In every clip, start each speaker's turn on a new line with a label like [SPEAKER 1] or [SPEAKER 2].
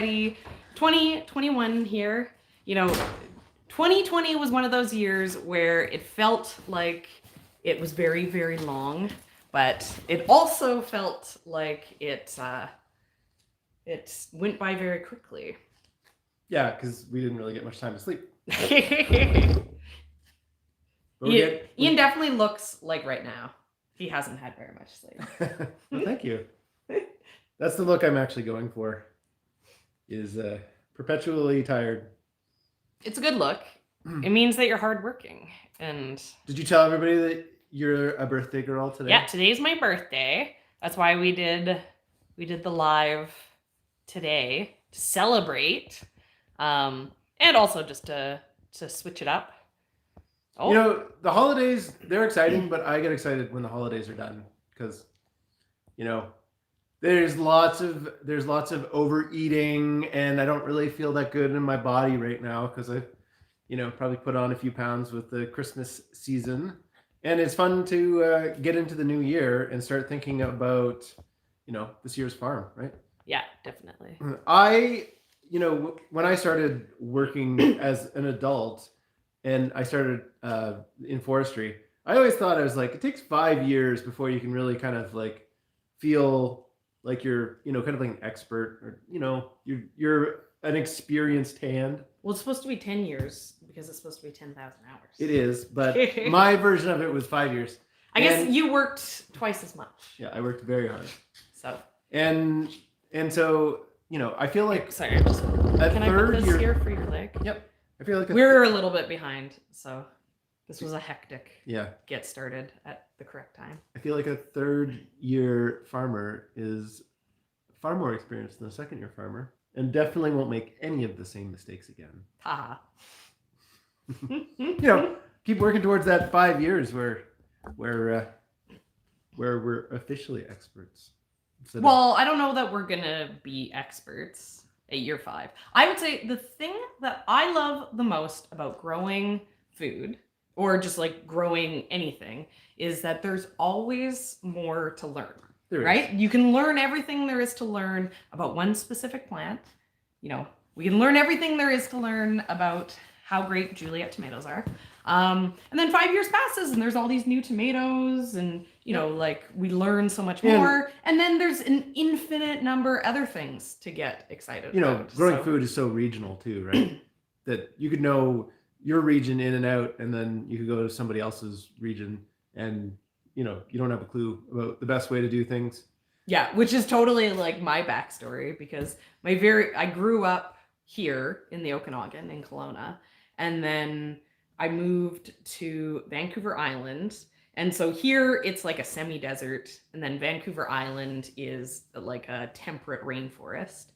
[SPEAKER 1] 2021 here. 2020 was one of those years where it felt like it was very, very long, but it also felt like it went by very quickly.
[SPEAKER 2] Yeah, because we didn't really get much time to sleep.
[SPEAKER 1] Ian definitely looks like right now he hasn't had very much sleep.
[SPEAKER 2] Well, thank you. That's the look I'm actually going for. Is perpetually tired.
[SPEAKER 1] It's a good look. It means that you're hardworking. And
[SPEAKER 2] did you tell everybody that you're a birthday girl today?
[SPEAKER 1] Yeah, today's my birthday. That's why we did the live today to celebrate, and also just to switch it up.
[SPEAKER 2] Oh. The holidays, they're exciting, but I get excited when the holidays are done because, there's lots of overeating, and I don't really feel that good in my body right now because I, probably put on a few pounds with the Christmas season, and it's fun to get into the new year and start thinking about, this year's farm, right?
[SPEAKER 1] Yeah, definitely.
[SPEAKER 2] When I started working as an adult, and I started in forestry, I always thought I was like, it takes 5 years before you can really kind of like feel like you're, kind of like an expert, or, you're an experienced hand.
[SPEAKER 1] Well, it's supposed to be 10 years because it's supposed to be 10,000 hours.
[SPEAKER 2] It is, but my version of it was 5 years.
[SPEAKER 1] I guess you worked twice as much.
[SPEAKER 2] Yeah, I worked very hard.
[SPEAKER 1] So.
[SPEAKER 2] And so, I feel like...
[SPEAKER 1] Sorry, can I put this here for your leg?
[SPEAKER 2] Yep. I feel like...
[SPEAKER 1] We're a little bit behind, so... This was a hectic get started at the correct time.
[SPEAKER 2] I feel like a third-year farmer is far more experienced than a second-year farmer, and definitely won't make any of the same mistakes again.
[SPEAKER 1] Haha.
[SPEAKER 2] Keep working towards that 5 years where we're officially experts.
[SPEAKER 1] Well, I don't know that we're gonna be experts at year 5. I would say the thing that I love the most about growing food, or just like growing anything, is that there's always more to learn, right? You can learn everything there is to learn about one specific plant. We can learn everything there is to learn about how great Juliet tomatoes are. And then 5 years passes and there's all these new tomatoes, and, like we learn so much more. And then there's an infinite number of other things to get excited about.
[SPEAKER 2] Growing food is so regional too, right? That you could know your region in and out, and then you could go to somebody else's region and you don't have a clue about the best way to do things.
[SPEAKER 1] Yeah, which is totally like my backstory, because I grew up here in the Okanagan in Kelowna, and then I moved to Vancouver Island, and so here it's like a semi-desert, and then Vancouver Island is like a temperate rainforest.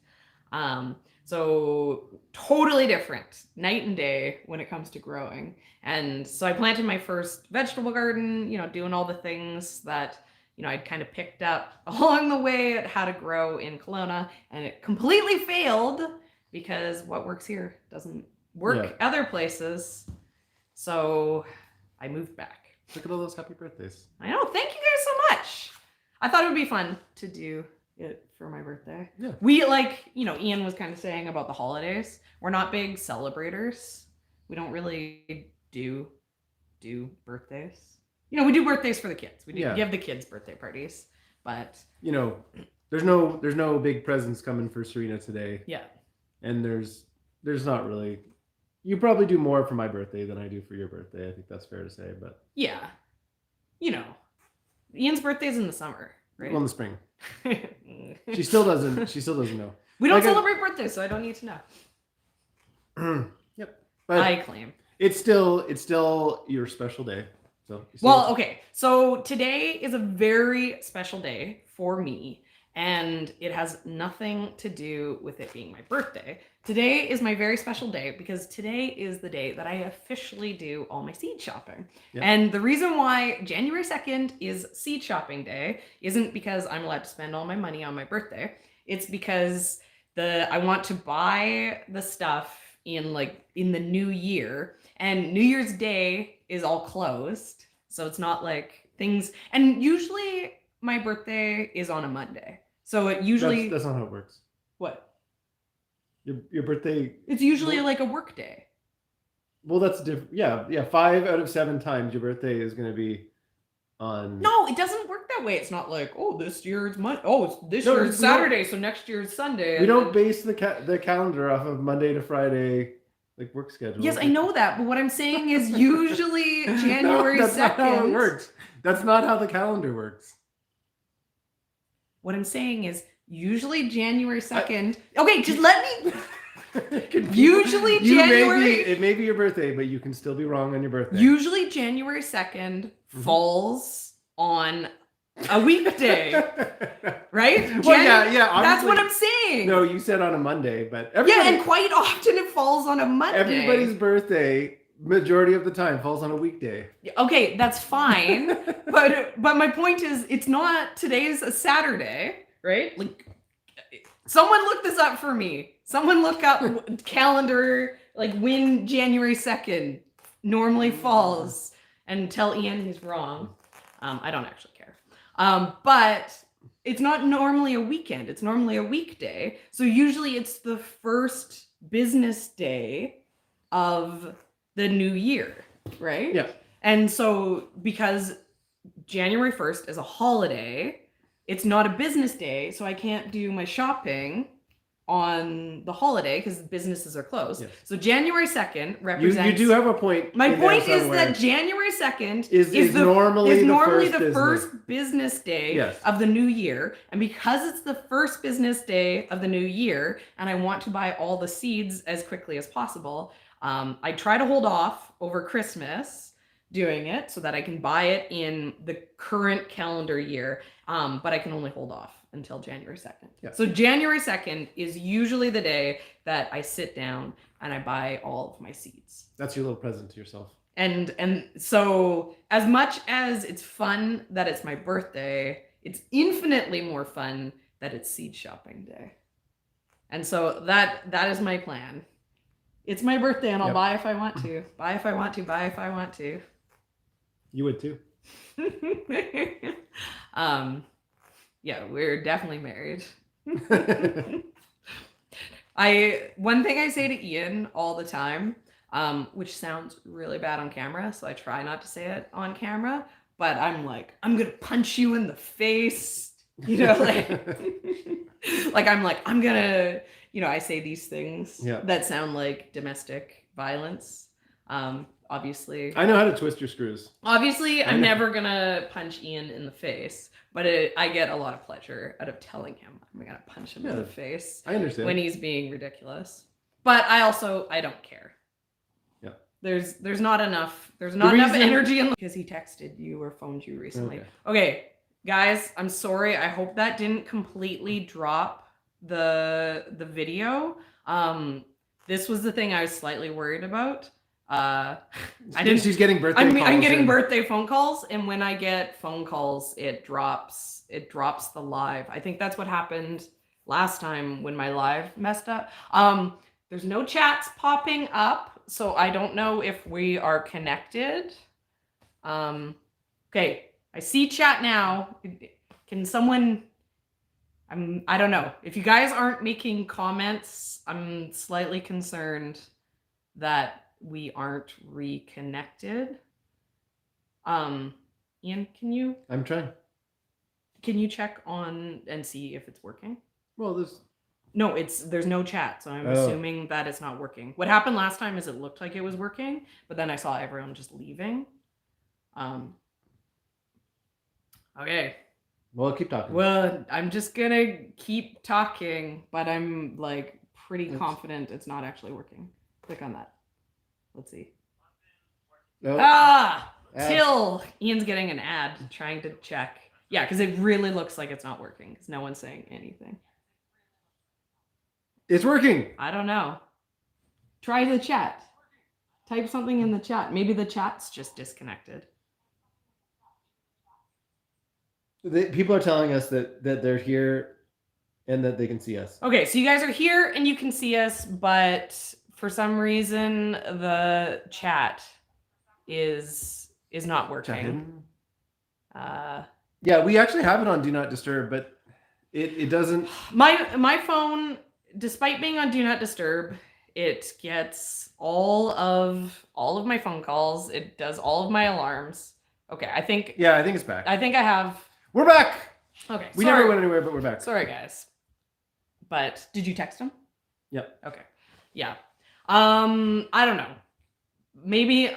[SPEAKER 1] So totally different, night and day when it comes to growing. And so I planted my first vegetable garden, doing all the things that, I'd kind of picked up along the way at how to grow in Kelowna, and it completely failed because what works here doesn't work other places. So I moved back.
[SPEAKER 2] Look at all those happy birthdays.
[SPEAKER 1] I know. Thank you guys so much. I thought it would be fun to do it for my birthday.
[SPEAKER 2] Yeah.
[SPEAKER 1] We Ian was kind of saying about the holidays. We're not big celebrators. We don't really do birthdays. We do birthdays for the kids. We give the kids birthday parties, but
[SPEAKER 2] there's no big presents coming for Serena today.
[SPEAKER 1] Yeah. And
[SPEAKER 2] there's not really. You probably do more for my birthday than I do for your birthday. I think that's fair to say, but
[SPEAKER 1] yeah. Ian's birthday's in the summer, right?
[SPEAKER 2] Well, in the spring. She still doesn't know.
[SPEAKER 1] We don't celebrate birthdays, so I don't need to
[SPEAKER 2] know. Yep. But
[SPEAKER 1] I claim.
[SPEAKER 2] It's still your special day.
[SPEAKER 1] Okay. So today is a very special day for me, and it has nothing to do with it being my birthday. Today is my very special day because today is the day that I officially do all my seed shopping. Yep. And the reason why January 2nd is seed shopping day isn't because I'm allowed to spend all my money on my birthday. It's because I want to buy the stuff in the new year, and New Year's Day is all closed. So it's not like things, and usually my birthday is on a Monday. So it usually...
[SPEAKER 2] That's not how it works.
[SPEAKER 1] What?
[SPEAKER 2] Your birthday.
[SPEAKER 1] It's usually like a work day.
[SPEAKER 2] Well, that's different. Yeah. 5 out of 7 times your birthday is going to be on.
[SPEAKER 1] No, it doesn't work that way. It's not like, oh, this year is this
[SPEAKER 2] No,
[SPEAKER 1] year
[SPEAKER 2] we
[SPEAKER 1] is
[SPEAKER 2] don't-
[SPEAKER 1] Saturday, so next year is Sunday.
[SPEAKER 2] We
[SPEAKER 1] and
[SPEAKER 2] don't
[SPEAKER 1] then-
[SPEAKER 2] base the calendar off of Monday to Friday, like work schedule.
[SPEAKER 1] Yes, I know that, but what I'm saying is usually January
[SPEAKER 2] No, that's
[SPEAKER 1] 2nd.
[SPEAKER 2] not how it works. That's not how the calendar works.
[SPEAKER 1] What I'm saying is usually January 2nd. Okay, just let me. Usually January.
[SPEAKER 2] It may be your birthday, but you can still be wrong on your birthday.
[SPEAKER 1] Usually January 2nd falls on a weekday, right?
[SPEAKER 2] Well, yeah.
[SPEAKER 1] That's
[SPEAKER 2] obviously-
[SPEAKER 1] what I'm saying.
[SPEAKER 2] No, you said on a Monday, but
[SPEAKER 1] Yeah, and quite often it falls on a Monday.
[SPEAKER 2] everybody's birthday, majority of the time, falls on a weekday.
[SPEAKER 1] Okay, that's fine. but my point is, it's not. Today's a Saturday, right? Like, someone look this up for me. Someone look up calendar, like when January 2nd normally falls, and tell Ian he's wrong. I don't actually care. But it's not normally a weekend. It's normally a weekday. So usually it's the first business day of the new year, right?
[SPEAKER 2] Yeah.
[SPEAKER 1] And so because January 1st is a holiday, it's not a business day, so I can't do my shopping on the holiday because businesses are closed.
[SPEAKER 2] Yes.
[SPEAKER 1] So January 2nd represents...
[SPEAKER 2] You do have a point.
[SPEAKER 1] My
[SPEAKER 2] in
[SPEAKER 1] point
[SPEAKER 2] there
[SPEAKER 1] is
[SPEAKER 2] somewhere.
[SPEAKER 1] that January 2nd
[SPEAKER 2] is normally the
[SPEAKER 1] first business day
[SPEAKER 2] Yes.
[SPEAKER 1] of the new year. And because it's the first business day of the new year, and I want to buy all the seeds as quickly as possible, I try to hold off over Christmas doing it so that I can buy it in the current calendar year. But I can only hold off until January 2nd.
[SPEAKER 2] Yeah.
[SPEAKER 1] So January 2nd is usually the day that I sit down and I buy all of my seeds.
[SPEAKER 2] That's your little present to yourself.
[SPEAKER 1] And so as much as it's fun that it's my birthday, it's infinitely more fun that it's seed shopping day. And so that is my plan. It's my birthday and I'll buy if I want to. Buy if I want to, buy if I want to.
[SPEAKER 2] You would too.
[SPEAKER 1] Yeah, we're definitely married. One thing I say to Ian all the time, which sounds really bad on camera, so I try not to say it on camera, but I'm like, I'm gonna punch you in the face, you know, like I'm gonna, you know, I say these things that sound like domestic violence. Obviously,
[SPEAKER 2] I know how to twist your screws.
[SPEAKER 1] Obviously, I'm never gonna punch Ian in the face, but I get a lot of pleasure out of telling him I'm gonna punch him in the face.
[SPEAKER 2] I understand.
[SPEAKER 1] When he's being ridiculous. But I don't care.
[SPEAKER 2] Yeah.
[SPEAKER 1] There's not enough enough energy in because he texted you or phoned you recently. Okay, guys, I'm sorry. I hope that didn't completely drop the video. This was the thing I was slightly worried about.
[SPEAKER 2] She's getting birthday calls.
[SPEAKER 1] I'm getting birthday phone calls, and when I get phone calls, it drops the live. I think that's what happened last time when my live messed up. There's no chats popping up, so I don't know if we are connected. Okay, I see chat now. Can someone... I don't know. If you guys aren't making comments, I'm slightly concerned that we aren't reconnected. Ian, can you...
[SPEAKER 2] I'm trying.
[SPEAKER 1] Can you check on and see if it's working?
[SPEAKER 2] Well,
[SPEAKER 1] there's no chat, so I'm assuming that it's not working. What happened last time is it looked like it was working, but then I saw everyone just leaving. Okay.
[SPEAKER 2] Well, keep talking.
[SPEAKER 1] Well, I'm just gonna keep talking, but I'm like pretty confident it's not actually working. Click on that. Let's see.
[SPEAKER 2] No.
[SPEAKER 1] Till Ian's getting an ad trying to check. Yeah, because it really looks like it's not working because no one's saying anything.
[SPEAKER 2] It's working.
[SPEAKER 1] I don't know. Try the chat. Type something in the chat. Maybe the chat's just disconnected.
[SPEAKER 2] People are telling us that they're here and that they can see us.
[SPEAKER 1] Okay, so you guys are here and you can see us, but for some reason the chat is not working.
[SPEAKER 2] Yeah, we actually have it on Do Not Disturb, but it doesn't.
[SPEAKER 1] My phone despite being on Do Not Disturb, it gets all of my phone calls. It does all of my alarms. Okay, I think
[SPEAKER 2] Yeah, I think it's back.
[SPEAKER 1] I have.
[SPEAKER 2] We're back.
[SPEAKER 1] Okay,
[SPEAKER 2] We
[SPEAKER 1] sorry.
[SPEAKER 2] never went anywhere, but we're back.
[SPEAKER 1] Sorry, guys. But did you text him?
[SPEAKER 2] Yep.
[SPEAKER 1] Okay. Yeah. I don't know. Maybe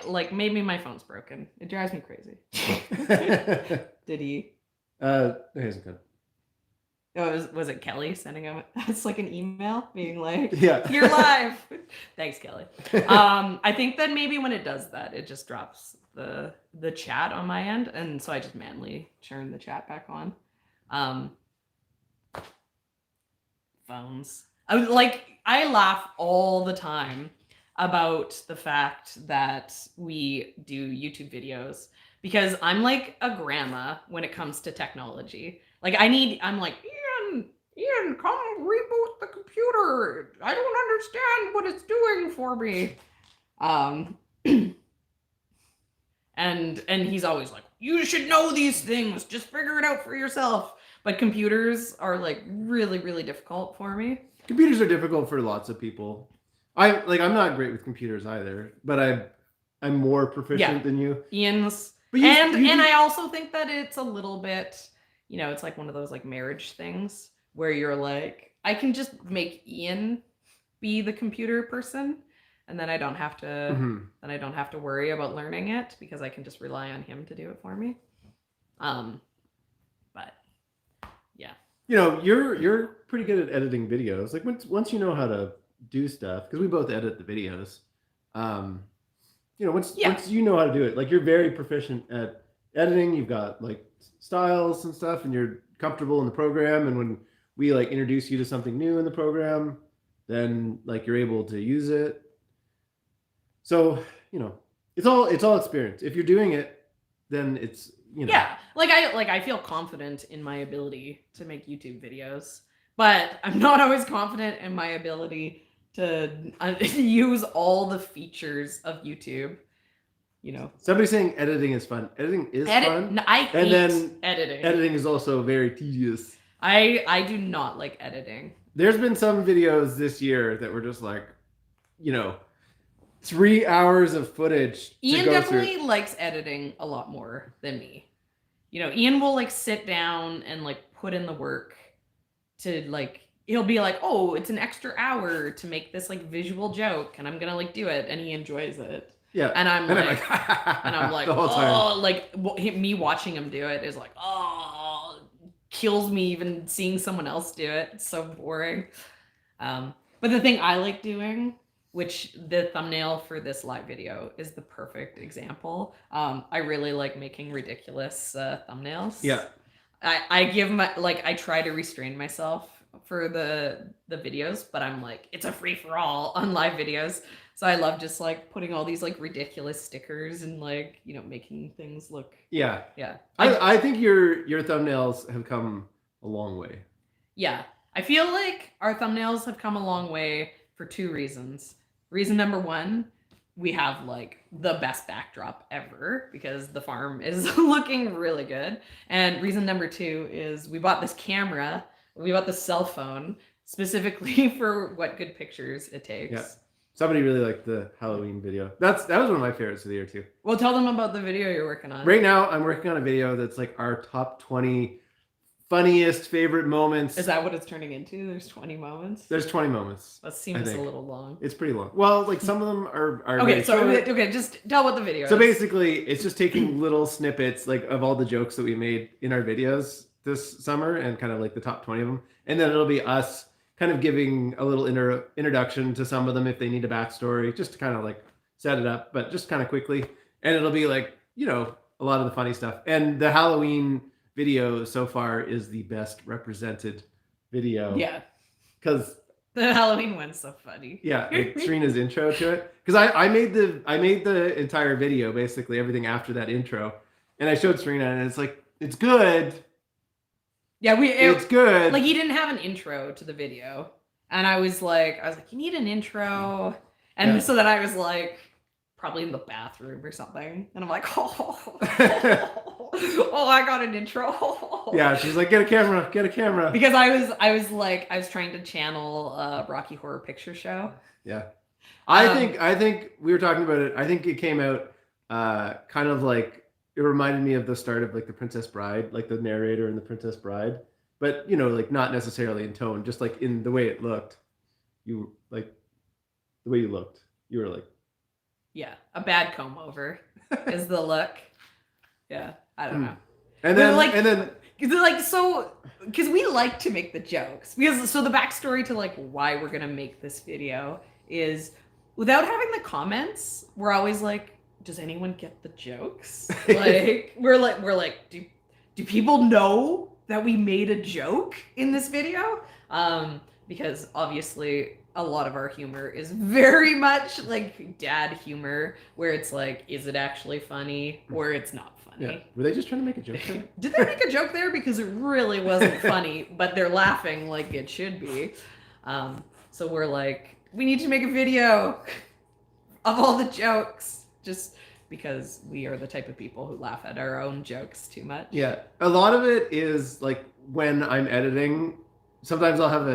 [SPEAKER 1] my phone's broken. It drives me crazy. Did he?
[SPEAKER 2] It isn't good.
[SPEAKER 1] Oh, was it Kelly sending him? It's like an email being like,
[SPEAKER 2] Yeah.
[SPEAKER 1] "You're live." Thanks, Kelly. I think that maybe when it does that, it just drops the chat on my end, and so I just manually turn the chat back on. Phones. I laugh all the time about the fact that we do YouTube videos because I'm like a grandma when it comes to technology. Like I'm like, Ian, come reboot the computer. I don't understand what it's doing for me. And he's always like, you should know these things. Just figure it out for yourself. But computers are like really, really difficult for me.
[SPEAKER 2] Computers are difficult for lots of people. I'm not great with computers either, but I'm more proficient than you.
[SPEAKER 1] Ian's,
[SPEAKER 2] but
[SPEAKER 1] and I also think that it's a little bit, it's like one of those like marriage things where you're like, I can just make Ian be the computer person, and then I don't have to worry about learning it because I can just rely on him to do it for me. But yeah.
[SPEAKER 2] You're pretty good at editing videos. Like once you know how to do stuff, because we both edit the videos. Once you know how to do it, like you're very proficient at editing. You've got like styles and stuff, and you're comfortable in the program. And when we like introduce you to something new in the program, then like you're able to use it. So it's all experience. If you're doing it, then it's
[SPEAKER 1] Yeah, I feel confident in my ability to make YouTube videos, but I'm not always confident in my ability to use all the features of YouTube.
[SPEAKER 2] Somebody's saying editing is fun. Editing is fun.
[SPEAKER 1] No, I hate editing.
[SPEAKER 2] Editing is also very tedious.
[SPEAKER 1] I do not like editing.
[SPEAKER 2] There's been some videos this year that were just like, 3 hours of footage.
[SPEAKER 1] Ian definitely likes editing a lot more than me. Ian will like sit down and like put in the work to like, he'll be like, oh, it's an extra hour to make this like visual joke, and I'm gonna like do it, and he enjoys it.
[SPEAKER 2] Yeah.
[SPEAKER 1] And I'm like,
[SPEAKER 2] the whole time.
[SPEAKER 1] like me watching him do it is like, kills me even seeing someone else do it. It's so boring. But the thing I like doing, which the thumbnail for this live video is the perfect example. I really like making ridiculous thumbnails.
[SPEAKER 2] Yeah.
[SPEAKER 1] I try to restrain myself for the videos, but I'm like, it's a free for all on live videos. So I love just like putting all these like ridiculous stickers and like, making things look.
[SPEAKER 2] Yeah.
[SPEAKER 1] Yeah.
[SPEAKER 2] I think your thumbnails have come a long way.
[SPEAKER 1] Yeah. I feel like our thumbnails have come a long way for 2 reasons. Reason number 1, we have like the best backdrop ever because the farm is looking really good. And reason number 2 is we bought this camera, we bought the cell phone specifically for what good pictures it takes.
[SPEAKER 2] Yeah. Somebody really liked the Halloween video. That was one of my favorites of the year too.
[SPEAKER 1] Well, tell them about the video you're working on.
[SPEAKER 2] Right now, I'm working on a video that's like our top 20 funniest favorite moments.
[SPEAKER 1] Is that what it's turning into? There's 20 moments?
[SPEAKER 2] There's 20 moments.
[SPEAKER 1] That seems a little long.
[SPEAKER 2] It's pretty long. Well, like some of them are
[SPEAKER 1] okay, just tell what the video is.
[SPEAKER 2] So basically, it's just taking little snippets like of all the jokes that we made in our videos this summer and kind of like the top 20 of them. And then it'll be us kind of giving a little introduction to some of them if they need a backstory, just to kind of like set it up, but just kind of quickly. And it'll be like, a lot of the funny stuff. And the Halloween video so far is the best represented video.
[SPEAKER 1] Yeah.
[SPEAKER 2] Because
[SPEAKER 1] the Halloween one's so funny.
[SPEAKER 2] Yeah, like Serena's intro to it. Because I made the entire video, basically everything after that intro. And I showed Serena and it's like, it's good.
[SPEAKER 1] Yeah,
[SPEAKER 2] it's good.
[SPEAKER 1] Like he didn't have an intro to the video. And I was like, you need an intro. And so then I was like, probably in the bathroom or something. And I'm like, oh, I got an intro.
[SPEAKER 2] Yeah, she's like, get a camera.
[SPEAKER 1] Because I was trying to channel Rocky Horror Picture Show.
[SPEAKER 2] Yeah. I think we were talking about it. I think it came out kind of like, it reminded me of the start of like The Princess Bride, like the narrator in The Princess Bride. But, you know, like not necessarily in tone, just like in the way it looked. You like the way you looked. You were like,
[SPEAKER 1] yeah, a bad comb over is the look. Yeah, I don't know.
[SPEAKER 2] And then
[SPEAKER 1] so because we like to make the jokes, because so the backstory to like why we're gonna make this video is, without having the comments, we're always like, does anyone get the jokes? Like we're like, do people know that we made a joke in this video? Because obviously a lot of our humor is very much like dad humor, where it's like, is it actually funny or it's not funny?
[SPEAKER 2] yeah. Were they just trying to make a joke there?
[SPEAKER 1] Did they make a joke there? Because it really wasn't funny, but they're laughing like it should be. So we're like, we need to make a video of all the jokes, just because we are the type of people who laugh at our own jokes too much.
[SPEAKER 2] Yeah, a lot of it is like when I'm editing. Sometimes I'll have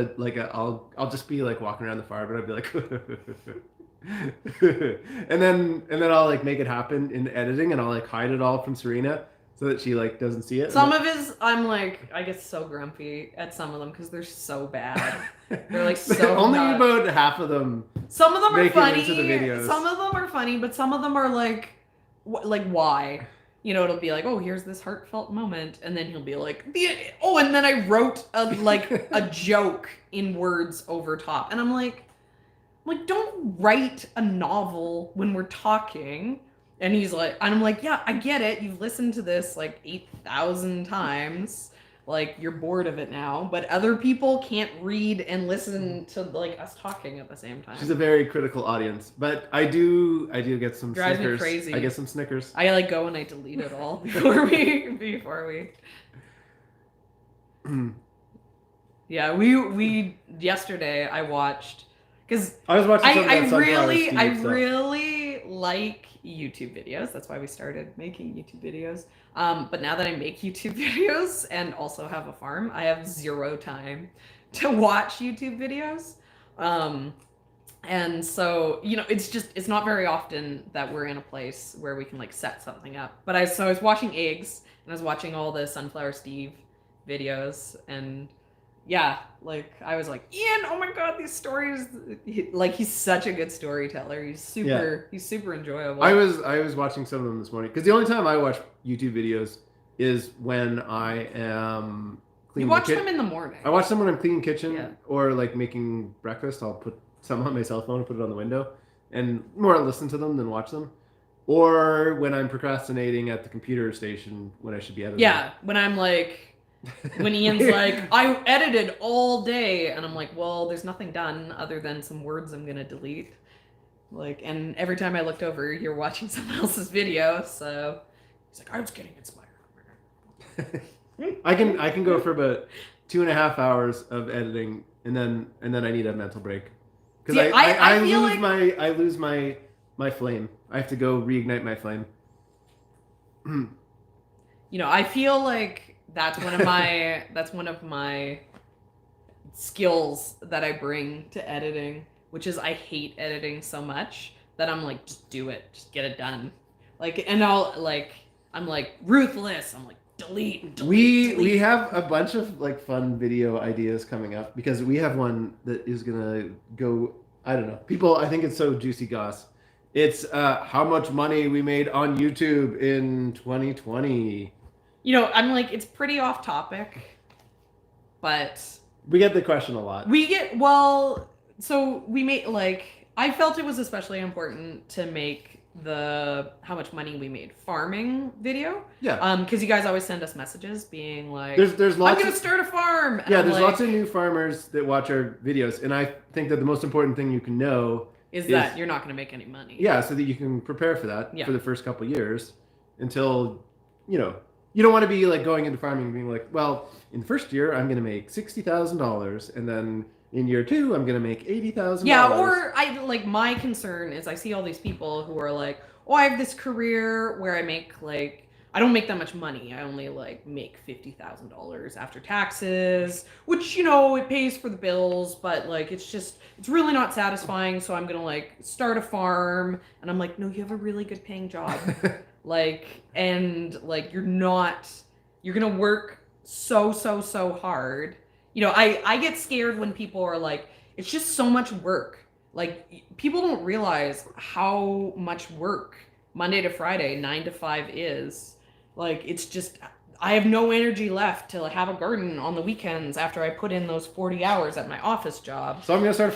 [SPEAKER 2] I'll just be like walking around the farm and I'll be like, and then I'll like make it happen in editing, and I'll like hide it all from Serena so that she like doesn't see it.
[SPEAKER 1] Some of his, I'm like, I get so grumpy at some of them because they're so bad. They're like so
[SPEAKER 2] only
[SPEAKER 1] bad.
[SPEAKER 2] about half of them.
[SPEAKER 1] Some of them are
[SPEAKER 2] make it
[SPEAKER 1] funny.
[SPEAKER 2] into the videos.
[SPEAKER 1] Some of them are funny, but some of them are like why? You know, it'll be like, oh, here's this heartfelt moment, and then he'll be like, and then I wrote a joke in words over top, and I'm like, don't write a novel when we're talking. And he's like, and I'm like, yeah, I get it. You've listened to this like 8,000 times. Like, you're bored of it now, but other people can't read and listen to like us talking at the same time.
[SPEAKER 2] She's a very critical audience, but I do get some
[SPEAKER 1] Drives
[SPEAKER 2] Snickers.
[SPEAKER 1] me crazy.
[SPEAKER 2] I get some Snickers.
[SPEAKER 1] I like go and I delete it all before we. Yeah, we yesterday I watched, because
[SPEAKER 2] I was watching some of that
[SPEAKER 1] I really like YouTube videos. That's why we started making YouTube videos. But now that I make YouTube videos and also have a farm, I have zero time to watch YouTube videos. And so, you know, it's not very often that we're in a place where we can like set something up. But I was watching eggs, and I was watching all the Sunflower Steve videos, and yeah, like I was like, Ian, oh my god, these stories, he's such a good storyteller. He's super enjoyable.
[SPEAKER 2] I was watching some of them this morning, because the only time I watch YouTube videos is when I am cleaning.
[SPEAKER 1] You watch them in the morning.
[SPEAKER 2] I watch them when I'm cleaning kitchen or like making breakfast. I'll put some on my cell phone and put it on the window, and more listen to them than watch them. Or when I'm procrastinating at the computer station when I should be editing.
[SPEAKER 1] Yeah, when I'm like, when Ian's like, I edited all day, and I'm like, well, there's nothing done other than some words I'm gonna delete. Like, and every time I looked over, you're watching someone else's video, so he's like, I was getting inspired.
[SPEAKER 2] I can go for about 2.5 hours of editing, and then I need a mental break, because I lose my flame. I have to go reignite my flame.
[SPEAKER 1] You know, I feel like that's one of my skills that I bring to editing, which is I hate editing so much that I'm like, just do it, just get it done. Like, and I'm like ruthless. I'm like, delete.
[SPEAKER 2] We have a bunch of like fun video ideas coming up, because we have one that is gonna go, I don't know, people, I think it's so juicy goss. It's how much money we made on YouTube in 2020.
[SPEAKER 1] You know, I'm like, it's pretty off topic, but
[SPEAKER 2] we get the question a lot.
[SPEAKER 1] So we made, like, I felt it was especially important to make the how much money we made farming video.
[SPEAKER 2] Yeah.
[SPEAKER 1] Because you guys always send us messages being like,
[SPEAKER 2] there's lots
[SPEAKER 1] I'm gonna start a farm. And
[SPEAKER 2] there's lots of new farmers that watch our videos, and I think that the most important thing you can know
[SPEAKER 1] is that you're not gonna make any money.
[SPEAKER 2] Yeah, so that you can prepare for that for the first couple years until, you know, you don't want to be like going into farming and being like, well, in the first year I'm going to make $60,000, and then in year 2, I'm going to make $80,000.
[SPEAKER 1] Yeah, or I like my concern is I see all these people who are like, oh, I have this career where I make like I don't make that much money. I only like make $50,000 after taxes, which it pays for the bills, but like it's really not satisfying. So I'm gonna like start a farm, and I'm like, no, you have a really good paying job, and you're gonna work so hard. I get scared when people are like, it's just so much work. Like, people don't realize how much work Monday to Friday, 9 to 5 is. Like, it's just, I have no energy left to have a garden on the weekends after I put in those 40 hours at my office job.
[SPEAKER 2] So I'm going to start a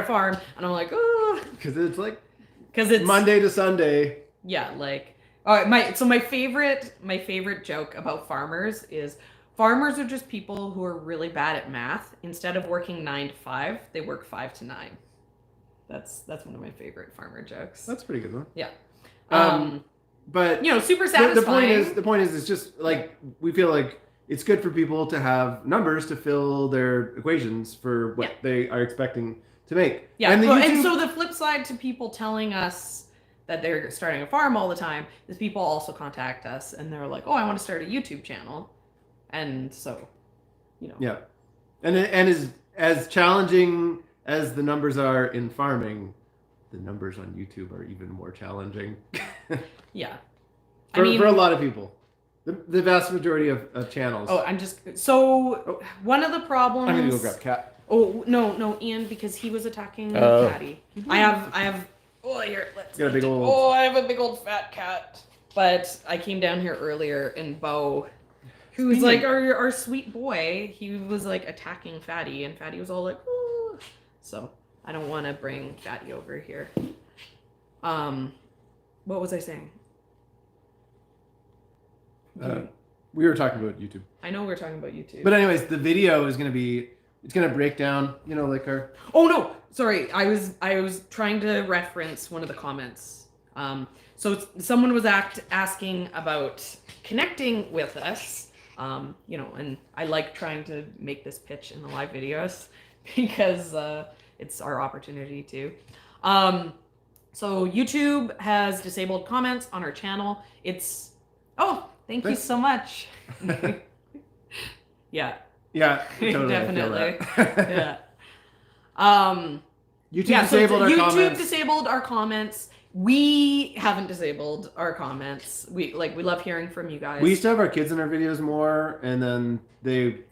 [SPEAKER 2] farm.
[SPEAKER 1] And I'm like, oh.
[SPEAKER 2] Because it's
[SPEAKER 1] Because it's
[SPEAKER 2] Monday to Sunday.
[SPEAKER 1] Yeah, like, all right, my favorite joke about farmers is, farmers are just people who are really bad at math. Instead of working 9 to 5, they work 5 to 9. That's one of my favorite farmer jokes.
[SPEAKER 2] That's a pretty good one.
[SPEAKER 1] Yeah.
[SPEAKER 2] But
[SPEAKER 1] super satisfying.
[SPEAKER 2] The point is, it's just like we feel like it's good for people to have numbers to fill their equations for what they are expecting to make.
[SPEAKER 1] Yeah. And so the flip side to people telling us that they're starting a farm all the time is people also contact us and they're like, oh, I want to start a YouTube channel. And so,
[SPEAKER 2] Yeah. And as challenging as the numbers are in farming, the numbers on YouTube are even more challenging.
[SPEAKER 1] Yeah.
[SPEAKER 2] For a lot of people. The vast majority of channels.
[SPEAKER 1] Oh, one of the problems.
[SPEAKER 2] I'm going to go grab Cat.
[SPEAKER 1] Oh, no, Ian, because he was attacking Catty. I have, oh, here, let's.
[SPEAKER 2] I
[SPEAKER 1] have a big old fat cat. But I came down here earlier and Bo, who's like our sweet boy, he was like attacking Fatty, and Fatty was all like, ooh. So I don't want to bring Fatty over here. What was I saying?
[SPEAKER 2] We were talking about YouTube.
[SPEAKER 1] I know we were talking about YouTube.
[SPEAKER 2] But anyways, the video is going to be, it's going to break down, like our...
[SPEAKER 1] Oh, no. Sorry. I was trying to reference one of the comments. So someone was asking about connecting with us. And I like trying to make this pitch in the live videos because it's our opportunity to. So YouTube has disabled comments on our channel. Thank you so much. Yeah.
[SPEAKER 2] Yeah, totally.
[SPEAKER 1] Definitely. Yeah.
[SPEAKER 2] YouTube
[SPEAKER 1] disabled our comments. We haven't disabled our comments. We love hearing from you guys.
[SPEAKER 2] We used to have our kids in our videos more, and then they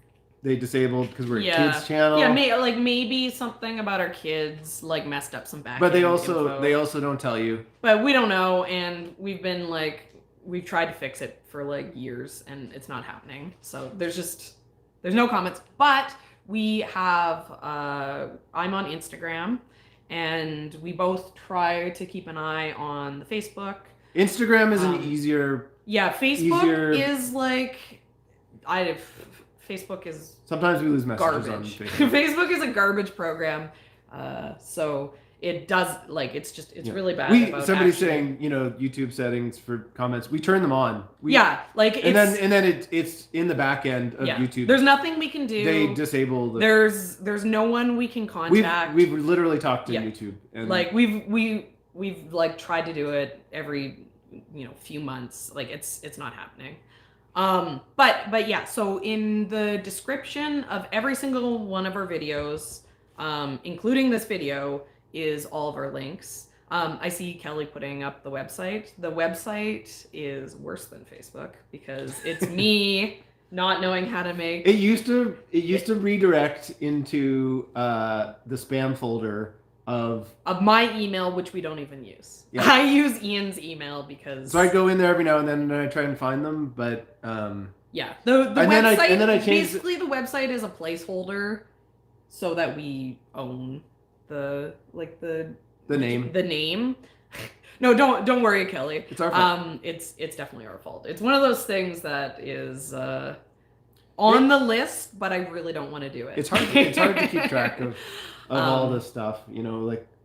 [SPEAKER 2] disabled because we're a kids channel.
[SPEAKER 1] Yeah, maybe something about our kids messed up some back.
[SPEAKER 2] But they also don't tell you.
[SPEAKER 1] But we don't know, and we've tried to fix it for years, and it's not happening. So there's no comments. But we have I'm on Instagram. And we both try to keep an eye on the Facebook.
[SPEAKER 2] Instagram is an easier.
[SPEAKER 1] Yeah, Facebook is Facebook is.
[SPEAKER 2] Sometimes we lose messages
[SPEAKER 1] garbage.
[SPEAKER 2] on Facebook.
[SPEAKER 1] Facebook is a garbage program, so it does it's really bad.
[SPEAKER 2] Somebody's saying YouTube settings for comments. We turn them on.
[SPEAKER 1] And
[SPEAKER 2] then it's in the back end of YouTube.
[SPEAKER 1] There's nothing we can do.
[SPEAKER 2] They disable.
[SPEAKER 1] There's no one we can contact.
[SPEAKER 2] We've literally talked to YouTube. And
[SPEAKER 1] we've tried to do it every few months. It's not happening. But yeah. So in the description of every single one of our videos, including this video, is all of our links. I see Kelly putting up the website. The website is worse than Facebook because it's me not knowing how to make.
[SPEAKER 2] It used to redirect into the spam folder of
[SPEAKER 1] my email, which we don't even use. Yeah. I use Ian's email because.
[SPEAKER 2] So I go in there every now and then and I try and find them, but
[SPEAKER 1] yeah, the website. Basically, the website is a placeholder so that we own the
[SPEAKER 2] name.
[SPEAKER 1] The name. No, don't worry, Kelly.
[SPEAKER 2] It's our fault.
[SPEAKER 1] It's definitely our fault. It's one of those things that is on the list, but I really don't want to do it.
[SPEAKER 2] It's hard to keep track of all this stuff.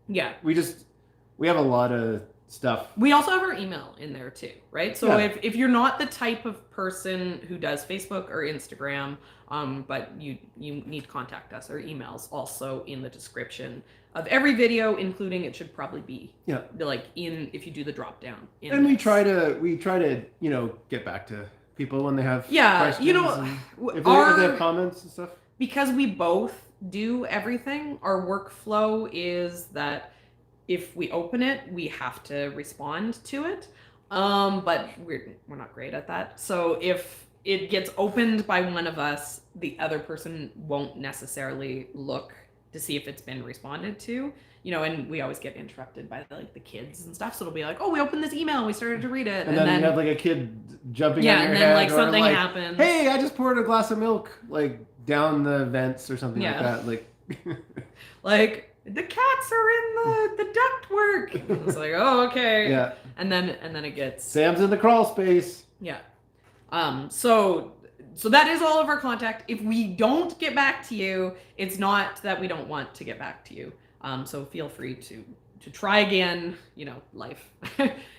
[SPEAKER 2] Yeah. We have a lot of stuff.
[SPEAKER 1] We also have our email in there too, right? So if you're not the type of person who does Facebook or Instagram, but you need to contact us, our email's also in the description of every video, including it should probably be like if you do the drop down.
[SPEAKER 2] And we try to get back to people when they have questions. If they have comments and stuff.
[SPEAKER 1] Because we both do everything, our workflow is that if we open it, we have to respond to it. But we're not great at that. So if it gets opened by one of us, the other person won't necessarily look to see if it's been responded to. And we always get interrupted by the kids and stuff. So it'll be like, oh, we opened this email and we started to read it.
[SPEAKER 2] And then you have a kid jumping on your
[SPEAKER 1] and
[SPEAKER 2] head.
[SPEAKER 1] then something happens.
[SPEAKER 2] Hey, I just poured a glass of milk down the vents or something like that.
[SPEAKER 1] The cats are in the ductwork. It's like, oh, okay.
[SPEAKER 2] Yeah.
[SPEAKER 1] And then it gets
[SPEAKER 2] Sam's in the crawl space.
[SPEAKER 1] Yeah. So that is all of our contact. If we don't get back to you, it's not that we don't want to get back to you. So feel free to try again, life.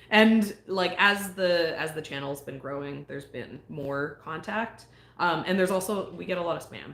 [SPEAKER 1] And as the channel's been growing, there's been more contact. And there's also, we get a lot of spam.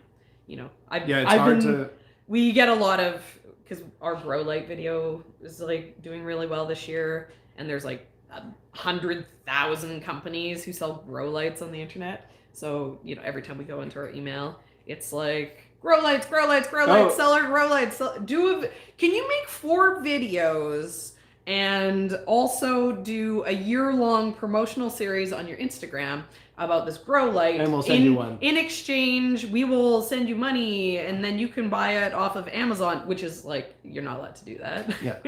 [SPEAKER 1] We get a lot of, because our grow light video is doing really well this year, and there's 100,000 companies who sell grow lights on the internet. So every time we go into our email, it's grow lights, sell our grow lights. Can you make 4 videos and also do a year-long promotional series on your Instagram about this grow light?
[SPEAKER 2] And we'll send you one.
[SPEAKER 1] In exchange, we will send you money, and then you can buy it off of Amazon, which is you're not allowed to do that.
[SPEAKER 2] Yeah.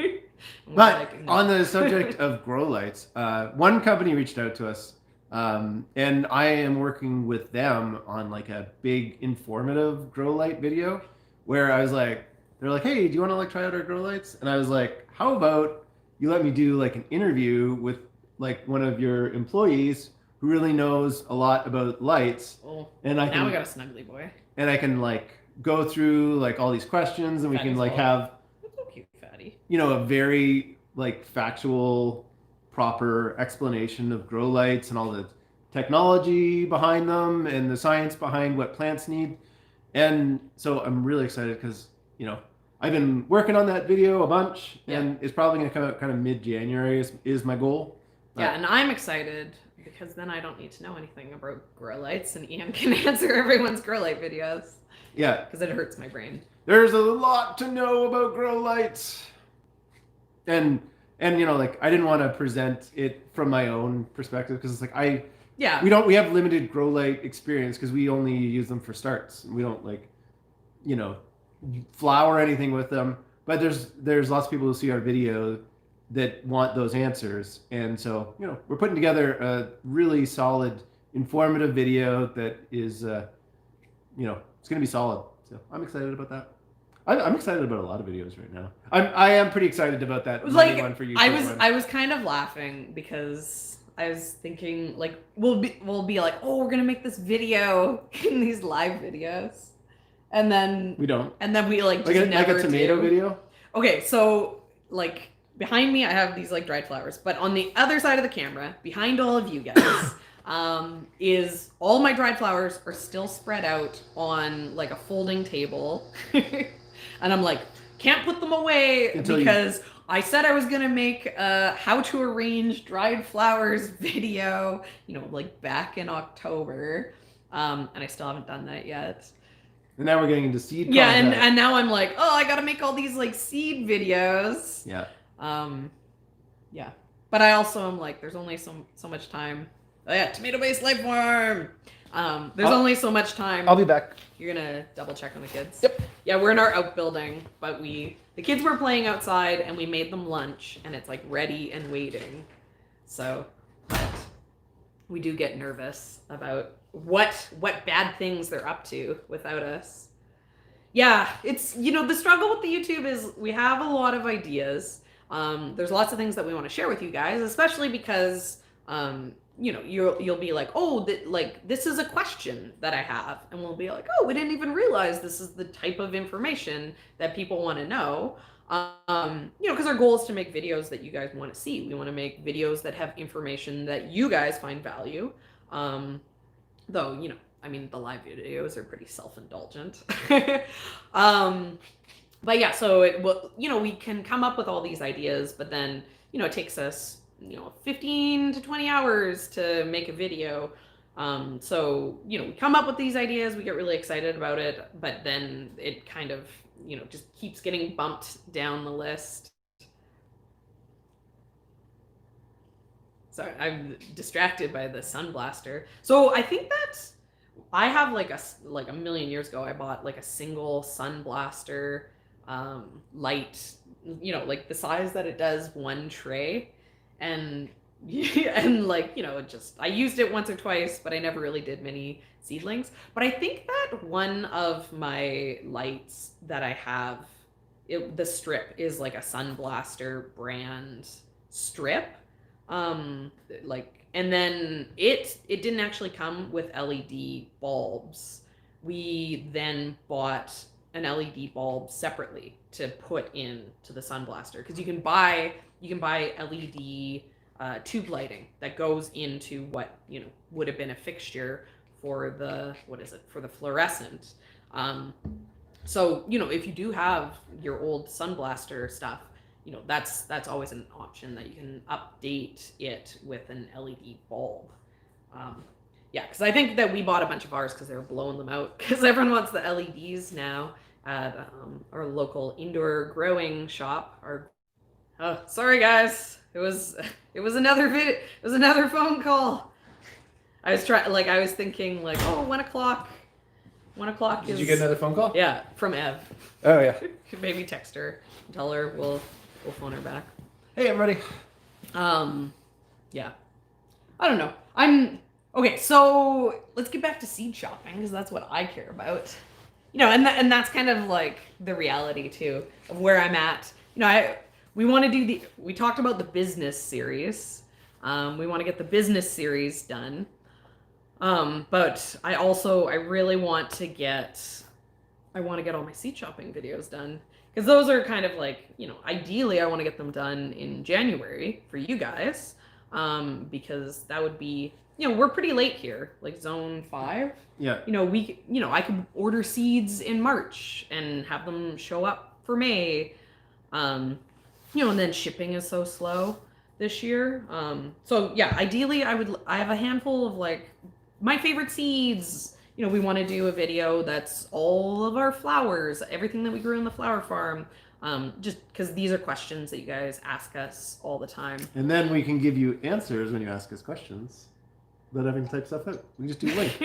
[SPEAKER 2] But on the subject of grow lights, one company reached out to us, and I am working with them on a big informative grow light video where I was they're like, hey, do you want to try out our grow lights? And I was like, how about you let me do an interview with one of your employees who really knows a lot about lights.
[SPEAKER 1] Oh,
[SPEAKER 2] and
[SPEAKER 1] we got a snuggly boy.
[SPEAKER 2] And I can go through all these questions, and we can have
[SPEAKER 1] so cute, Fatty.
[SPEAKER 2] A very factual, proper explanation of grow lights and all the technology behind them and the science behind what plants need. And so I'm really excited because I've been working on that video a bunch, and it's probably going to come out kind of mid-January is my goal.
[SPEAKER 1] Yeah, and I'm excited because then I don't need to know anything about grow lights, and Ian can answer everyone's grow light videos.
[SPEAKER 2] Yeah.
[SPEAKER 1] Because it hurts my brain. There's
[SPEAKER 2] a lot to know about grow lights. And I didn't want to present it from my own perspective because it's we have limited grow light experience because we only use them for starts. We don't flower anything with them. But there's lots of people who see our video that want those answers, and so we're putting together a really solid, informative video that is it's going to be solid. So I'm excited about that. I'm excited about a lot of videos right now. I am pretty excited about that one for you.
[SPEAKER 1] I was kind of laughing because I was thinking we'll be oh, we're gonna make this video in these live videos, and then
[SPEAKER 2] we don't,
[SPEAKER 1] and then we just
[SPEAKER 2] never a tomato video.
[SPEAKER 1] Okay, so behind me, I have these dried flowers, but on the other side of the camera, behind all of you guys, is all my dried flowers are still spread out on a folding table, and I'm can't put them away because I said I was gonna make a how to arrange dried flowers video, back in October, and I still haven't done that yet.
[SPEAKER 2] And now we're getting into seed.
[SPEAKER 1] Yeah, and now I'm oh, I gotta make all these seed videos.
[SPEAKER 2] Yeah.
[SPEAKER 1] Yeah, but I also am there's only so much time. Oh yeah, tomato-based life form. There's only so much time.
[SPEAKER 2] I'll be back.
[SPEAKER 1] You're gonna double check on the kids.
[SPEAKER 2] Yep.
[SPEAKER 1] Yeah, we're in our outbuilding, but the kids were playing outside, and we made them lunch, and it's ready and waiting. So, but we do get nervous about what bad things they're up to without us. Yeah, it's the struggle with the YouTube is we have a lot of ideas. There's lots of things that we want to share with you guys, especially because you'll be oh, this is a question that I have, and we'll be oh, we didn't even realize this is the type of information that people want to know. Because our goal is to make videos that you guys want to see. We want to make videos that have information that you guys find value. Though, I mean, the live videos are pretty self-indulgent. But yeah, so we can come up with all these ideas, but then, it takes us, 15 to 20 hours to make a video. So, we come up with these ideas, we get really excited about it, but then it kind of, just keeps getting bumped down the list. Sorry, I'm distracted by the sunblaster. So I think that I have like a million years ago, I bought like a single sunblaster light, like the size that it does one tray, and I used it once or twice, but I never really did many seedlings. But I think that one of my lights that I have, the strip is like a Sunblaster brand strip. And then it didn't actually come with LED bulbs. We then bought an LED bulb separately to put into the Sunblaster, because you can buy LED tube lighting that goes into what would have been a fixture for the fluorescent. So if you do have your old Sunblaster stuff, that's always an option, that you can update it with an LED bulb. Yeah, because I think that we bought a bunch of ours because they were blowing them out, because everyone wants the LEDs now at our local indoor growing shop. Oh, sorry guys, it was another video. It was another phone call. I was thinking like, oh, 1 o'clock. 1 o'clock.
[SPEAKER 2] Did you get another phone call?
[SPEAKER 1] Yeah, from Ev.
[SPEAKER 2] Oh yeah.
[SPEAKER 1] Maybe text her, tell her we'll phone her back.
[SPEAKER 2] Hey everybody.
[SPEAKER 1] Yeah. I don't know. Okay, so let's get back to seed shopping, because that's what I care about. And that's kind of like the reality too of where I'm at. We talked about the business series. We want to get the business series done. But I really want to get all my seed shopping videos done, because those are kind of like, ideally I want to get them done in January for you guys. Because that would be, we're pretty late here, like zone 5.
[SPEAKER 2] Yeah.
[SPEAKER 1] I could order seeds in March and have them show up for May. And then shipping is so slow this year. So yeah, ideally I have a handful of like my favorite seeds. We want to do a video that's all of our flowers, everything that we grew in the flower farm. Just because these are questions that you guys ask us all the time. And
[SPEAKER 2] then we can give you answers when you ask us questions. Let everyone type stuff out. We just do link.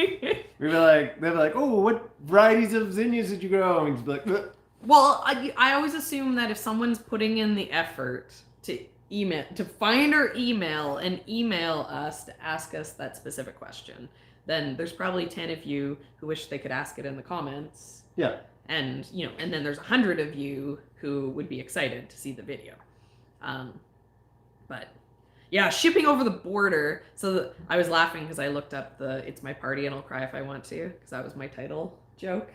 [SPEAKER 2] they'll be like, oh, what varieties of zinnias did you grow? And we'd be like, ugh.
[SPEAKER 1] Well, I always assume that if someone's putting in the effort to find our email and email us to ask us that specific question, then there's probably 10 of you who wish they could ask it in the comments.
[SPEAKER 2] Yeah.
[SPEAKER 1] And and then there's 100 of you who would be excited to see the video. But yeah, shipping over the border. So I was laughing because I looked up "It's my party and I'll cry if I want to," because that was my title joke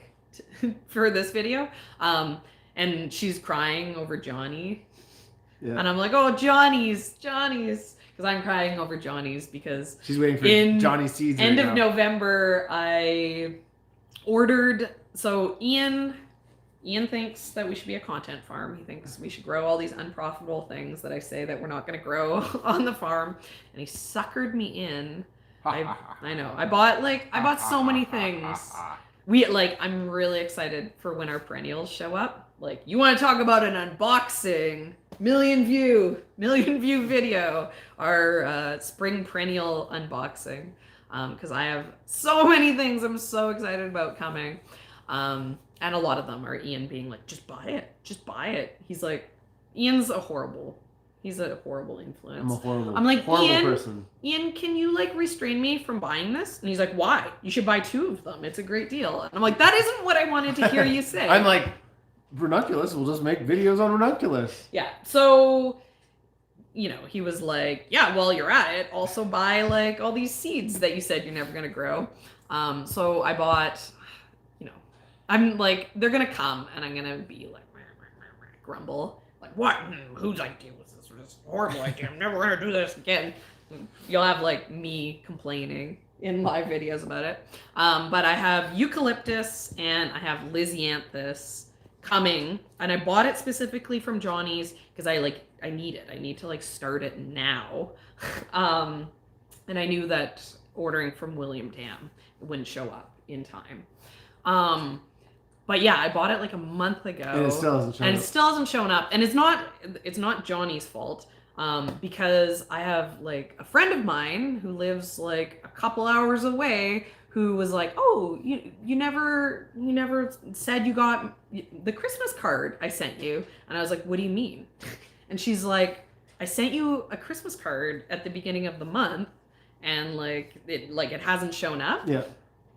[SPEAKER 1] for this video. And she's crying over Johnny. Yeah. And I'm like, oh, Johnny's, because I'm crying over Johnny's because
[SPEAKER 2] she's waiting for Johnny seeds.
[SPEAKER 1] End of November, I ordered. So Ian thinks that we should be a content farm. He thinks we should grow all these unprofitable things that I say that we're not going to grow on the farm, and he suckered me in. I know. I bought so many things. I'm really excited for when our perennials show up. Like, you want to talk about an unboxing, million view video, our spring perennial unboxing, because I have so many things I'm so excited about coming. And a lot of them are Ian being like, just buy it. He's like, Ian's a horrible influence. I'm like, horrible person. Ian, can you restrain me from buying this? And he's like, why? You should buy 2 of them. It's a great deal. And I'm like, that isn't what I wanted to hear you say.
[SPEAKER 2] I'm like, ranunculus, we'll just make videos on ranunculus.
[SPEAKER 1] Yeah. So, he was like, yeah, while you're at it, also buy all these seeds that you said you're never going to grow. So I bought, I'm like, they're going to come and I'm going to be like, grumble. Like, what? Whose idea was this? This horrible idea. I'm never gonna do this again. You'll have like me complaining in live videos about it. But I have eucalyptus and I have lysianthus coming, and I bought it specifically from Johnny's because I need it. I need to like start it now. And I knew that ordering from William Dam wouldn't show up in time. But yeah, I bought it like a month ago,
[SPEAKER 2] and it still hasn't shown
[SPEAKER 1] and
[SPEAKER 2] up.
[SPEAKER 1] it still hasn't shown up. And it's not Johnny's fault, because I have like a friend of mine who lives like a couple hours away who was like, "Oh, you never said you got the Christmas card I sent you," and I was like, "What do you mean?" And she's like, "I sent you a Christmas card at the beginning of the month, and it hasn't shown up."
[SPEAKER 2] Yeah.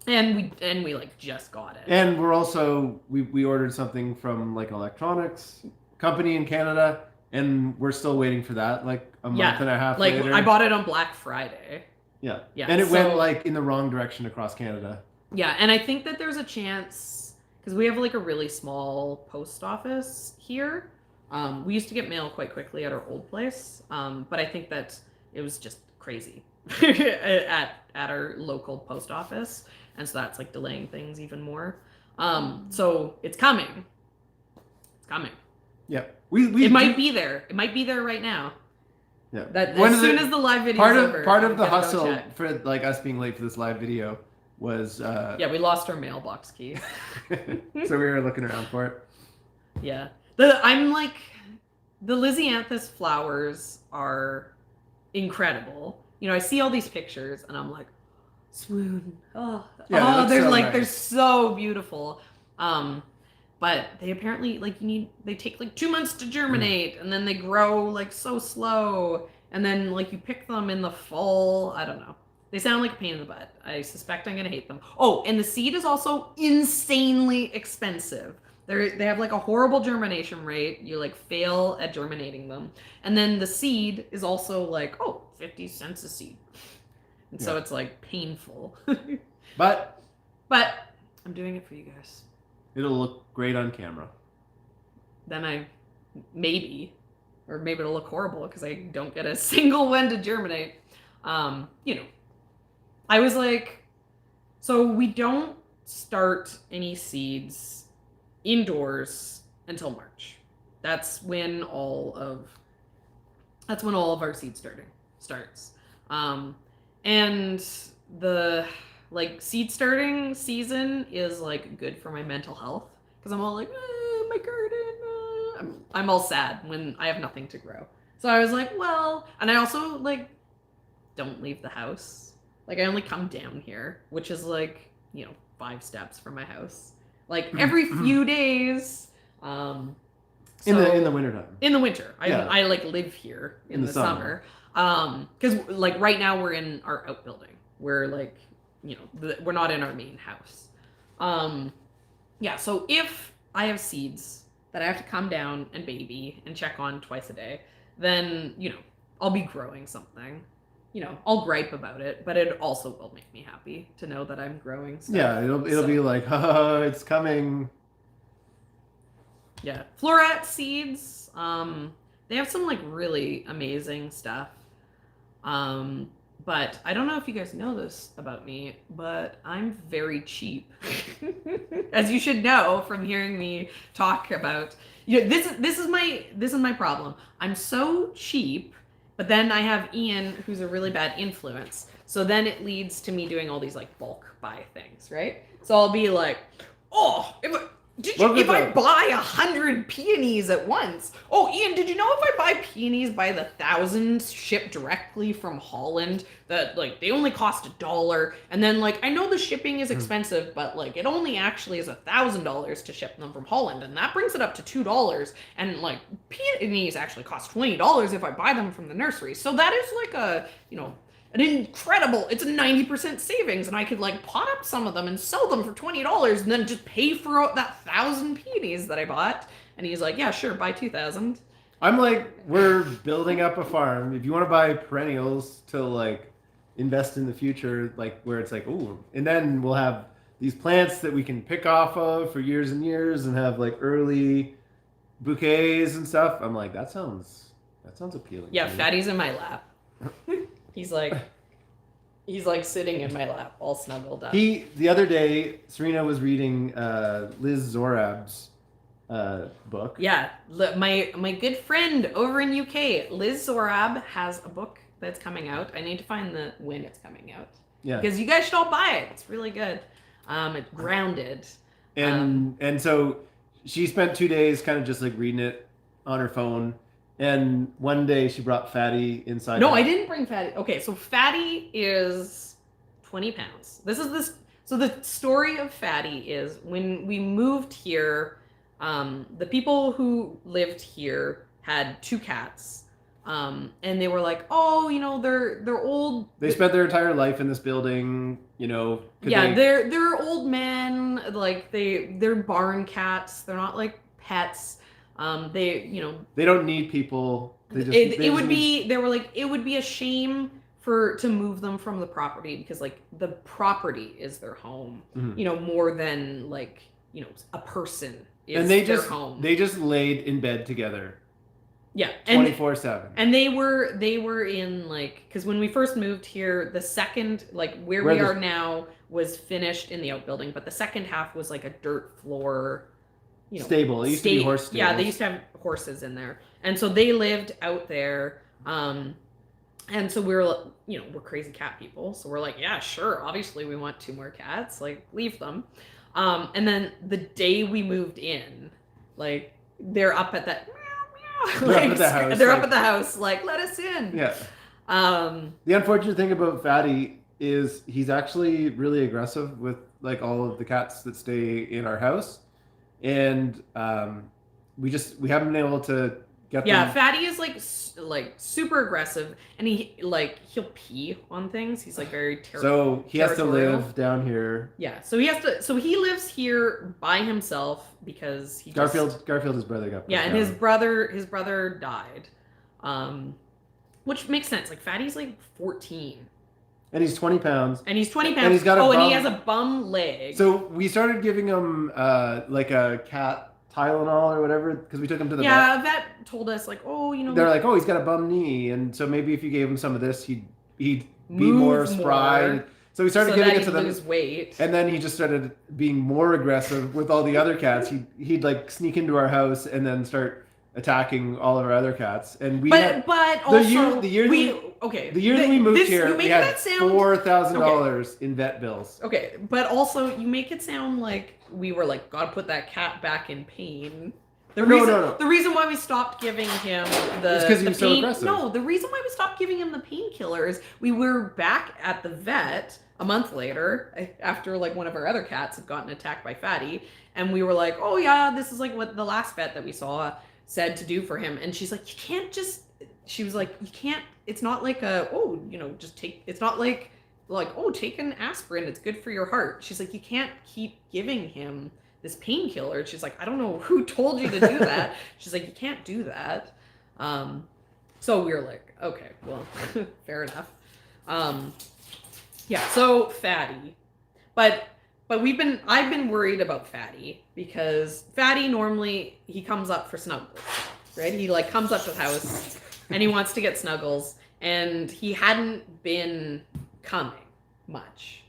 [SPEAKER 1] And we like just got it.
[SPEAKER 2] And we're also we ordered something from like electronics company in Canada, and we're still waiting for that like a month and a half later.
[SPEAKER 1] I bought it on Black Friday.
[SPEAKER 2] Yeah.
[SPEAKER 1] Yeah.
[SPEAKER 2] And it went like in the wrong direction across Canada.
[SPEAKER 1] Yeah, and I think that there's a chance because we have like a really small post office here. We used to get mail quite quickly at our old place, but I think that it was just crazy at our local post office, and so that's like delaying things even more. So it's coming. It's coming.
[SPEAKER 2] Yeah.
[SPEAKER 1] It might be there. It might be there right now.
[SPEAKER 2] Yeah.
[SPEAKER 1] That as soon as the live video is over.
[SPEAKER 2] Part of the hustle for like us being late for this live video was
[SPEAKER 1] yeah, we lost our mailbox key.
[SPEAKER 2] so we were looking around for it.
[SPEAKER 1] Yeah. I'm like, the Lysianthus flowers are incredible. You know, I see all these pictures and I'm like, swoon. They're so beautiful. But they apparently they take like 2 months to germinate and then they grow like so slow. And then like you pick them in the fall. I don't know. They sound like a pain in the butt. I suspect I'm gonna hate them. Oh, and the seed is also insanely expensive. They have like a horrible germination rate. You like fail at germinating them. And then the seed is also like, 50 cents a seed. And so it's like painful.
[SPEAKER 2] But
[SPEAKER 1] I'm doing it for you guys.
[SPEAKER 2] It'll look great on camera.
[SPEAKER 1] Then maybe it'll look horrible because I don't get a single one to germinate. I was like, so we don't start any seeds indoors until March. That's when all of our seed starts. And the seed starting season is like good for my mental health because I'm all like, my garden. I'm all sad when I have nothing to grow. So I was like, well, and I also don't leave the house. I only come down here, which is 5 steps from my house. Every few days.
[SPEAKER 2] In the wintertime.
[SPEAKER 1] In the winter.
[SPEAKER 2] Yeah.
[SPEAKER 1] I live here in the summer. Because right now we're in our outbuilding. We're we're not in our main house. Yeah, so if I have seeds that I have to come down and baby and check on twice a day, then, I'll be growing something. I'll gripe about it, but it also will make me happy to know that I'm growing stuff.
[SPEAKER 2] Yeah, it'll be like, oh, it's coming.
[SPEAKER 1] Yeah. Floret seeds, they have some really amazing stuff. But I don't know if you guys know this about me, but I'm very cheap. As you should know from hearing me talk about, this is my problem. I'm so cheap. But then I have Ian, who's a really bad influence. So then it leads to me doing all these bulk buy things, right? So I'll be like, if I buy 100 peonies at once? Oh, Ian, did you know if I buy peonies by the thousands shipped directly from Holland, that they only cost $1? And then I know the shipping is expensive, but it only actually is $1,000 to ship them from Holland, and that brings it up to $2. And peonies actually cost $20 if I buy them from the nursery. So that is an incredible, it's a 90% savings, and I could pot up some of them and sell them for $20 and then just pay for that 1,000 peonies that I bought. And he's like, yeah, sure, buy 2,000.
[SPEAKER 2] I'm we're building up a farm. If you want to buy perennials to invest in the future, where it's ooh, and then we'll have these plants that we can pick off of for years and years and have early bouquets and stuff. I'm like, that sounds appealing.
[SPEAKER 1] Yeah,
[SPEAKER 2] to me.
[SPEAKER 1] Fatty's in my lap. He's like sitting in my lap, all snuggled up.
[SPEAKER 2] The other day, Serena was reading Liz Zorab's book.
[SPEAKER 1] Yeah, my good friend over in UK, Liz Zorab, has a book that's coming out. I need to find when it's coming out.
[SPEAKER 2] Yeah.
[SPEAKER 1] Because you guys should all buy it. It's really good. It's grounded.
[SPEAKER 2] And so she spent 2 days kind of just like reading it on her phone. And one day she brought Fatty inside.
[SPEAKER 1] No, I didn't bring Fatty. Okay, so Fatty is 20 pounds. So the story of Fatty is when we moved here, the people who lived here had 2 cats. And they were like, oh, they're old.
[SPEAKER 2] They spent their entire life in this building,
[SPEAKER 1] they're old men. Like they're barn cats. They're not like pets. They
[SPEAKER 2] don't need people.
[SPEAKER 1] They would be a shame to move them from the property because like the property is their home, more than like, a person is their home.
[SPEAKER 2] They just laid in bed together.
[SPEAKER 1] Yeah,
[SPEAKER 2] 24/7.
[SPEAKER 1] And they were in like, because when we first moved here, the second like where we are now was finished in the outbuilding, but the second half was like a dirt floor,
[SPEAKER 2] stable. It used to be horse stables.
[SPEAKER 1] Yeah, they used to have horses in there, and so they lived out there. And so we're crazy cat people, so we're like, yeah, sure, obviously we want 2 more cats, like leave them. And then the day we moved in, like they're up at that. They're up at the house, like, let us in.
[SPEAKER 2] Yeah. The unfortunate thing about Fatty is he's actually really aggressive with like all of the cats that stay in our house, and we haven't been able to get them.
[SPEAKER 1] Yeah, Fatty is like super aggressive, and he'll pee on things. He's like very territorial.
[SPEAKER 2] So he has to live down here.
[SPEAKER 1] Yeah, so he lives here by himself because
[SPEAKER 2] Garfield's brother got.
[SPEAKER 1] Yeah, and his brother died, which makes sense. Like Fatty's like 14.
[SPEAKER 2] And he's 20 pounds.
[SPEAKER 1] And he's 20 pounds.
[SPEAKER 2] And he's got
[SPEAKER 1] and he has a bum leg.
[SPEAKER 2] So we started giving him like a cat Tylenol or whatever because we took him to the vet.
[SPEAKER 1] Yeah, a vet told us like,
[SPEAKER 2] they're like, he's got a bum knee, and so maybe if you gave him some of this, he'd be more spry. So we started giving it to them.
[SPEAKER 1] Lose weight.
[SPEAKER 2] And then he just started being more aggressive with all the other cats. He'd like sneak into our house and then start attacking all of our other cats. And we the year that we moved here, we had $4,000 in vet bills.
[SPEAKER 1] Okay, but also you make it sound like we were like, gotta put that cat back in pain. The reason why we stopped giving him
[SPEAKER 2] it's because he was so aggressive.
[SPEAKER 1] No, the reason why we stopped giving him the painkillers, we were back at the vet a month later after like one of our other cats had gotten attacked by Fatty, and we were like, oh yeah, this is like what the last vet that we saw said to do for him. And she's like, it's not like it's not like take an aspirin, it's good for your heart. She's like, you can't keep giving him this painkiller. She's like, I don't know who told you to do that. She's like, you can't do that. So we were like, okay, well, fair enough. Yeah, so Fatty. But I've been worried about Fatty because Fatty normally he comes up for snuggles, right? He like comes up to the house and he wants to get snuggles, and he hadn't been coming much.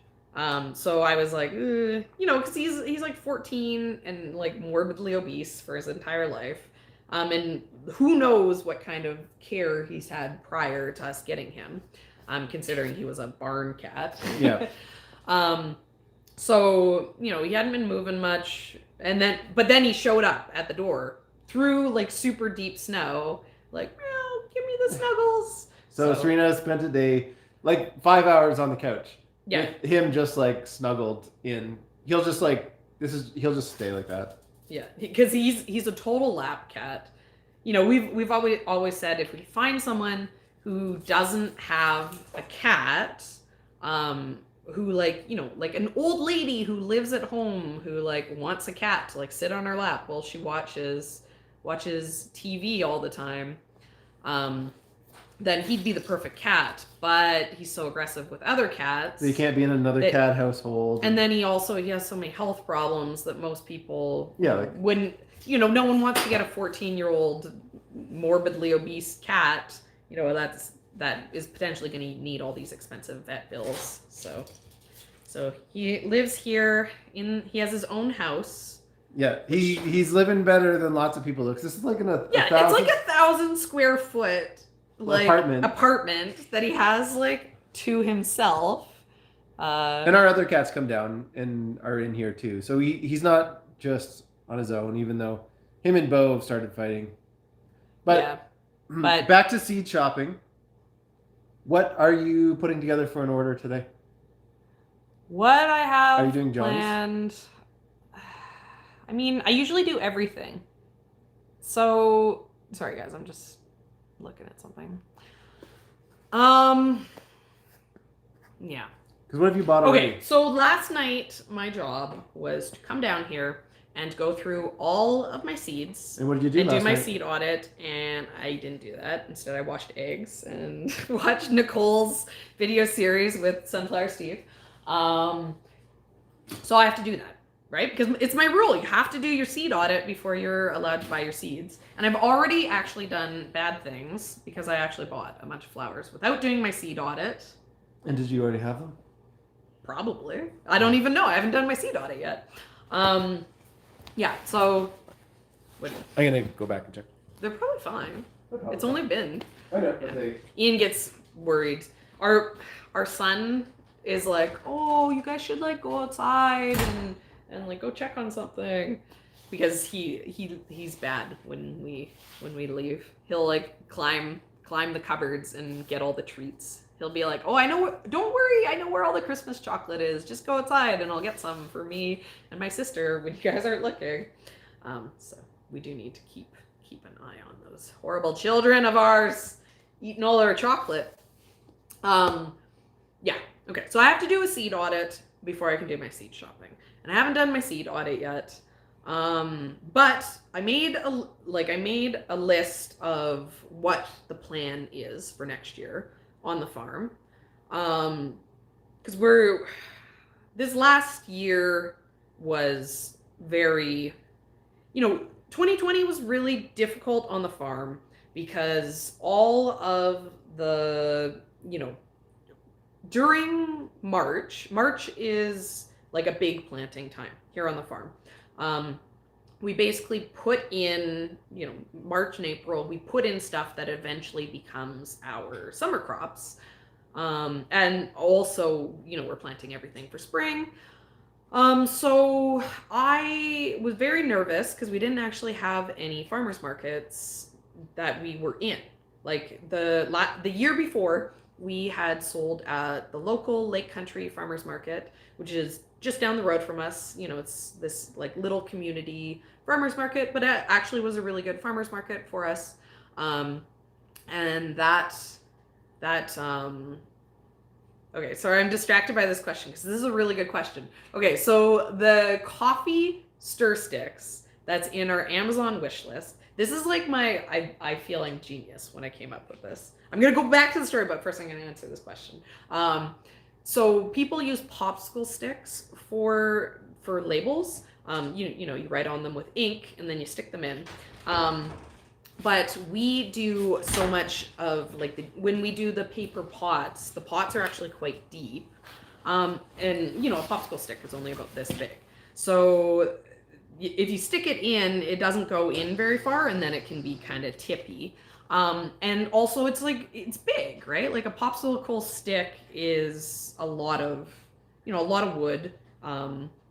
[SPEAKER 1] So I was like, because he's like 14 and like morbidly obese for his entire life. And who knows what kind of care he's had prior to us getting him, considering he was a barn cat.
[SPEAKER 2] Yeah.
[SPEAKER 1] So, he hadn't been moving much. But then he showed up at the door through like super deep snow, like, give me the snuggles.
[SPEAKER 2] So Serena spent a day, like 5 hours on the couch.
[SPEAKER 1] Yeah.
[SPEAKER 2] With him just like snuggled in. He'll just stay like that.
[SPEAKER 1] Yeah, because he's a total lap cat. We've always said if we find someone who doesn't have a cat, who like an old lady who lives at home who like wants a cat to like sit on her lap while she watches TV all the time, then he'd be the perfect cat. But he's so aggressive with other cats.
[SPEAKER 2] So you can't be in another cat household.
[SPEAKER 1] And then he has so many health problems that most people wouldn't. no one wants to get a 14-year-old morbidly obese cat. That is potentially going to need all these expensive vet bills. So he lives here he has his own house.
[SPEAKER 2] Yeah, he's living better than lots of people. Looks. This is like
[SPEAKER 1] It's like 1,000 square foot apartment that he has like to himself.
[SPEAKER 2] And our other cats come down and are in here too. So he's not just on his own, even though him and Bo have started fighting. But back to seed shopping. What are you putting together for an order today?
[SPEAKER 1] What I have
[SPEAKER 2] Are you doing
[SPEAKER 1] planned? I mean, I usually do everything. So, sorry guys, I'm just looking at something. Yeah.
[SPEAKER 2] Because what have you bought already?
[SPEAKER 1] Okay, so last night my job was to come down here and go through all of my seeds.
[SPEAKER 2] And what did you do last night?
[SPEAKER 1] And do my seed audit, and I didn't do that. Instead, I washed eggs and watched Nicole's video series with Sunflower Steve. So I have to do that, right? Because it's my rule. You have to do your seed audit before you're allowed to buy your seeds. And I've already actually done bad things because I actually bought a bunch of flowers without doing my seed audit.
[SPEAKER 2] And did you already have them?
[SPEAKER 1] Probably. I don't even know. I haven't done my seed audit yet. Yeah, so...
[SPEAKER 2] I'm going to go back and check.
[SPEAKER 1] They're probably fine. It's only been...
[SPEAKER 2] I know.
[SPEAKER 1] Yeah. Ian gets worried. Our son is like, oh, you guys should like go outside and like go check on something, because he's bad when we leave. He'll like climb the cupboards and get all the treats. He'll be like, oh, don't worry, I know where all the Christmas chocolate is. Just go outside and I'll get some for me and my sister when you guys aren't looking. So we do need to keep an eye on those horrible children of ours eating all our chocolate. Yeah. Okay, so I have to do a seed audit before I can do my seed shopping. And I haven't done my seed audit yet. But I made a list of what the plan is for next year on the farm. Because this last year was very, 2020 was really difficult on the farm because all of the, during March is like a big planting time here on the farm. We basically put in, March and April, we put in stuff that eventually becomes our summer crops. And also, we're planting everything for spring. So I was very nervous because we didn't actually have any farmers markets that we were in. Like the year before, we had sold at the local Lake Country Farmers Market, which is just down the road from us. It's this like little community farmers market, but it actually was a really good farmers market for us. And okay, sorry, I'm distracted by this question because this is a really good question. Okay, so the coffee stir sticks that's in our Amazon wish list. This is like I feel I'm genius when I came up with this. I'm going to go back to the story, but first I'm going to answer this question. So people use popsicle sticks for labels. You write on them with ink and then you stick them in. But we do so much of when we do the paper pots, the pots are actually quite deep. And a popsicle stick is only about this big. So if you stick it in, it doesn't go in very far, and then it can be kind of tippy. And also it's big, right? Like a popsicle stick is a lot of wood,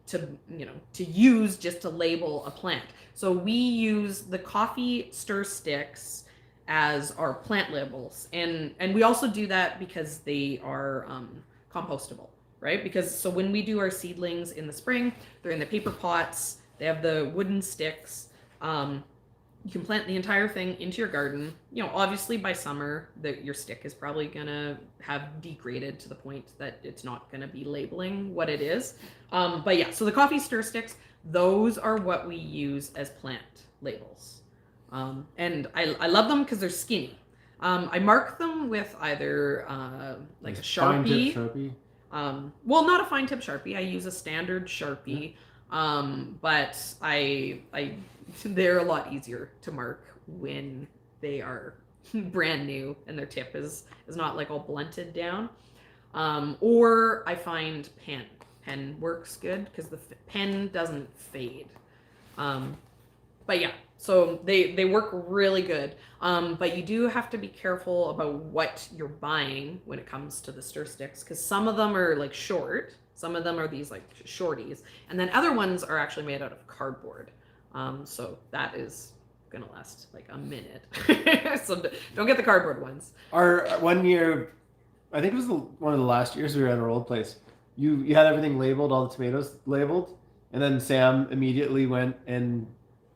[SPEAKER 1] to use just to label a plant. So we use the coffee stir sticks as our plant labels. And we also do that because they are, compostable, right? So when we do our seedlings in the spring, they're in the paper pots, they have the wooden sticks. You can plant the entire thing into your garden. Obviously by summer, your stick is probably gonna have degraded to the point that it's not gonna be labeling what it is. But yeah, so the coffee stir sticks, those are what we use as plant labels. And I love them because they're skinny. I mark them with either like a Sharpie.
[SPEAKER 2] Fine tip Sharpie?
[SPEAKER 1] Well, not a fine tip Sharpie. I use a standard Sharpie. But I they're a lot easier to mark when they are brand new and their tip is not like all blunted down. Or I find pen works good because the pen doesn't fade. But yeah, so they work really good. But you do have to be careful about what you're buying when it comes to the stir sticks, because some of them are like short, some of them are these like shorties, and then other ones are actually made out of cardboard. So that is gonna last like a minute. So don't get the cardboard ones.
[SPEAKER 2] Our 1 year, I think it was one of the last years we were at our old place. You had everything labeled, all the tomatoes labeled, and then Sam immediately went and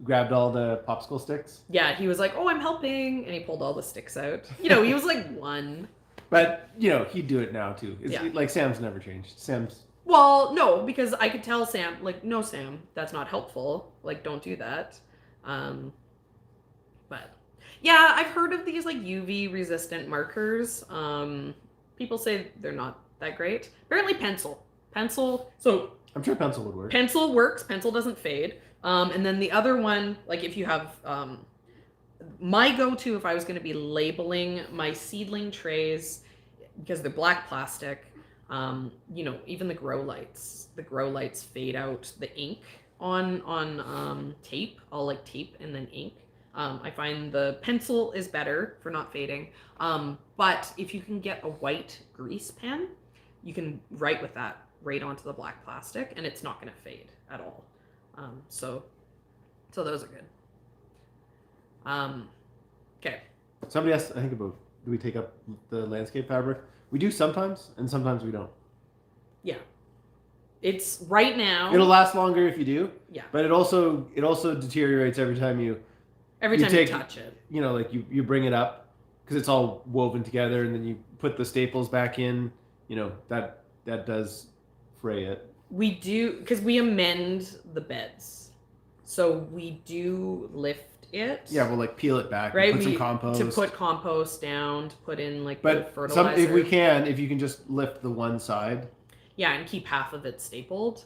[SPEAKER 2] grabbed all the popsicle sticks.
[SPEAKER 1] Yeah, he was like, "Oh, I'm helping," and he pulled all the sticks out. You know, he was like one.
[SPEAKER 2] But you know, he'd do it now too.
[SPEAKER 1] Yeah.
[SPEAKER 2] Like Sam's never changed. Sam's.
[SPEAKER 1] Well, no, because I could tell Sam, like, no, Sam, that's not helpful. Like, don't do that. But yeah, I've heard of these like UV resistant markers. People say they're not that great. Apparently, pencil. So
[SPEAKER 2] I'm sure pencil would work.
[SPEAKER 1] Pencil works. Pencil doesn't fade. And then the other one, like if you have, my go-to if I was going to be labeling my seedling trays, because they're black plastic, you know, even the grow lights fade out the ink on tape. I'll like tape and then ink. I find the pencil is better for not fading. But if you can get a white grease pen, you can write with that right onto the black plastic and it's not going to fade at all. So those are good. Okay.
[SPEAKER 2] Somebody asked, I think, about, do we take up the landscape fabric? We do sometimes, and sometimes we don't.
[SPEAKER 1] Yeah. It's right now.
[SPEAKER 2] It'll last longer if you do.
[SPEAKER 1] Yeah.
[SPEAKER 2] But it also deteriorates every time you
[SPEAKER 1] touch it.
[SPEAKER 2] You know, like you bring it up because it's all woven together, and then you put the staples back in. You know, that does fray it.
[SPEAKER 1] We do, because we amend the beds. So we do lift it.
[SPEAKER 2] Yeah, we'll like peel it back,
[SPEAKER 1] right?
[SPEAKER 2] Put some compost.
[SPEAKER 1] To put compost down, to put in like
[SPEAKER 2] the
[SPEAKER 1] fertilizer.
[SPEAKER 2] If you can just lift the one side.
[SPEAKER 1] Yeah, and keep half of it stapled.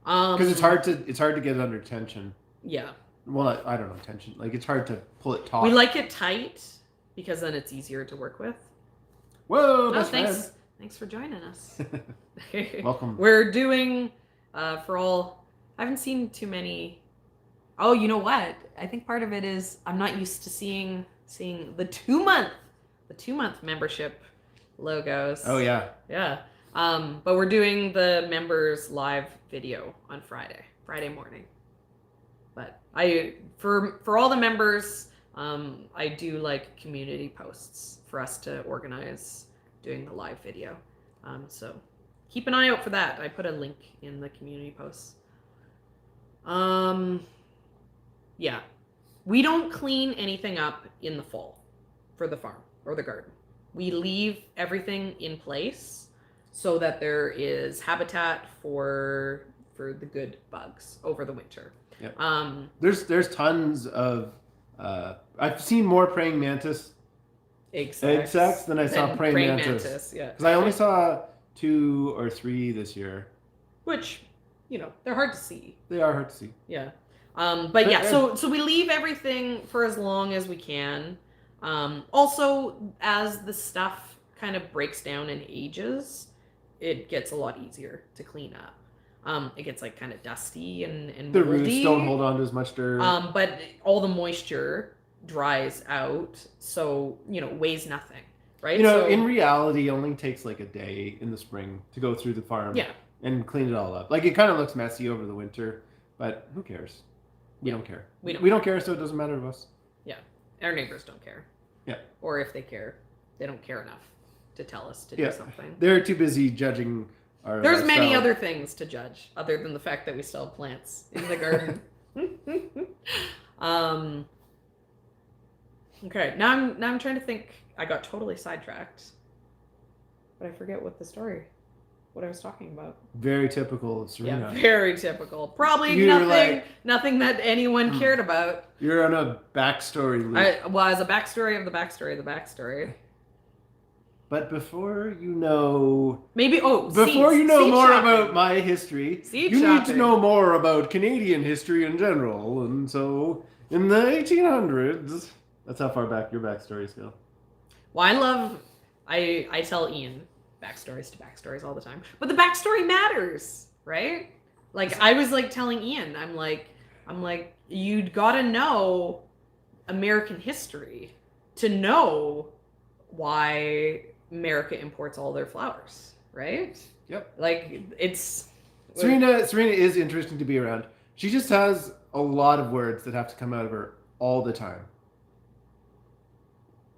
[SPEAKER 2] Because it's hard to get it under tension.
[SPEAKER 1] Yeah.
[SPEAKER 2] Well, I don't know, tension. Like it's hard to pull it taut.
[SPEAKER 1] We like it tight because then it's easier to work with.
[SPEAKER 2] Whoa,
[SPEAKER 1] thanks. Thanks for joining us.
[SPEAKER 2] Welcome.
[SPEAKER 1] We're doing for all. I haven't seen too many. Oh, you know what? I think part of it is I'm not used to seeing the 2-month membership logos.
[SPEAKER 2] Oh yeah.
[SPEAKER 1] Yeah. But we're doing the members live video on Friday morning. But for all the members, I do like community posts for us to organize doing the live video. So keep an eye out for that. I put a link in the community posts. Yeah. We don't clean anything up in the fall for the farm or the garden. We leave everything in place so that there is habitat for the good bugs over the winter.
[SPEAKER 2] Yep. There's tons of I've seen more praying mantis egg sacs than I saw praying mantis.
[SPEAKER 1] Yeah.
[SPEAKER 2] Because I only saw 2 or 3 this year.
[SPEAKER 1] Which, you know, they're hard to see.
[SPEAKER 2] They are hard to see.
[SPEAKER 1] Yeah. But yeah, so we leave everything for as long as we can. Also, as the stuff kind of breaks down and ages, it gets a lot easier to clean up. It gets like kind of dusty and
[SPEAKER 2] the
[SPEAKER 1] moldy.
[SPEAKER 2] roots don't hold on to as much dirt.
[SPEAKER 1] But all the moisture dries out, so you know, weighs nothing, right?
[SPEAKER 2] You know,
[SPEAKER 1] so,
[SPEAKER 2] in reality, it only takes like a day in the spring to go through the farm.
[SPEAKER 1] Yeah.
[SPEAKER 2] And clean it all up. Like it kind of looks messy over the winter, but who cares? We don't care. We don't care, so it doesn't matter to us.
[SPEAKER 1] Yeah. Our neighbors don't care.
[SPEAKER 2] Yeah.
[SPEAKER 1] Or if they care, they don't care enough to tell us to do something.
[SPEAKER 2] They're too busy judging our
[SPEAKER 1] There's
[SPEAKER 2] lifestyle.
[SPEAKER 1] many other things to judge other than the fact that we still have plants in the garden. Okay, now I'm trying to think. I got totally sidetracked. But I forget what I was talking about.
[SPEAKER 2] Very typical of Serena.
[SPEAKER 1] Yeah, very typical. Probably nothing that anyone cared about.
[SPEAKER 2] You're on a backstory loop.
[SPEAKER 1] As a backstory of the backstory of the backstory.
[SPEAKER 2] But before you know
[SPEAKER 1] Maybe
[SPEAKER 2] before you know
[SPEAKER 1] seed
[SPEAKER 2] more
[SPEAKER 1] shopping.
[SPEAKER 2] about my history,
[SPEAKER 1] Seed
[SPEAKER 2] you need to
[SPEAKER 1] shopping.
[SPEAKER 2] know more about Canadian history in general. And so, in the 1800s, that's how far back your backstories go.
[SPEAKER 1] Well, I tell Ian backstories all the time, but the backstory matters, right? Like I was like telling Ian, I'm like, you'd gotta know American history to know why America imports all their flowers, right?
[SPEAKER 2] Yep.
[SPEAKER 1] Like it's
[SPEAKER 2] Serena is interesting to be around. She just has a lot of words that have to come out of her all the time.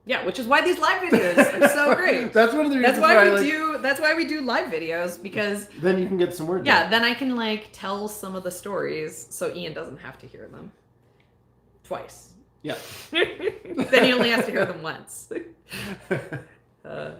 [SPEAKER 1] Yeah, which is why these live videos are so great.
[SPEAKER 2] That's one of the reasons
[SPEAKER 1] That's why we do live videos, because
[SPEAKER 2] then you can get some words.
[SPEAKER 1] Yeah, then I can like tell some of the stories so Ian doesn't have to hear them twice.
[SPEAKER 2] Yeah.
[SPEAKER 1] Then he only has to hear them once. So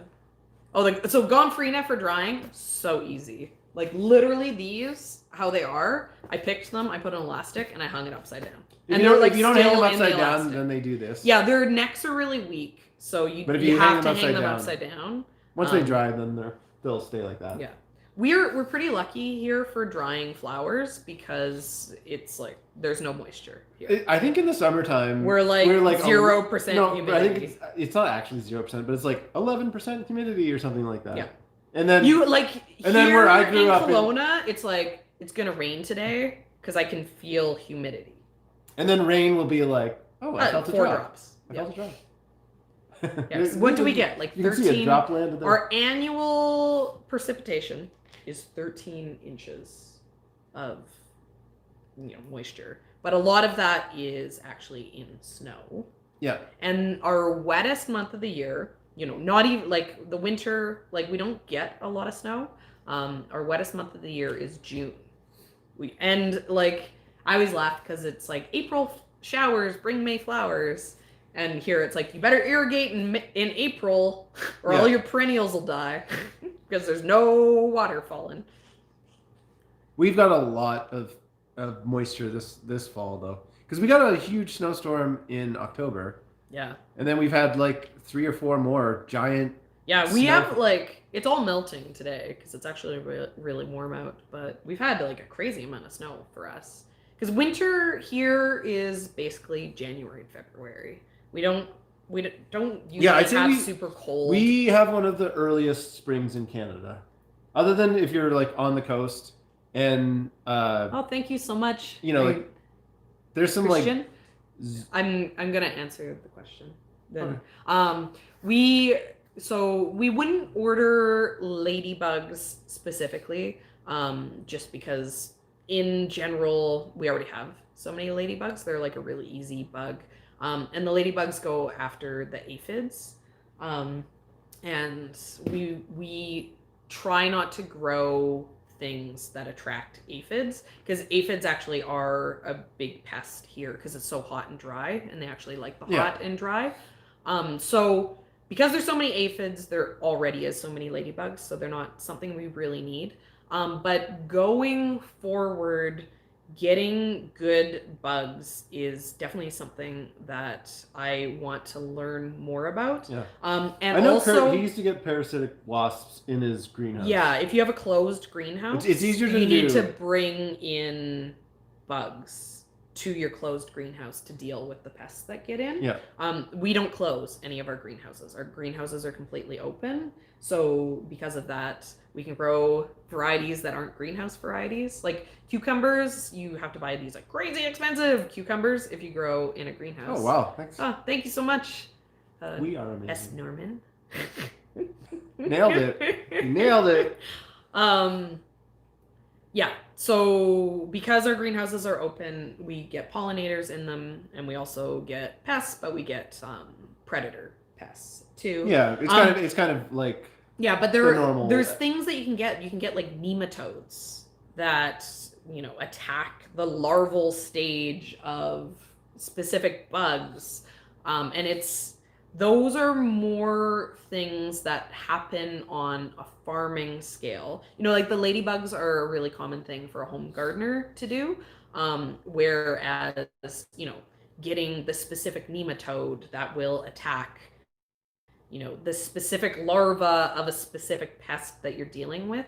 [SPEAKER 1] Gonfrina for drying, so easy. Like literally these, how they are, I picked them, I put an elastic, and I hung it upside down.
[SPEAKER 2] If
[SPEAKER 1] And
[SPEAKER 2] you
[SPEAKER 1] they're
[SPEAKER 2] don't,
[SPEAKER 1] like
[SPEAKER 2] if you don't hang them
[SPEAKER 1] still in the
[SPEAKER 2] upside down,
[SPEAKER 1] elastic.
[SPEAKER 2] then they do this.
[SPEAKER 1] Yeah, their necks are really weak, so
[SPEAKER 2] But if
[SPEAKER 1] you
[SPEAKER 2] you
[SPEAKER 1] have
[SPEAKER 2] hang
[SPEAKER 1] to
[SPEAKER 2] them
[SPEAKER 1] hang them
[SPEAKER 2] upside
[SPEAKER 1] upside down.
[SPEAKER 2] Once they dry, then they'll stay like that.
[SPEAKER 1] Yeah. We're pretty lucky here for drying flowers because it's like there's no moisture here.
[SPEAKER 2] I think in the summertime
[SPEAKER 1] We're like 0%
[SPEAKER 2] no,
[SPEAKER 1] humidity.
[SPEAKER 2] but I think it's not actually 0%, but it's like 11% humidity or something like that.
[SPEAKER 1] Yeah.
[SPEAKER 2] And then
[SPEAKER 1] you like
[SPEAKER 2] and
[SPEAKER 1] here
[SPEAKER 2] then where I grew
[SPEAKER 1] in
[SPEAKER 2] up
[SPEAKER 1] Kelowna, it's like it's gonna rain today because I can feel humidity.
[SPEAKER 2] And then rain will be like, oh, I felt a
[SPEAKER 1] 4
[SPEAKER 2] drop.
[SPEAKER 1] drops.
[SPEAKER 2] I felt a drop.
[SPEAKER 1] Yeah, what do we get? Like 13.
[SPEAKER 2] You can see a drop landed there.
[SPEAKER 1] Our annual precipitation is 13 inches of moisture, but a lot of that is actually in snow.
[SPEAKER 2] Yeah.
[SPEAKER 1] And our wettest month of the year, not even like the winter, like we don't get a lot of snow. Our wettest month of the year is June. I always laugh because it's like April showers bring May flowers. And here it's like, you better irrigate in April or all your perennials will die because there's no water falling.
[SPEAKER 2] We've got a lot of moisture this fall, though. Because we got a huge snowstorm in October.
[SPEAKER 1] Yeah.
[SPEAKER 2] And then we've had like 3 or 4 more giant.
[SPEAKER 1] Yeah, we have it's all melting today because it's actually really warm out. But we've had like a crazy amount of snow for us. Because winter here is basically January and February. We don't usually have super cold.
[SPEAKER 2] We have one of the earliest springs in Canada, other than if you're like on the coast. And
[SPEAKER 1] thank you so much.
[SPEAKER 2] There's some
[SPEAKER 1] Christian? I'm gonna answer the question then.
[SPEAKER 2] Okay.
[SPEAKER 1] We wouldn't order ladybugs specifically, just because in general we already have so many ladybugs. They're like a really easy bug. And the ladybugs go after the aphids. And we try not to grow things that attract aphids because aphids actually are a big pest here because it's so hot and dry and they actually like the hot and dry. So because there's so many aphids, there already is so many ladybugs, so they're not something we really need. But going forward, getting good bugs is definitely something that I want to learn more about.
[SPEAKER 2] Yeah.
[SPEAKER 1] And
[SPEAKER 2] I know
[SPEAKER 1] also,
[SPEAKER 2] Kurt, he used to get parasitic wasps in his greenhouse.
[SPEAKER 1] Yeah, if you have a closed greenhouse,
[SPEAKER 2] it's easier to
[SPEAKER 1] you
[SPEAKER 2] do.
[SPEAKER 1] need to bring in bugs to your closed greenhouse to deal with the pests that get in.
[SPEAKER 2] Yeah.
[SPEAKER 1] We don't close any of our greenhouses. Our greenhouses are completely open. So because of that, we can grow varieties that aren't greenhouse varieties. Like cucumbers, you have to buy these like crazy expensive cucumbers if you grow in a greenhouse.
[SPEAKER 2] Oh, wow. Thanks.
[SPEAKER 1] Oh, thank you so much.
[SPEAKER 2] We are amazing.
[SPEAKER 1] S. Norman.
[SPEAKER 2] Nailed it. You nailed it.
[SPEAKER 1] Yeah, so because our greenhouses are open, we get pollinators in them, and we also get pests, but we get predator pests too.
[SPEAKER 2] Yeah, it's kind of like
[SPEAKER 1] but
[SPEAKER 2] normal.
[SPEAKER 1] There's things that you can get. You can get like nematodes that attack the larval stage of specific bugs, and those are more things that happen on a farming scale. Like the ladybugs are a really common thing for a home gardener to do, whereas, getting the specific nematode that will attack, the specific larva of a specific pest that you're dealing with.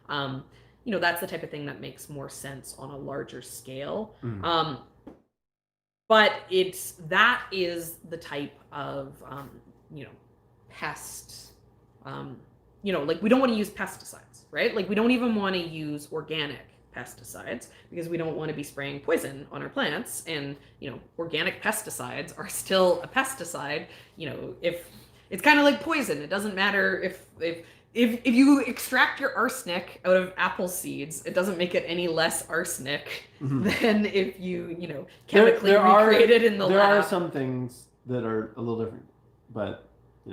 [SPEAKER 1] That's the type of thing that makes more sense on a larger scale. But that is the type of pest. Like we don't want to use pesticides, right? Like we don't even want to use organic pesticides because we don't want to be spraying poison on our plants. And organic pesticides are still a pesticide. If it's kind of like poison, it doesn't matter if you extract your arsenic out of apple seeds, it doesn't make it any less arsenic than if you chemically recreate it in the lab.
[SPEAKER 2] There are some things that are a little different, but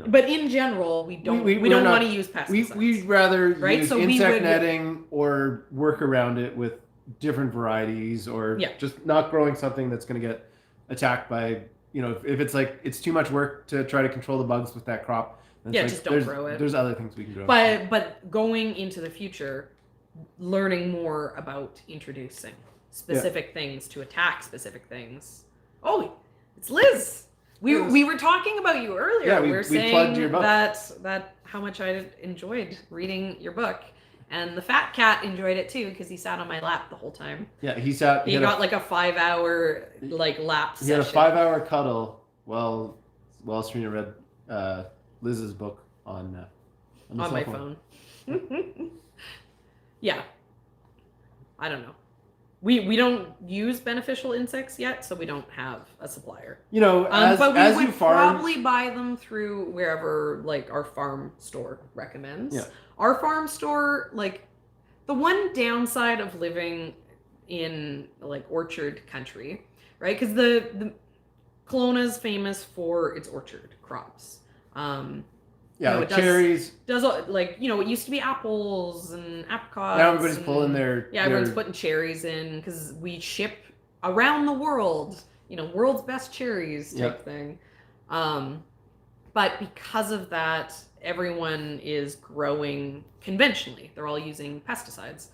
[SPEAKER 1] But in general, we don't want to use pesticides.
[SPEAKER 2] We'd rather use insect netting or work around it with different varieties, or just not growing something that's going to get attacked by if it's like it's too much work to try to control the bugs with that crop.
[SPEAKER 1] Just don't grow it.
[SPEAKER 2] There's other things we can grow.
[SPEAKER 1] But going into the future, learning more about introducing specific things to attack specific things. Oh, it's Liz. We were talking about you earlier.
[SPEAKER 2] Yeah,
[SPEAKER 1] we were saying
[SPEAKER 2] plugged your book.
[SPEAKER 1] that how much I enjoyed reading your book, and the fat cat enjoyed it too because he sat on my lap the whole time.
[SPEAKER 2] Yeah, he sat.
[SPEAKER 1] He got like a 5-hour lap session.
[SPEAKER 2] He had a 5-hour cuddle while Serena read Liz's book on
[SPEAKER 1] my phone. Yeah, I don't know. We don't use beneficial insects yet, so we don't have a supplier.
[SPEAKER 2] But we would
[SPEAKER 1] probably buy them through wherever like our farm store recommends.
[SPEAKER 2] Yeah.
[SPEAKER 1] Our farm store, like the one downside of living in like orchard country, right? Because the Kelowna's famous for its orchard crops.
[SPEAKER 2] Cherries.
[SPEAKER 1] Does it used to be apples and apricots.
[SPEAKER 2] Now everybody's pulling their.
[SPEAKER 1] Everyone's putting cherries in because we ship around the world. World's best cherries type thing. But because of that, everyone is growing conventionally. They're all using pesticides.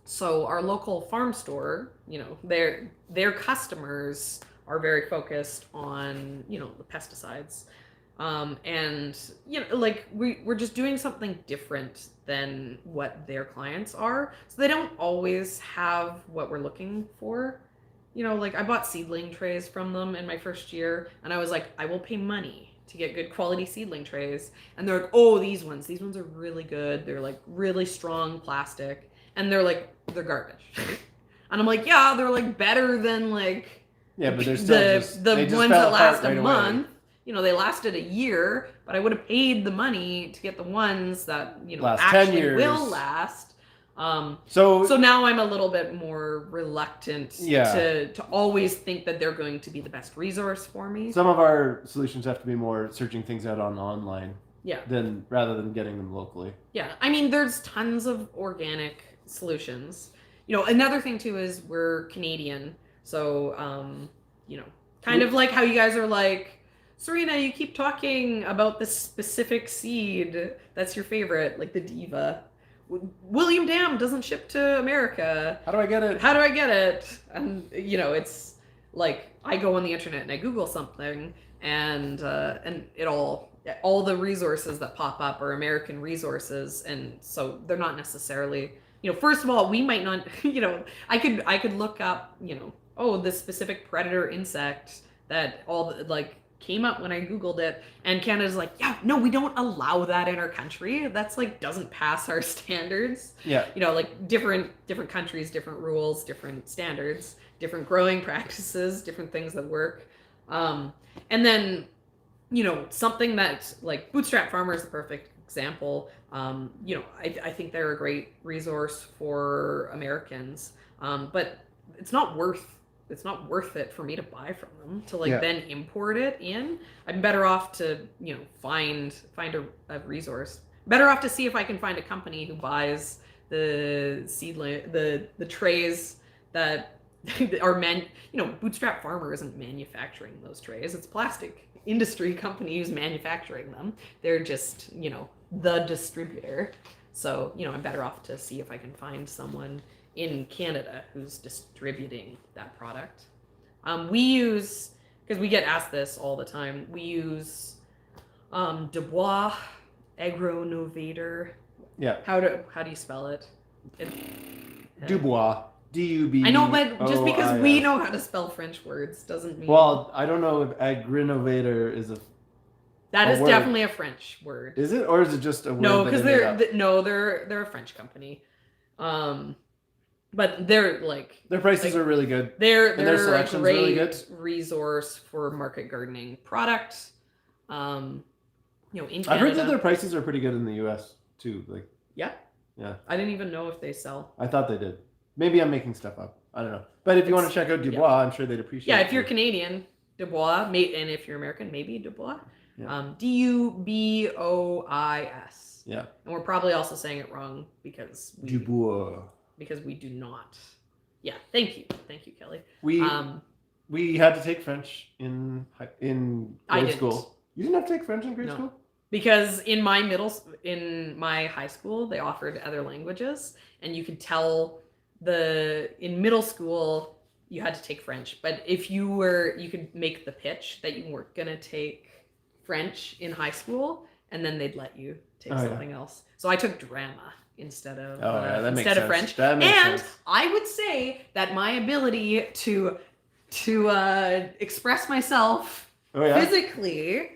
[SPEAKER 1] So our local farm store, their customers are very focused on the pesticides. We're just doing something different than what their clients are. So they don't always have what we're looking for. I bought seedling trays from them in my first year, and I was like, I will pay money to get good quality seedling trays. And they're like, oh, these ones are really good. They're like really strong plastic, and they're garbage. And I'm like, yeah, they're like better than like
[SPEAKER 2] but they're still
[SPEAKER 1] the ones that last a month. They lasted a year, but I would have paid the money to get the ones that
[SPEAKER 2] last
[SPEAKER 1] actually
[SPEAKER 2] 10 years.
[SPEAKER 1] will last. So now I'm a little bit more reluctant to always think that they're going to be the best resource for me.
[SPEAKER 2] Some of our solutions have to be more searching things out online.
[SPEAKER 1] Yeah.
[SPEAKER 2] Rather than getting them locally.
[SPEAKER 1] Yeah. I mean, there's tons of organic solutions. Another thing too is we're Canadian, so kind of like how you guys are like, Serena, you keep talking about this specific seed that's your favorite, like the Diva. William Dam doesn't ship to America.
[SPEAKER 2] How do I get it?
[SPEAKER 1] And it's like I go on the internet and I Google something, and it all the resources that pop up are American resources, and so they're not necessarily. First of all, we might not. I could look up. This specific predator insect that came up when I Googled it, and Canada's like, yeah, no, we don't allow that in our country. That's doesn't pass our standards.
[SPEAKER 2] Yeah.
[SPEAKER 1] Different countries, different rules, different standards, different growing practices, different things that work. And then, something that Bootstrap Farmer is the perfect example. I think they're a great resource for Americans. But it's not worth it for me to buy from them to then import it in. I'm better off to find a resource. Better off to see if I can find a company who buys the seedling, the trays that are Bootstrap Farmer isn't manufacturing those trays. It's a plastic industry company who's manufacturing them. They're just the distributor. So I'm better off to see if I can find someone in Canada who's distributing that product. We use, because we get asked this all the time, we use Dubois, agronovator.
[SPEAKER 2] Yeah.
[SPEAKER 1] How do you spell it?
[SPEAKER 2] Dubois. D-U-B.
[SPEAKER 1] I know, but just because we know how to spell French words doesn't mean.
[SPEAKER 2] Well, I don't know if agrinovator is
[SPEAKER 1] that is
[SPEAKER 2] word.
[SPEAKER 1] Definitely a French word.
[SPEAKER 2] Is it, or is it just a word?
[SPEAKER 1] No, because they're a French company. But they're like
[SPEAKER 2] their prices are really good.
[SPEAKER 1] They're
[SPEAKER 2] their selection's
[SPEAKER 1] a great
[SPEAKER 2] really good.
[SPEAKER 1] resource for market gardening products. In Canada.
[SPEAKER 2] I've heard that their prices are pretty good in the U.S. too. Like,
[SPEAKER 1] yeah. I didn't even know if they sell.
[SPEAKER 2] I thought they did. Maybe I'm making stuff up. I don't know. But if you want to check out Dubois, I'm sure they'd appreciate it.
[SPEAKER 1] Yeah, if you're Canadian, Dubois, and if you're American, maybe Dubois.
[SPEAKER 2] Yeah.
[SPEAKER 1] Dubois.
[SPEAKER 2] Yeah.
[SPEAKER 1] And we're probably also saying it wrong because
[SPEAKER 2] Dubois.
[SPEAKER 1] Because we do not. Yeah, thank you, Kelly.
[SPEAKER 2] We had to take French in grade school. You didn't have to take French in grade school?
[SPEAKER 1] Because in my high school, they offered other languages, and you could tell in middle school you had to take French. But if you could make the pitch that you weren't gonna take French in high school, and then they'd let you take something else. So I took drama instead of French.
[SPEAKER 2] That makes sense.
[SPEAKER 1] I would say that my ability to express myself physically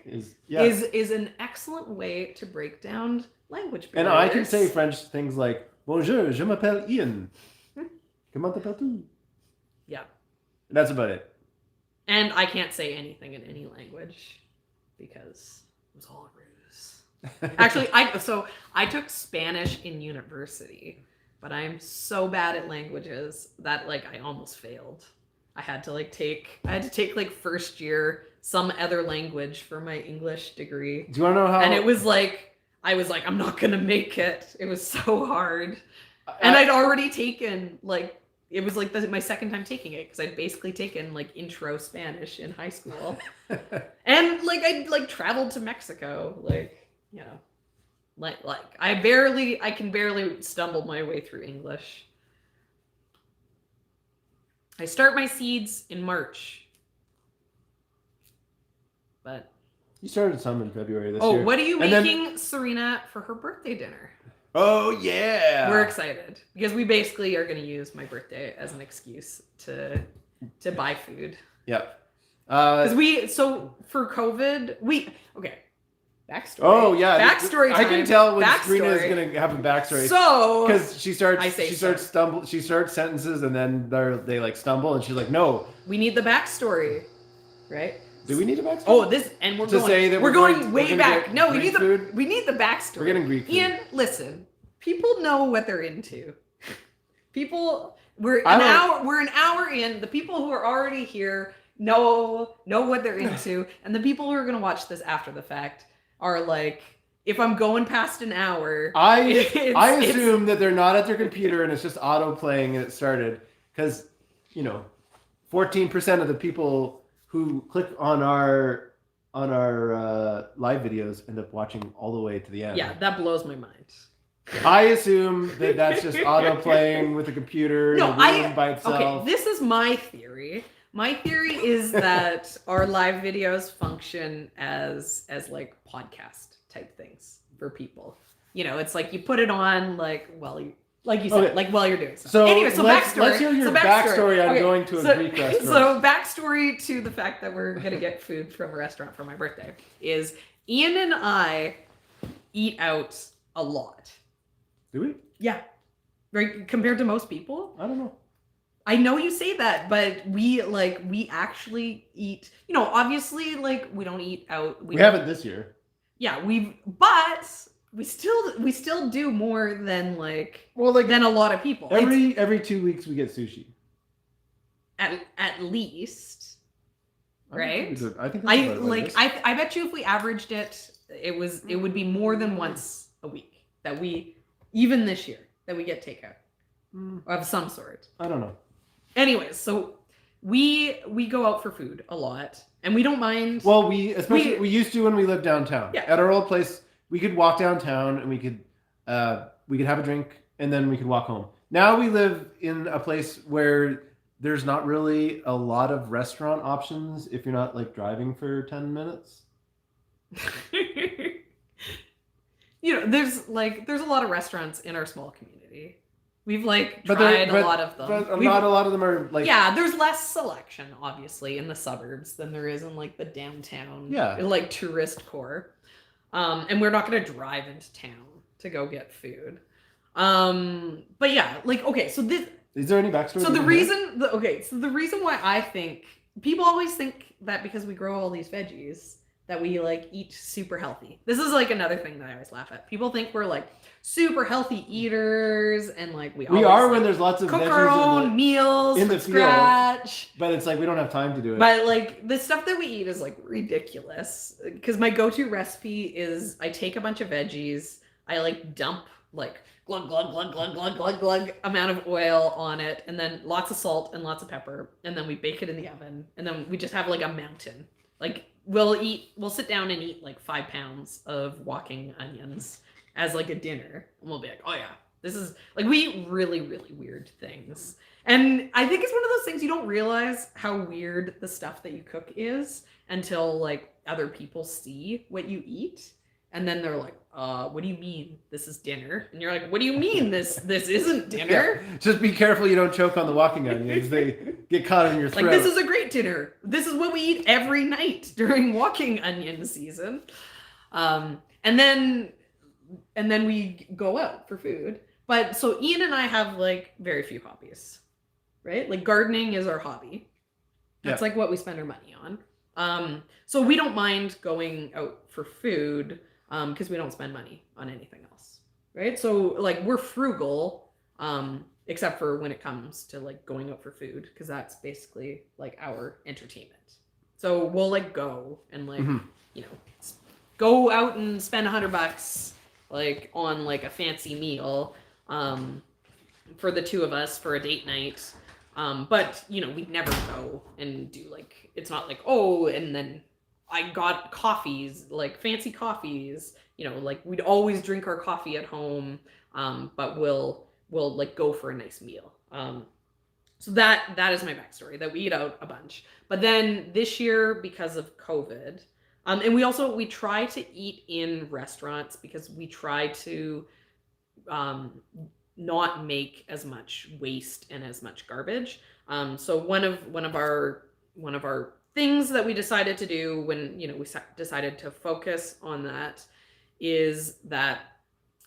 [SPEAKER 1] is an excellent way to break down language barriers.
[SPEAKER 2] And I can say French things like "Bonjour, je m'appelle Ian." Comment t'appelles-tu?
[SPEAKER 1] Yeah.
[SPEAKER 2] That's about it.
[SPEAKER 1] And I can't say anything in any language because it was all a ruse. Actually, I took Spanish in university, but I'm so bad at languages that I almost failed. I had to take first year some other language for my English degree.
[SPEAKER 2] Do you want to know how?
[SPEAKER 1] And it was I was I'm not gonna make it. It was so hard, and I'd already taken it was my second time taking it because I'd basically taken intro Spanish in high school, and I traveled to Mexico, I can barely stumble my way through English. I start my seeds in March. But
[SPEAKER 2] you started some in February this year.
[SPEAKER 1] Oh, what are you making Serena for her birthday dinner?
[SPEAKER 2] Oh, yeah.
[SPEAKER 1] We're excited because we basically are going to use my birthday as an excuse to buy food.
[SPEAKER 2] Yep.
[SPEAKER 1] Because for COVID, backstory.
[SPEAKER 2] Oh yeah,
[SPEAKER 1] backstory.
[SPEAKER 2] I can tell when Serena is going to have a backstory.
[SPEAKER 1] So
[SPEAKER 2] because she starts sentences and then they stumble and she's like, no.
[SPEAKER 1] We need the backstory, right?
[SPEAKER 2] Do we need a backstory?
[SPEAKER 1] Oh, we're going way back. No, we need the backstory.
[SPEAKER 2] We're getting Greek food.
[SPEAKER 1] Ian, listen. People know what they're into. We're an hour in. The people who are already here know what they're into, and the people who are going to watch this after the fact are if I'm going past an hour,
[SPEAKER 2] I assume that they're not at their computer and it's just auto playing and it started because 14% of the people who click on our live videos end up watching all the way to the end.
[SPEAKER 1] Yeah, that blows my mind.
[SPEAKER 2] I assume that's just auto playing with a computer by itself.
[SPEAKER 1] Okay, this is my theory. My theory is that our live videos function as podcast type things for people. It's you put it on while you said, while you're doing something.
[SPEAKER 2] So
[SPEAKER 1] anyway,
[SPEAKER 2] let's hear your backstory on going to a Greek restaurant.
[SPEAKER 1] So backstory to the fact that we're gonna get food from a restaurant for my birthday is Ian and I eat out a lot.
[SPEAKER 2] Do we?
[SPEAKER 1] Yeah. Right, compared to most people.
[SPEAKER 2] I don't know.
[SPEAKER 1] I know you say that, but we actually eat. Obviously, we don't eat out.
[SPEAKER 2] We haven't this year.
[SPEAKER 1] Yeah, but we still do more than than a lot of people.
[SPEAKER 2] Every 2 weeks we get sushi.
[SPEAKER 1] At least, right?
[SPEAKER 2] I think that's
[SPEAKER 1] I bet you if we averaged it, it would be more than once a week that we even this year that we get takeout of some sort.
[SPEAKER 2] I don't know.
[SPEAKER 1] Anyways, so we go out for food a lot, and we don't mind.
[SPEAKER 2] Well, we used to when we lived downtown.
[SPEAKER 1] Yeah.
[SPEAKER 2] At our old place, we could walk downtown and we could have a drink and then we could walk home. Now we live in a place where there's not really a lot of restaurant options if you're not driving for 10 minutes.
[SPEAKER 1] There's a lot of restaurants in our small community. We've like
[SPEAKER 2] But
[SPEAKER 1] tried a lot of them.
[SPEAKER 2] But not a lot of them are like.
[SPEAKER 1] Yeah, there's less selection, obviously, in the suburbs than there is in like the downtown, like tourist core. And we're not going to drive into town to go get food. But yeah, like, okay, so this.
[SPEAKER 2] Is there any backstory?
[SPEAKER 1] So the reason why I think people always think that because we grow all these veggies that we like eat super healthy. This is like another thing that I always laugh at. People think we're like super healthy eaters and like we always,
[SPEAKER 2] are
[SPEAKER 1] like,
[SPEAKER 2] when there's lots of
[SPEAKER 1] cook our own meals in the scratch.
[SPEAKER 2] But it's like we don't have time to do it.
[SPEAKER 1] But like the stuff that we eat is like ridiculous. Because my go-to recipe is I take a bunch of veggies, I like dump like glug glug glug glug glug glug glug amount of oil on it, and then lots of salt and lots of pepper, and then we bake it in the oven, and then we just have like a mountain. Like we'll sit down and eat like 5 pounds of walking onions as like a dinner, and we'll be like, oh yeah, this is like, we eat really, really weird things. And I think it's one of those things you don't realize how weird the stuff that you cook is until like other people see what you eat. And then they're like, what do you mean this is dinner? And you're like, what do you mean this isn't dinner?
[SPEAKER 2] Yeah. Just be careful you don't choke on the walking onions. They get caught in your throat.
[SPEAKER 1] Like, this is a great dinner. This is what we eat every night during walking onion season. And then we go out for food. But so Ian and I have like very few hobbies, right? Like gardening is our hobby. That's like what we spend our money on. So we don't mind going out for food because we don't spend money on anything else, right? So like we're frugal, except for when it comes to like going out for food, because that's basically like our entertainment. So we'll like go and like, go out and spend $100 like on like a fancy meal for the two of us for a date night. But we'd never go and do like, it's not like, oh, and then I got coffees, like fancy coffees, like we'd always drink our coffee at home. But we'll like go for a nice meal. So that is my backstory, that we eat out a bunch. But then this year, because of COVID, and we try to eat in restaurants because we try to not make as much waste and as much garbage. So one of our things that we decided to do when we decided to focus on that is that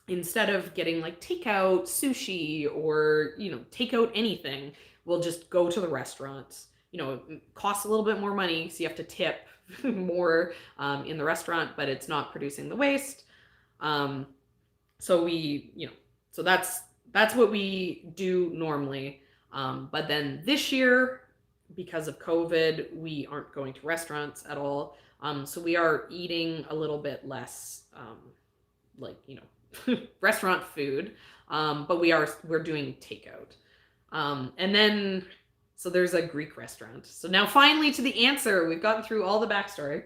[SPEAKER 1] instead of getting like takeout sushi or takeout anything, we'll just go to the restaurant. It costs a little bit more money, so you have to tip more in the restaurant, but it's not producing the waste. So that's what we do normally. But then this year, because of COVID, we aren't going to restaurants at all. So we are eating a little bit less, restaurant food. But we're doing takeout. And then, so there's a Greek restaurant. So now finally to the answer, we've gotten through all the backstory.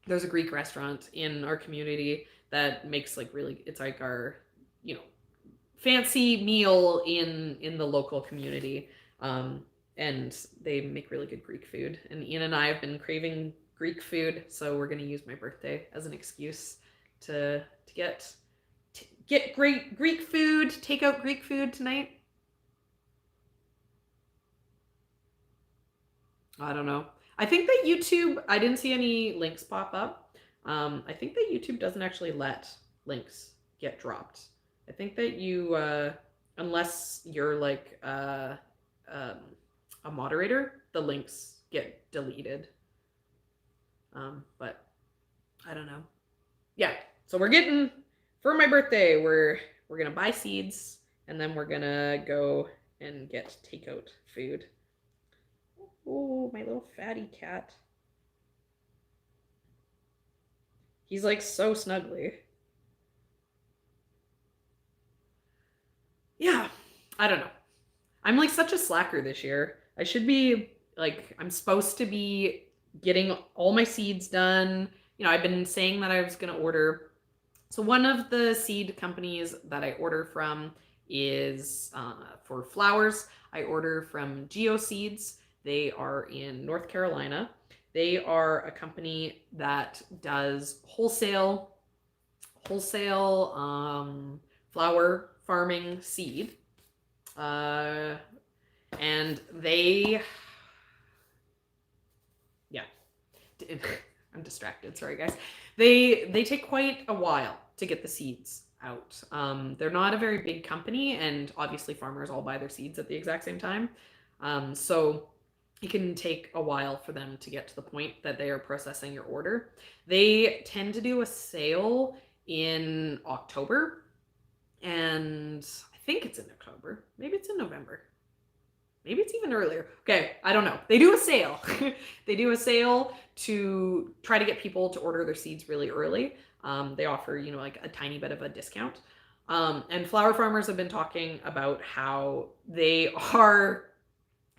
[SPEAKER 1] There's a Greek restaurant in our community that makes like really, it's like our, fancy meal in the local community. And they make really good Greek food. And Ian and I have been craving Greek food, so we're gonna use my birthday as an excuse to get great Greek food, take out Greek food tonight. I don't know. I think that YouTube, I didn't see any links pop up. I think that YouTube doesn't actually let links get dropped. I think that you, unless you're like a moderator, the links get deleted. But I don't know. Yeah, so for my birthday, we're gonna buy seeds, and then we're gonna go and get takeout food. Oh, my little fatty cat. He's like so snuggly. Yeah, I don't know. I'm like such a slacker this year. I should be like, I'm supposed to be getting all my seeds done. I've been saying that I was going to order. So one of the seed companies that I order from is for flowers. I order from Geo Seeds. They are in North Carolina. They are a company that does wholesale flower farming seed. And they, yeah, I'm distracted. Sorry, guys. They take quite a while to get the seeds out. They're not a very big company, and obviously farmers all buy their seeds at the exact same time. So it can take a while for them to get to the point that they are processing your order. They tend to do a sale in October, and I think it's in October. Maybe it's in November. Maybe it's even earlier. Okay, I don't know. They do a sale. They do a sale to try to get people to order their seeds really early. They offer, like a tiny bit of a discount. And flower farmers have been talking about how they are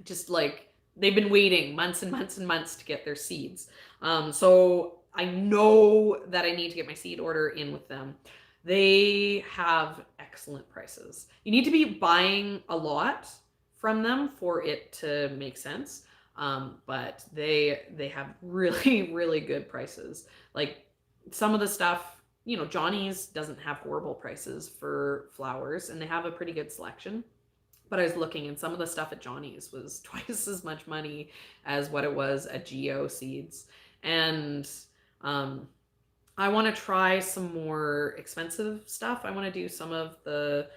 [SPEAKER 1] just like, they've been waiting months and months and months to get their seeds. So I know that I need to get my seed order in with them. They have excellent prices. You need to be buying a lot from them for it to make sense. But they have really, really good prices. Like some of the stuff, Johnny's doesn't have horrible prices for flowers, and they have a pretty good selection. But I was looking, and some of the stuff at Johnny's was twice as much money as what it was at Geo Seeds. And I want to try some more expensive stuff. I want to do some of the,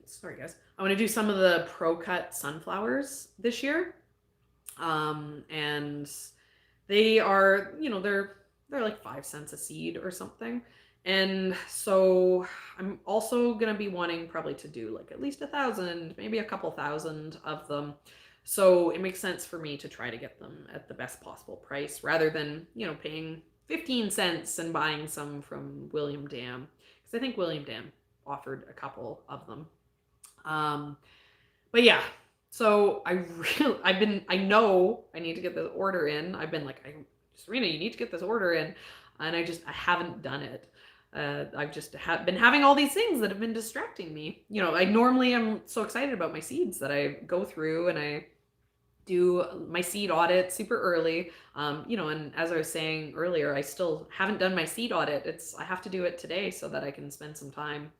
[SPEAKER 1] sorry guys, I want to do some of the Pro Cut sunflowers this year. And they are, they're like 5 cents a seed or something. And so I'm also going to be wanting probably to do like at least 1,000, maybe a couple thousand of them. So it makes sense for me to try to get them at the best possible price rather than, paying 15 cents and buying some from William Dam. Because I think William Dam offered a couple of them. But yeah, so I know I need to get the order in. I've been like, Serena, you need to get this order in. And I haven't done it. I've just been having all these things that have been distracting me. I normally am so excited about my seeds that I go through and I do my seed audit super early. And as I was saying earlier, I still haven't done my seed audit. I have to do it today so that I can spend some time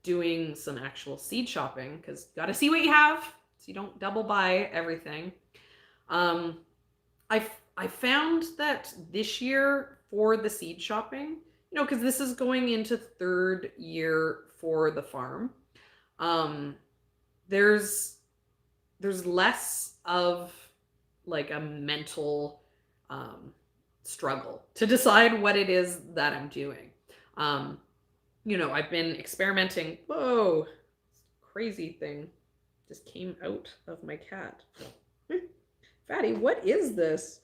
[SPEAKER 1] doing some actual seed shopping, because got to see what you have so you don't double buy everything. I found that this year for the seed shopping, because this is going into 3rd year for the farm, there's less of like a mental struggle to decide what it is that I'm doing. I've been experimenting. Whoa, crazy thing just came out of my cat. Fatty, what is this?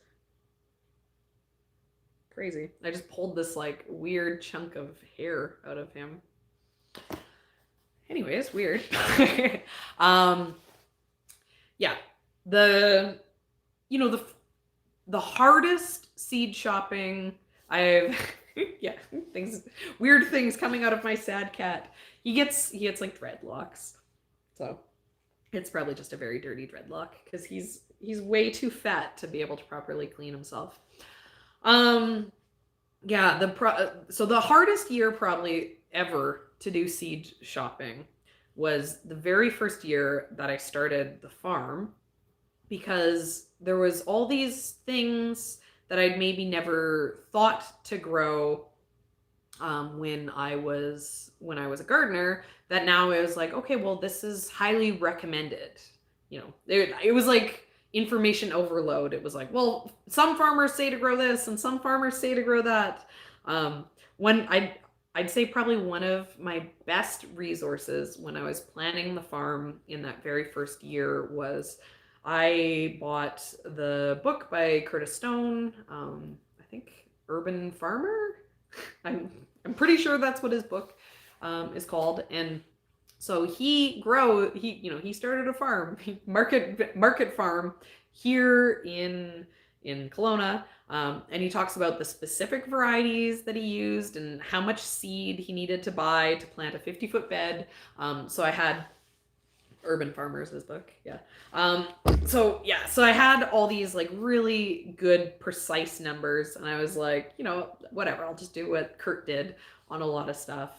[SPEAKER 1] Crazy. I just pulled this like weird chunk of hair out of him. Anyways, weird. Yeah, the hardest seed shopping I've yeah, weird things coming out of my sad cat. He gets like dreadlocks. So it's probably just a very dirty dreadlock because he's way too fat to be able to properly clean himself. Yeah, so the hardest year probably ever to do seed shopping was the very first year that I started the farm, because there was all these things that I'd maybe never thought to grow when I was a gardener, that now it was like, okay, well, this is highly recommended. It was like information overload. It was like, well, some farmers say to grow this and some farmers say to grow that. When I'd say probably one of my best resources when I was planning the farm in that very first year was I bought the book by Curtis Stone, I think Urban Farmer. I'm pretty sure that's what his book is called. And so he started a farm, market farm here in Kelowna. And he talks about the specific varieties that he used and how much seed he needed to buy to plant a 50-foot bed. So I had Urban Farmers, his book. Yeah. So yeah, so I had all these like really good, precise numbers, and I was like, whatever, I'll just do what Kurt did on a lot of stuff.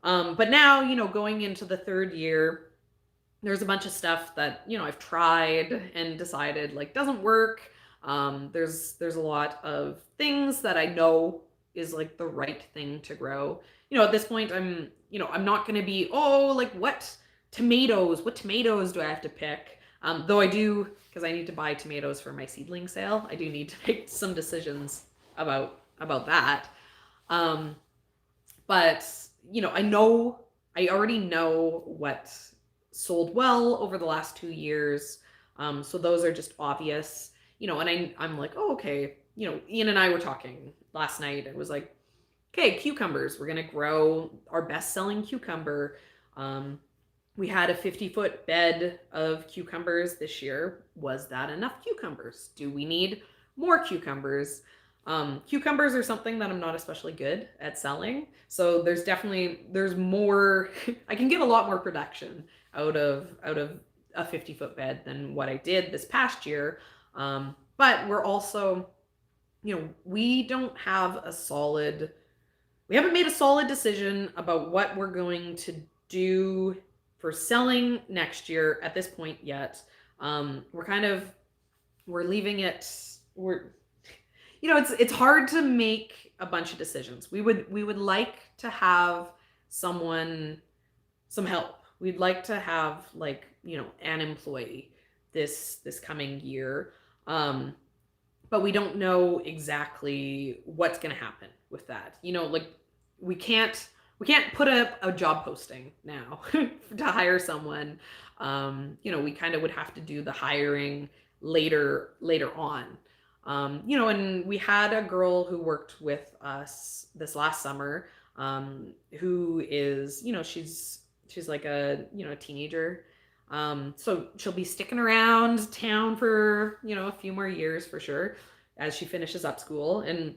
[SPEAKER 1] But now, going into the third year, there's a bunch of stuff that I've tried and decided like doesn't work. There's a lot of things that I know is like the right thing to grow. At this point, I'm not going to be, like what tomatoes do I have to pick? Though I do, because I need to buy tomatoes for my seedling sale. I do need to make some decisions about that. But I already know what sold well over the last 2 years. So those are just obvious, and I'm like, oh, okay. Ian and I were talking last night. It was like, okay, cucumbers. We're going to grow our best-selling cucumber. We had a 50-foot bed of cucumbers this year. Was that enough cucumbers? Do we need more cucumbers? Cucumbers are something that I'm not especially good at selling. So there's more, I can get a lot more production out of a 50-foot bed than what I did this past year. But we're also, we haven't made a solid decision about what we're going to do for selling next year at this point yet. We're leaving it, it's hard to make a bunch of decisions. We would like to have some help. We'd like to have an employee this coming year. But we don't know exactly what's going to happen with that. We can't put up a job posting now to hire someone. We kind of would have to do the hiring later on. And we had a girl who worked with us this last summer, who is, she's like a teenager. So she'll be sticking around town for, a few more years for sure as she finishes up school. And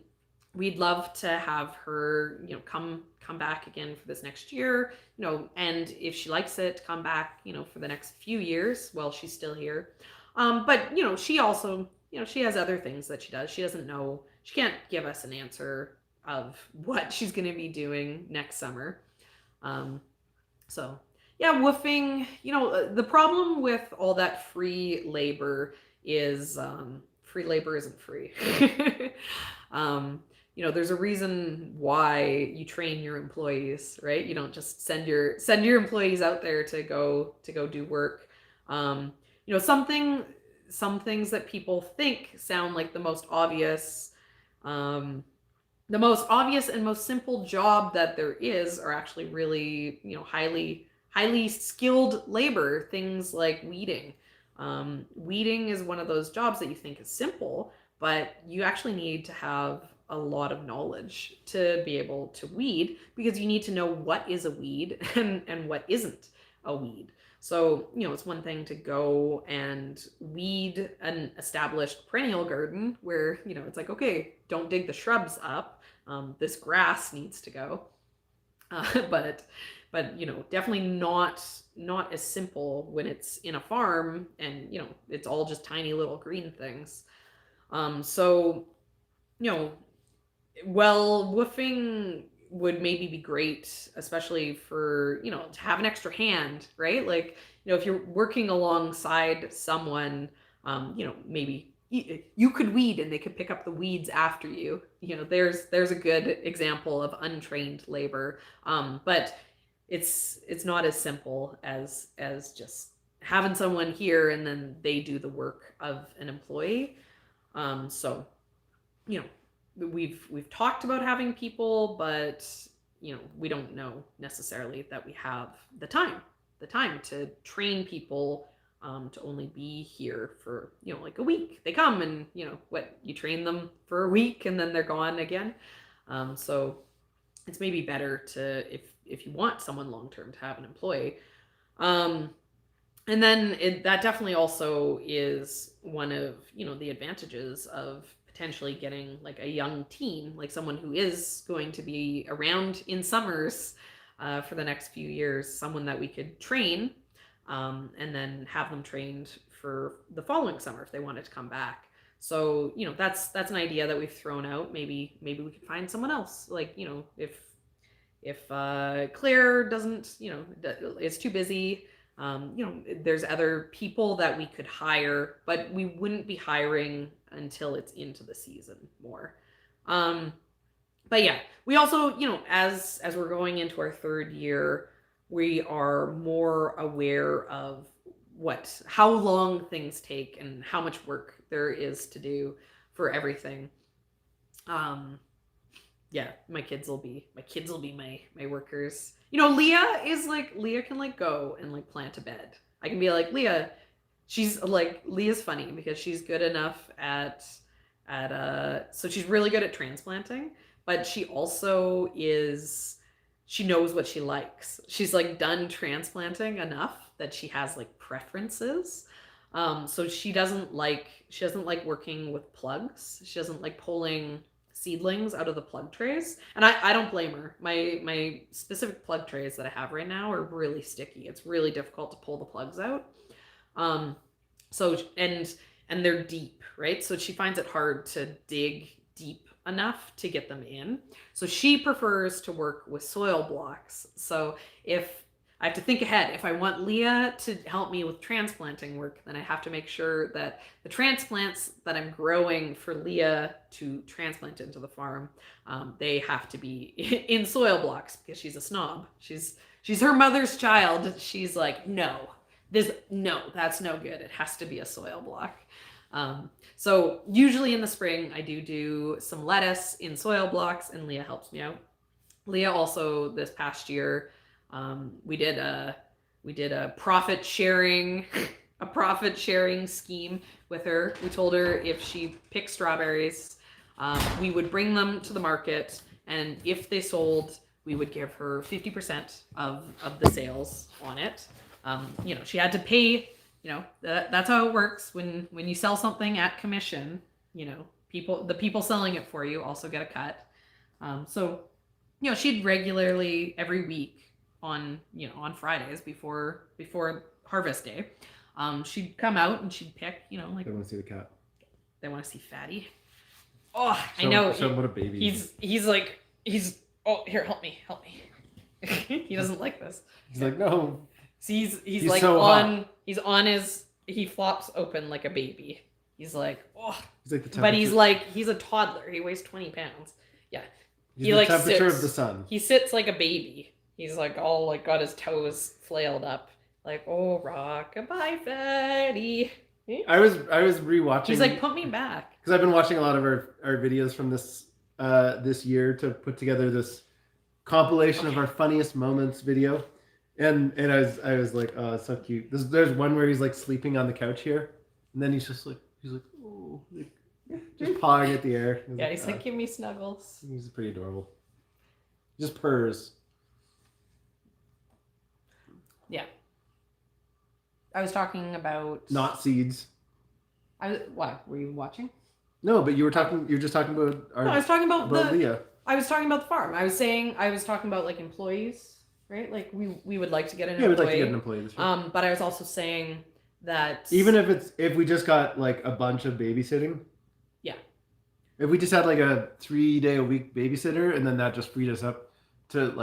[SPEAKER 1] we'd love to have her, come back again for this next year, and if she likes it, come back, for the next few years while she's still here. But, she also, she has other things that she does. She doesn't know, she can't give us an answer of what she's going to be doing next summer. So yeah, woofing, the problem with all that free labor is free labor isn't free. There's a reason why you train your employees, right? You don't just send your employees out there to go do work. Some things that people think sound like the most obvious and most simple job that there is are actually really, highly skilled labor. Things like weeding. Weeding is one of those jobs that you think is simple, but you actually need to have a lot of knowledge to be able to weed, because you need to know what is a weed and what isn't a weed. So, it's one thing to go and weed an established perennial garden where, it's like, okay, don't dig the shrubs up. This grass needs to go. But definitely not as simple when it's in a farm and, it's all just tiny little green things. So, woofing would maybe be great, especially for, to have an extra hand, right? Like, if you're working alongside someone, maybe you could weed and they could pick up the weeds after you. There's a good example of untrained labor. But it's not as simple as just having someone here and then they do the work of an employee. So, we've talked about having people, but we don't know necessarily that we have the time to train people to only be here for like a week. They come and you train them for a week and then they're gone again. So it's maybe better to, if you want someone long-term, to have an employee. And then that definitely also is one of the advantages of potentially getting like a young teen, like someone who is going to be around in summers for the next few years, someone that we could train and then have them trained for the following summer if they wanted to come back. So, that's an idea that we've thrown out. Maybe we could find someone else. Like, if Claire doesn't, is too busy, there's other people that we could hire, but we wouldn't be hiring until it's into the season more. But yeah, we also, as we're going into our third year, we are more aware of how long things take and how much work there is to do for everything. Yeah, my kids will be my workers. Leah can go and plant a bed. I can be like, Leah, Leah's funny because she's good enough at so she's really good at transplanting, but she also she knows what she likes. She's done transplanting enough that she has preferences. So she doesn't like working with plugs. She doesn't like pulling seedlings out of the plug trays, and I don't blame her. My specific plug trays that I have right now are really sticky. It's really difficult to pull the plugs out. So and they're deep, right? So she finds it hard to dig deep enough to get them in. So she prefers to work with soil blocks. So if I have to think ahead. If I want Leah to help me with transplanting work, then I have to make sure that the transplants that I'm growing for Leah to transplant into the farm, they have to be in soil blocks because she's a snob. She's her mother's child. She's like, no, that's no good. It has to be a soil block. So usually in the spring, I do some lettuce in soil blocks, and Leah helps me out. Leah also this past year, we did a profit sharing scheme with her. We told her if she picked strawberries, we would bring them to the market, and if they sold, we would give her 50% of the sales on it. She had to pay. That's how it works when you sell something at commission. The people selling it for you also get a cut. So she'd regularly every week on Fridays before harvest day, she'd come out and she'd pick. They
[SPEAKER 2] want to see the cat.
[SPEAKER 1] They want to see Fatty. Oh, I know.
[SPEAKER 2] Show him what a baby.
[SPEAKER 1] He's. Oh, here, help me. He doesn't like this.
[SPEAKER 2] He's like, no.
[SPEAKER 1] He's like so on. Hot. He's on his. He flops open like a baby. He's like, oh. He's like the temperature. But he's a toddler. He weighs 20 pounds. Yeah.
[SPEAKER 2] He's the temperature of the sun.
[SPEAKER 1] He sits like a baby. He's all got his toes flailed up. Oh, rock-a-bye, Fatty.
[SPEAKER 2] I was rewatching.
[SPEAKER 1] He's like, put me back.
[SPEAKER 2] Because I've been watching a lot of our videos from this year to put together this compilation of our funniest moments video. And I was like, oh, it's so cute. There's one where he's sleeping on the couch here, and then he's like, oh, just pawing at the air.
[SPEAKER 1] He's like, give me snuggles.
[SPEAKER 2] He's pretty adorable. Just purrs.
[SPEAKER 1] Yeah. I was talking about
[SPEAKER 2] not seeds.
[SPEAKER 1] What were you watching?
[SPEAKER 2] No, but you were talking. You were just talking about.
[SPEAKER 1] I was talking about
[SPEAKER 2] Leah.
[SPEAKER 1] I was talking about the farm. I was talking about employees. Right, we would like to get an employee.
[SPEAKER 2] Yeah, we'd like to get an employee this year.
[SPEAKER 1] But I was also saying that
[SPEAKER 2] even if we just got a bunch of babysitting.
[SPEAKER 1] Yeah. If
[SPEAKER 2] we just had a 3-day-a-week babysitter, and then that just freed us up to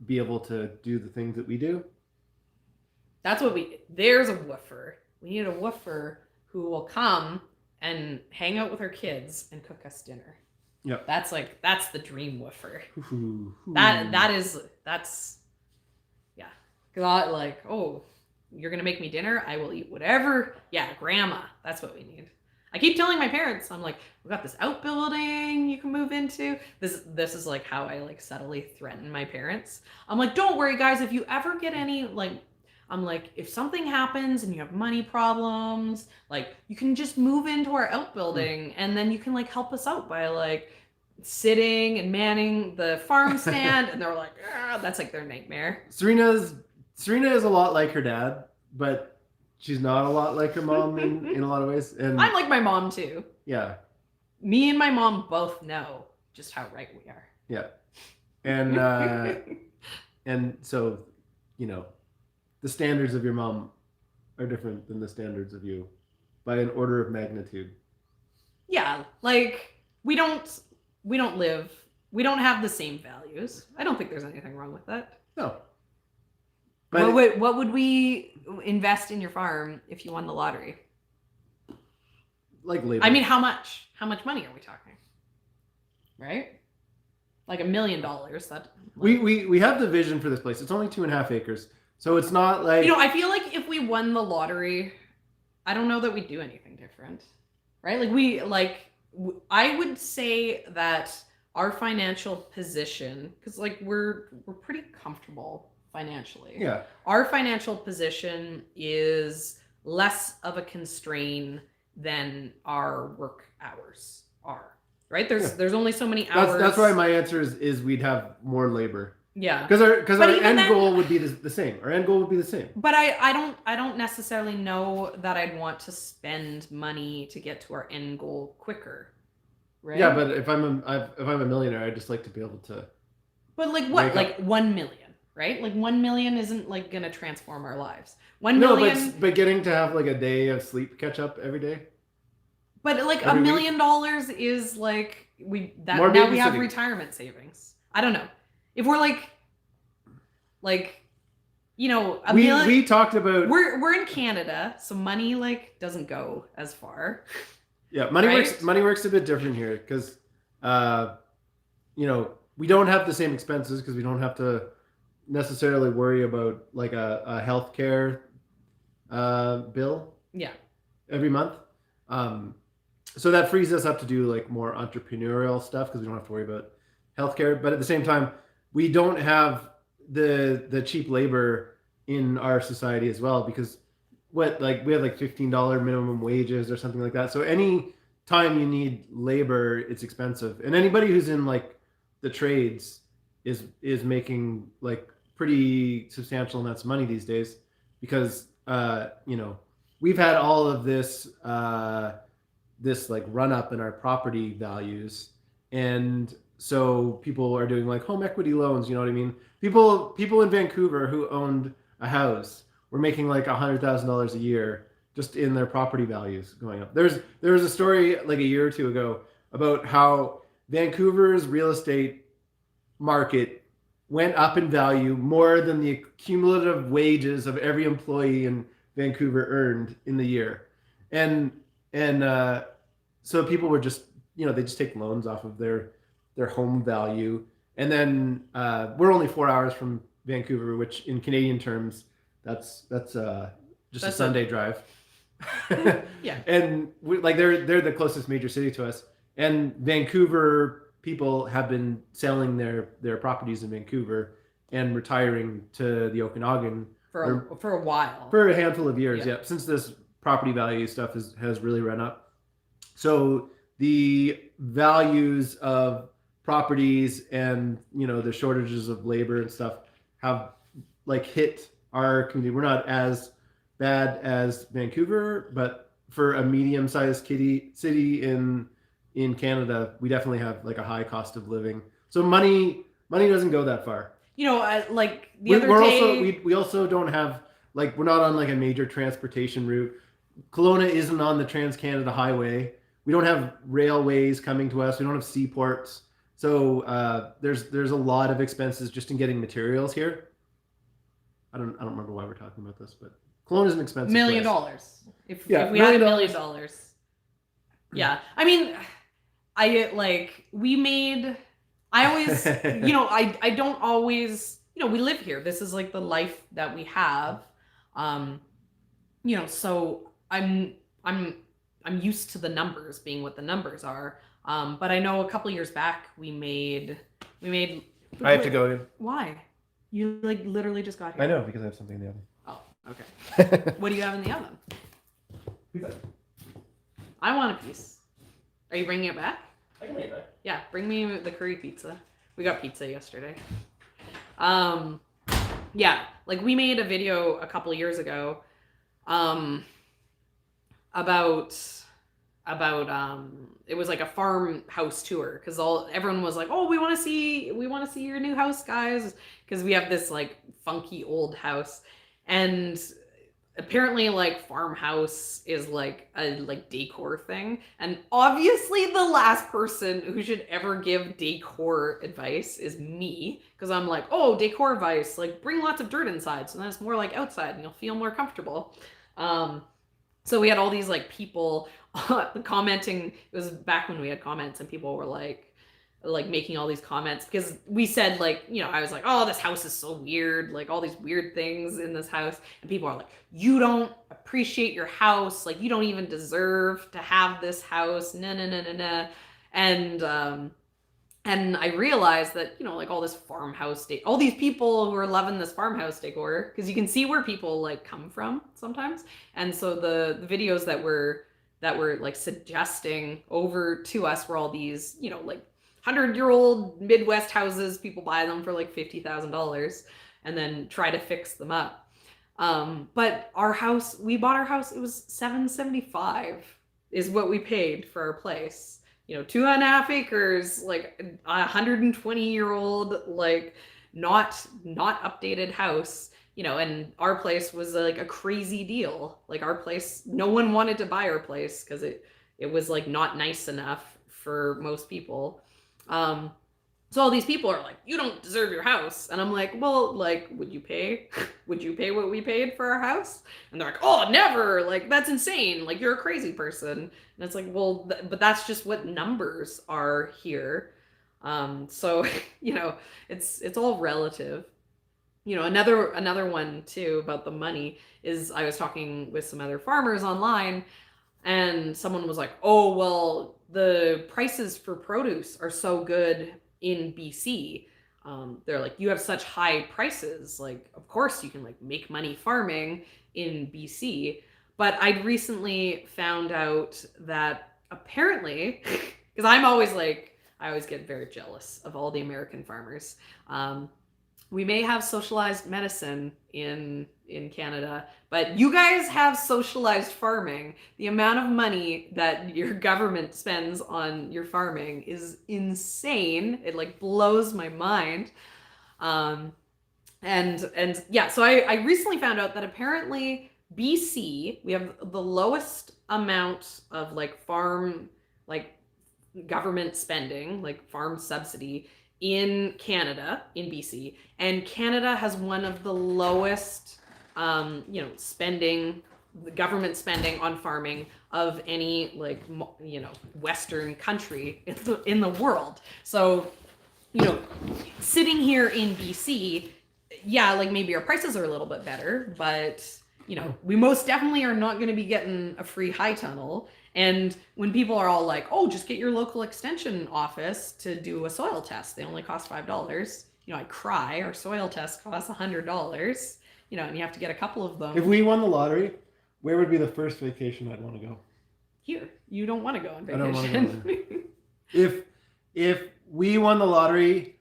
[SPEAKER 2] be able to do the things that we do.
[SPEAKER 1] That's what there's a woofer. We need a woofer who will come and hang out with our kids and cook us dinner.
[SPEAKER 2] Yeah.
[SPEAKER 1] That's the dream woofer.
[SPEAKER 2] Ooh.
[SPEAKER 1] That's. God, oh, you're going to make me dinner? I will eat whatever. Yeah, grandma. That's what we need. I keep telling my parents, I'm like, we got this outbuilding you can move into. This is how I subtly threaten my parents. I'm like, don't worry, guys. If you ever get any, I'm like, if something happens and you have money problems, you can just move into our outbuilding and then you can help us out by sitting and manning the farm stand. And they're like, that's their nightmare.
[SPEAKER 2] Serena is a lot like her dad, but she's not a lot like her mom in a lot of ways. And
[SPEAKER 1] I'm like my mom too.
[SPEAKER 2] Yeah.
[SPEAKER 1] Me and my mom both know just how right we are.
[SPEAKER 2] Yeah. And and so, the standards of your mom are different than the standards of you by an order of magnitude.
[SPEAKER 1] Yeah, like we don't have the same values. I don't think there's anything wrong with that.
[SPEAKER 2] No.
[SPEAKER 1] What would we invest in your farm if you won the lottery?
[SPEAKER 2] Like labor.
[SPEAKER 1] I mean, how much? How much money are we talking? Right? Like $1 million. That
[SPEAKER 2] we have the vision for this place. It's only 2.5 acres, so it's not like,
[SPEAKER 1] you know. I feel like if we won the lottery, I don't know that we'd do anything different, right? I would say that our financial position, because like we're pretty comfortable financially.
[SPEAKER 2] Yeah.
[SPEAKER 1] Our financial position is less of a constraint than our work hours are. Right? There's only so many hours.
[SPEAKER 2] That's why my answer is we'd have more labor.
[SPEAKER 1] Yeah.
[SPEAKER 2] Because our end goal would be the same. Our end goal would be the same.
[SPEAKER 1] But I don't necessarily know that I'd want to spend money to get to our end goal quicker. Right?
[SPEAKER 2] Yeah, but if I'm a millionaire, I'd just like to be able to.
[SPEAKER 1] But like what? Like 1 million, right? Like 1 million isn't like gonna transform our lives. 1 million.
[SPEAKER 2] No, but getting to have like a day of sleep catch up every day.
[SPEAKER 1] But like $1 million is like now we have retirement savings. I don't know. If we're like you know,
[SPEAKER 2] we talked about
[SPEAKER 1] we're in Canada, so money like doesn't go as far.
[SPEAKER 2] Yeah, money works a bit different here because you know, we don't have the same expenses because we don't have to necessarily worry about like a healthcare bill.
[SPEAKER 1] Yeah.
[SPEAKER 2] Every month. So that frees us up to do like more entrepreneurial stuff because we don't have to worry about healthcare. But at the same time, we don't have the cheap labor in our society as well because we have like $15 minimum wages or something like that. So any time you need labor, it's expensive. And anybody who's in like the trades is making like pretty substantial amounts of money these days because you know, we've had all of this this like run up in our property values, and so people are doing like home equity loans. You know what I mean? People in Vancouver who owned a house were making like $100,000 a year just in their property values going up. There was a story like a year or two ago about how Vancouver's real estate market went up in value more than the cumulative wages of every employee in Vancouver earned in the year. And so people were just, you know, they just take loans off of their home value. And then we're only 4 hours from Vancouver, which in Canadian terms, that's just a Sunday drive.
[SPEAKER 1] Yeah.
[SPEAKER 2] And they're the closest major city to us. And Vancouver people have been selling their properties in Vancouver and retiring to the Okanagan
[SPEAKER 1] for a while.
[SPEAKER 2] For a handful of years, yeah. Since this property value stuff has really run up. So the values of properties and, you know, the shortages of labor and stuff have like hit our community. We're not as bad as Vancouver, but for a medium-sized city in Canada, we definitely have like a high cost of living. So money doesn't go that far.
[SPEAKER 1] You know, like the other day,
[SPEAKER 2] we also don't have like, we're not on like a major transportation route. Kelowna isn't on the Trans-Canada Highway. We don't have railways coming to us. We don't have seaports. So there's a lot of expenses just in getting materials here. I don't remember why we're talking about this, but Kelowna is an expensive
[SPEAKER 1] $1 million.
[SPEAKER 2] Place.
[SPEAKER 1] If we had $1 million. Yeah. I mean, I always, you know, I don't always, you know, we live here. This is like the life that we have. You know, so I'm used to the numbers being what the numbers are. But I know a couple years back we made.
[SPEAKER 2] I have to go in.
[SPEAKER 1] Why? You like literally just got here.
[SPEAKER 2] I know because I have something in the oven.
[SPEAKER 1] Oh, okay. What do you have in the oven?
[SPEAKER 2] Pizza.
[SPEAKER 1] I want a piece. Are you bringing it back?
[SPEAKER 2] I can bring it back.
[SPEAKER 1] Yeah, bring me the curry pizza. We got pizza yesterday. Yeah, like we made a video a couple years ago, about it was like a farmhouse tour because everyone was like, oh, we want to see your new house, guys, because we have this like funky old house. And apparently like farmhouse is like a like decor thing, and obviously the last person who should ever give decor advice is me, because I'm like, oh, decor advice, like bring lots of dirt inside so then it's more like outside and you'll feel more comfortable. So we had all these like people commenting. It was back when we had comments and people were like making all these comments because we said, like, you know, I was like, oh, this house is so weird, like all these weird things in this house, and people are like, you don't appreciate your house, like you don't even deserve to have this house, nah nah nah nah nah. And I realized that, you know, like all this farmhouse all these people who are loving this farmhouse decor, because you can see where people like come from sometimes. And so the videos that were like suggesting over to us were all these, you know, like 100-year-old Midwest houses. People buy them for like $50,000 and then try to fix them up. But our house, we bought our house, it was $775 is what we paid for our place. You know, 2.5 acres, like 120-year-old, like not updated house, you know, and our place was like a crazy deal. Like our place, no one wanted to buy our place because it was like not nice enough for most people. So all these people are like, you don't deserve your house. And I'm like, well, like, would you pay what we paid for our house? And they're like, oh, never. Like, that's insane. Like, you're a crazy person. And it's like, well, but that's just what numbers are here. So, you know, it's all relative. You know, another one too about the money is I was talking with some other farmers online, and someone was like, oh, well, the prices for produce are so good in BC. They're like, you have such high prices. Like, of course you can like make money farming in BC. But I'd recently found out that apparently, because I always get very jealous of all the American farmers. We may have socialized medicine in Canada, but you guys have socialized farming. The amount of money that your government spends on your farming is insane. It like blows my mind. And yeah, so I recently found out that apparently BC, we have the lowest amount of like farm, like government spending, like farm subsidy in Canada, in BC, and Canada has one of the lowest, you know, spending, the government spending on farming of any like, you know, Western country in the world. So, you know, sitting here in BC, yeah, like maybe our prices are a little bit better, but you know, we most definitely are not going to be getting a free high tunnel. And when people are all like, oh, just get your local extension office to do a soil test, they only cost $5. You know, I cry. Our soil test costs $100, you know, and you have to get a couple of them.
[SPEAKER 2] If we won the lottery, where would be the first vacation I'd want to go?
[SPEAKER 1] Here. You don't want to go on vacation.
[SPEAKER 2] I don't want to go. If we won the lottery,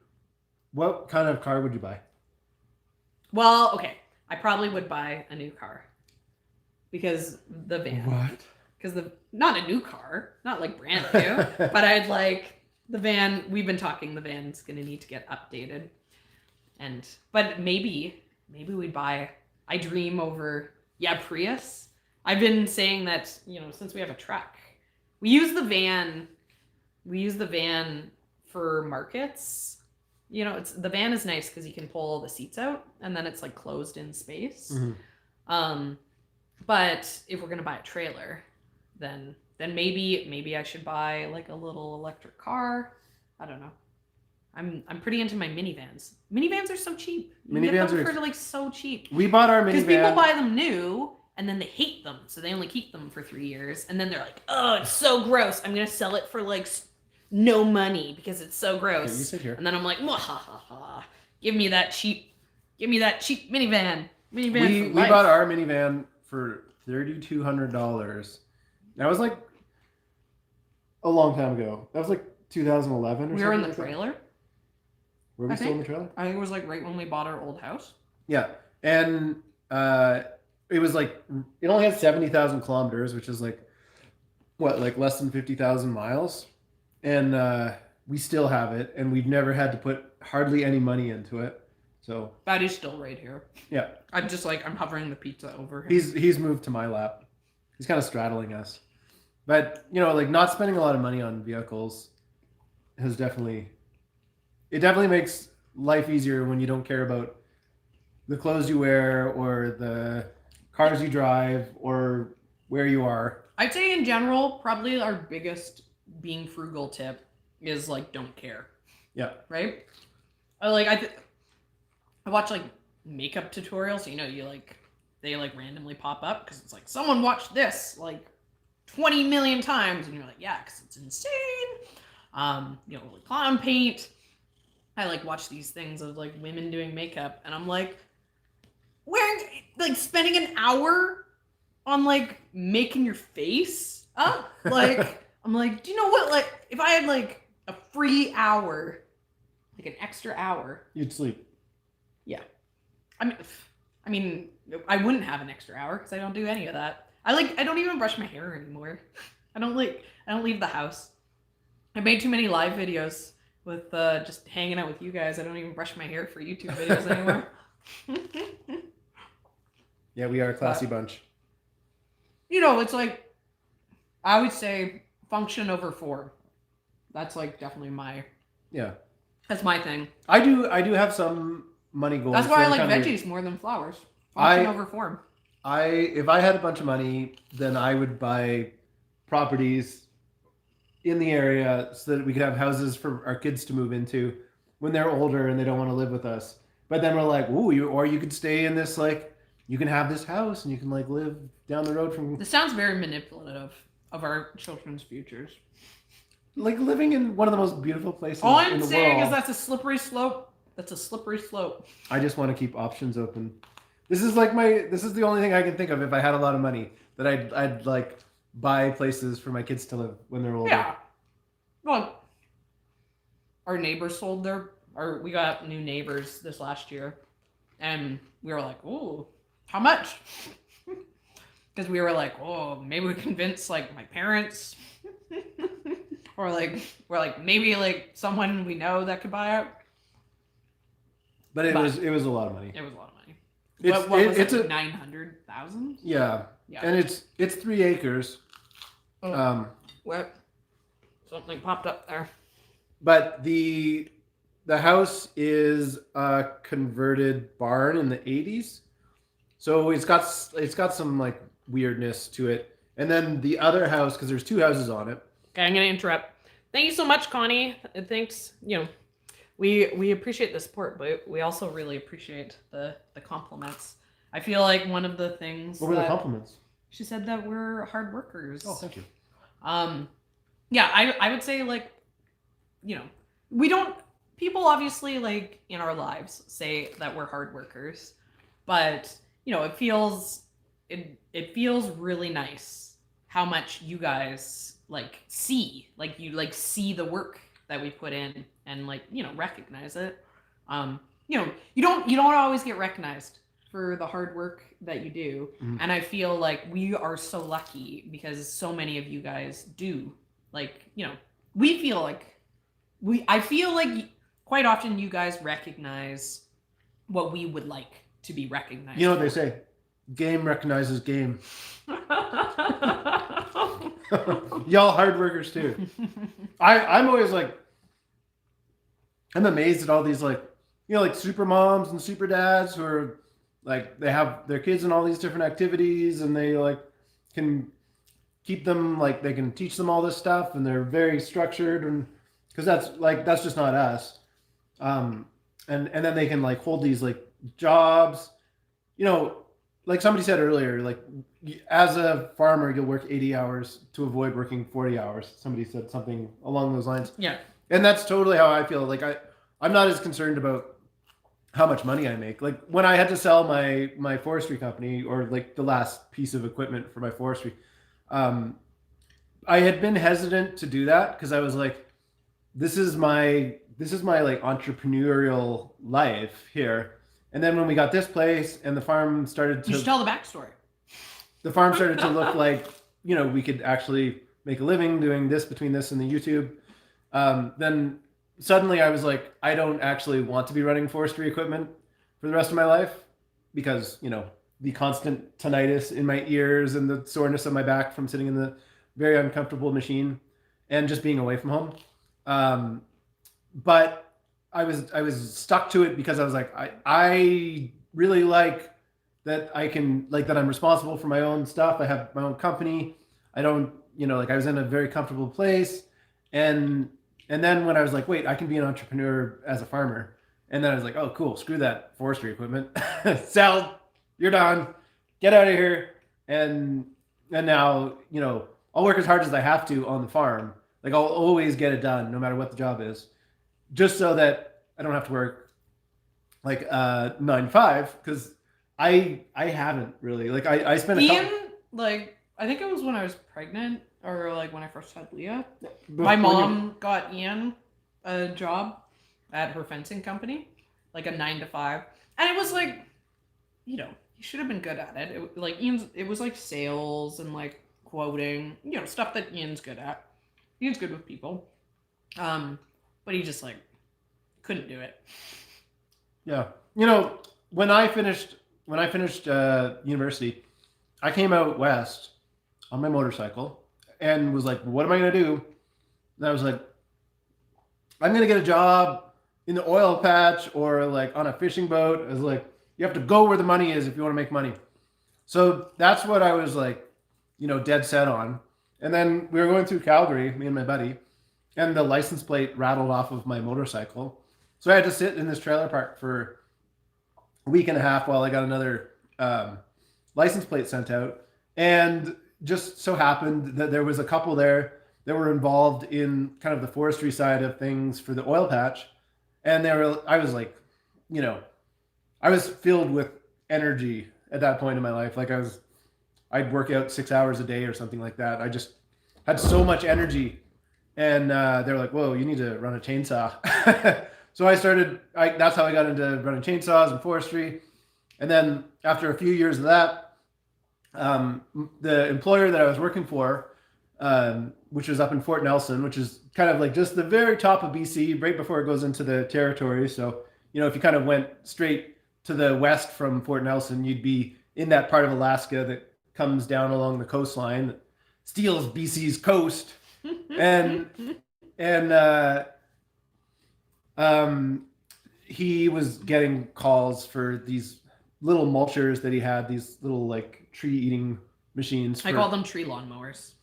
[SPEAKER 2] what kind of car would you buy?
[SPEAKER 1] Well, okay. I probably would buy a new car. Because the van.
[SPEAKER 2] What?
[SPEAKER 1] Because not a new car, not like brand new, but I'd like the van. We've been talking, the van's gonna need to get updated, but maybe we'd buy. I dream over Prius. I've been saying that, you know, since we have a truck, we use the van for markets. You know, the van is nice because you can pull the seats out and then it's like closed in space. Mm-hmm. But if we're gonna buy a trailer, then maybe I should buy like a little electric car. I don't know. I'm pretty into my minivans. Minivans are so cheap. You can get them for like so cheap.
[SPEAKER 2] We bought our minivan
[SPEAKER 1] because people buy them new and then they hate them, so they only keep them for 3 years, and then they're like, oh, it's so gross. I'm gonna sell it for like no money because it's so gross.
[SPEAKER 2] Okay, you sit here.
[SPEAKER 1] And then I'm like, give me that cheap minivan. We
[SPEAKER 2] bought our minivan for $3,200. That was like a long time ago. That was like 2011 or something.
[SPEAKER 1] We were in the
[SPEAKER 2] like
[SPEAKER 1] trailer.
[SPEAKER 2] Were we still in the trailer?
[SPEAKER 1] I think it was like right when we bought our old house.
[SPEAKER 2] Yeah. And it was like, it only had 70,000 kilometers, which is like, what, like less than 50,000 miles. And we still have it. And we've never had to put hardly any money into it. So
[SPEAKER 1] Batty's still right here.
[SPEAKER 2] yeah,
[SPEAKER 1] I'm hovering the pizza over him.
[SPEAKER 2] he's moved to my lap. He's kind of straddling us. But like not spending a lot of money on vehicles has definitely makes life easier when you don't care about the clothes you wear or the cars you drive or where you are.
[SPEAKER 1] I'd say in general, probably our biggest being frugal tip is like don't care.
[SPEAKER 2] Yeah.
[SPEAKER 1] Right? I watch like makeup tutorials, they like randomly pop up because it's like someone watched this like 20 million times and you're like, yeah, because it's insane. Like clown paint. I like watch these things of like women doing makeup and I'm like spending an hour on like making your face up. Like I'm like, do you know what? Like if I had like a free hour, like an extra hour,
[SPEAKER 2] you'd sleep.
[SPEAKER 1] Yeah. I mean, I wouldn't have an extra hour because I don't do any of that. I don't even brush my hair anymore. I don't leave the house. I made too many live videos with just hanging out with you guys. I don't even brush my hair for YouTube videos anymore.
[SPEAKER 2] Yeah, we are a classy bunch.
[SPEAKER 1] It's like I would say function over form. That's like definitely that's my thing.
[SPEAKER 2] I do have some money goals.
[SPEAKER 1] That's why I like veggies more than flowers. Function over form.
[SPEAKER 2] If I had a bunch of money, then I would buy properties in the area so that we could have houses for our kids to move into when they're older and they don't want to live with us. But then we're like, ooh, you could stay in this, like, you can have this house and you can like live down the road from.
[SPEAKER 1] This sounds very manipulative of our children's futures.
[SPEAKER 2] Like living in one of the most beautiful places
[SPEAKER 1] All
[SPEAKER 2] in
[SPEAKER 1] I'm
[SPEAKER 2] the
[SPEAKER 1] saying
[SPEAKER 2] world.
[SPEAKER 1] is that's a slippery slope. That's a slippery slope.
[SPEAKER 2] I just want to keep options open. This is the only thing I can think of if I had a lot of money that I'd like buy places for my kids to live when they're older.
[SPEAKER 1] Yeah. Well, our neighbors we got new neighbors this last year, and we were like, "Ooh, how much?" Because we were like, "Oh, maybe we convince like my parents." Or like we're like maybe like someone we know that could buy it.
[SPEAKER 2] But it was a lot of money.
[SPEAKER 1] It was a lot of money.
[SPEAKER 2] What
[SPEAKER 1] was it? 900,000?
[SPEAKER 2] Yeah. And it's 3 acres.
[SPEAKER 1] Oh, what? Something popped up there.
[SPEAKER 2] But the house is a converted barn in the 80s. So it's got some like weirdness to it. And then the other house, because there's 2 houses on it.
[SPEAKER 1] Okay, I'm gonna interrupt. Thank you so much, Connie. Thanks. We appreciate the support, but we also really appreciate the compliments. I feel like one of the things.
[SPEAKER 2] What were the compliments?
[SPEAKER 1] She said that we're hard workers.
[SPEAKER 2] Oh, thank you.
[SPEAKER 1] Yeah, I would say like, we don't. People obviously like in our lives say that we're hard workers, but it feels really nice how much you guys like see, like you like see the work that we put in and like recognize it. You don't always get recognized for the hard work that you do, and I feel like we are so lucky because so many of you guys do. Like we feel like I feel like quite often you guys recognize what we would like to be recognized.
[SPEAKER 2] You know what they say? Game recognizes game. Y'all hard workers too. I'm always like, I'm amazed at all these like, like super moms and super dads who are like, they have their kids in all these different activities and they like can keep them, like they can teach them all this stuff and they're very structured, and because that's just not us. And then they can like hold these like jobs, like somebody said earlier, like as a farmer, you'll work 80 hours to avoid working 40 hours. Somebody said something along those lines.
[SPEAKER 1] Yeah.
[SPEAKER 2] And that's totally how I feel. Like I'm not as concerned about how much money I make. Like when I had to sell my forestry company, or like the last piece of equipment for my forestry, I had been hesitant to do that because I was like, this is my like entrepreneurial life here. And then when we got this place and the farm started to...
[SPEAKER 1] You should tell the backstory.
[SPEAKER 2] The farm started to look like, we could actually make a living doing this between this and the YouTube. Then suddenly I was like, I don't actually want to be running forestry equipment. for the rest of my life because, you know, the constant tinnitus in my ears and the soreness of my back from sitting in the very uncomfortable machine and just being away from home. But I was stuck to it because I was like, I really like that I can, like, that I'm responsible for my own stuff. I have my own company. I don't, you know, like, I was in a very comfortable place. And then when I was like, wait, I can be an entrepreneur as a farmer. And then I was like, oh, cool, screw that forestry equipment. Sell, you're done. Get out of here. And now, you know, I'll work as hard as I have to on the farm. Like, I'll always get it done no matter what the job is, just so that I don't have to work like 9 to 5, because I haven't really, like, I spent
[SPEAKER 1] Ian, like, I think it was when I was pregnant or like when I first had Leah. My
[SPEAKER 2] when
[SPEAKER 1] mom got Ian a job at her fencing company, like a 9 to 5, and it was like, you know, he should have been good at it. It was like sales and like quoting, you know, stuff that Ian's good at. Ian's good with people, but he just like couldn't do it.
[SPEAKER 2] Yeah, you know, when I finished university, I came out west on my motorcycle and was like, what am I gonna do? And I was like, I'm gonna get a job in the oil patch or like on a fishing boat. I was like, you have to go where the money is if you want to make money. So that's what I was like, you know, dead set on. And then we were going through Calgary, me and my buddy, and the license plate rattled off of my motorcycle. So I had to sit in this trailer park for a week and a half while I got another license plate sent out. And just so happened that there was a couple there that were involved in kind of the forestry side of things for the oil patch. And I was like, you know, I was filled with energy at that point in my life. Like I'd work out 6 hours a day or something like that. I just had so much energy. And they were like, whoa, you need to run a chainsaw. So that's how I got into running chainsaws and forestry. And then after a few years of that, the employer that I was working for, which was up in Fort Nelson, which is kind of like just the very top of BC, right before it goes into the territory. So, you know, if you kind of went straight to the west from Fort Nelson, you'd be in that part of Alaska that comes down along the coastline that steals BC's coast. And he was getting calls for these little mulchers that he had, these little like tree eating machines.
[SPEAKER 1] I call them tree lawnmowers.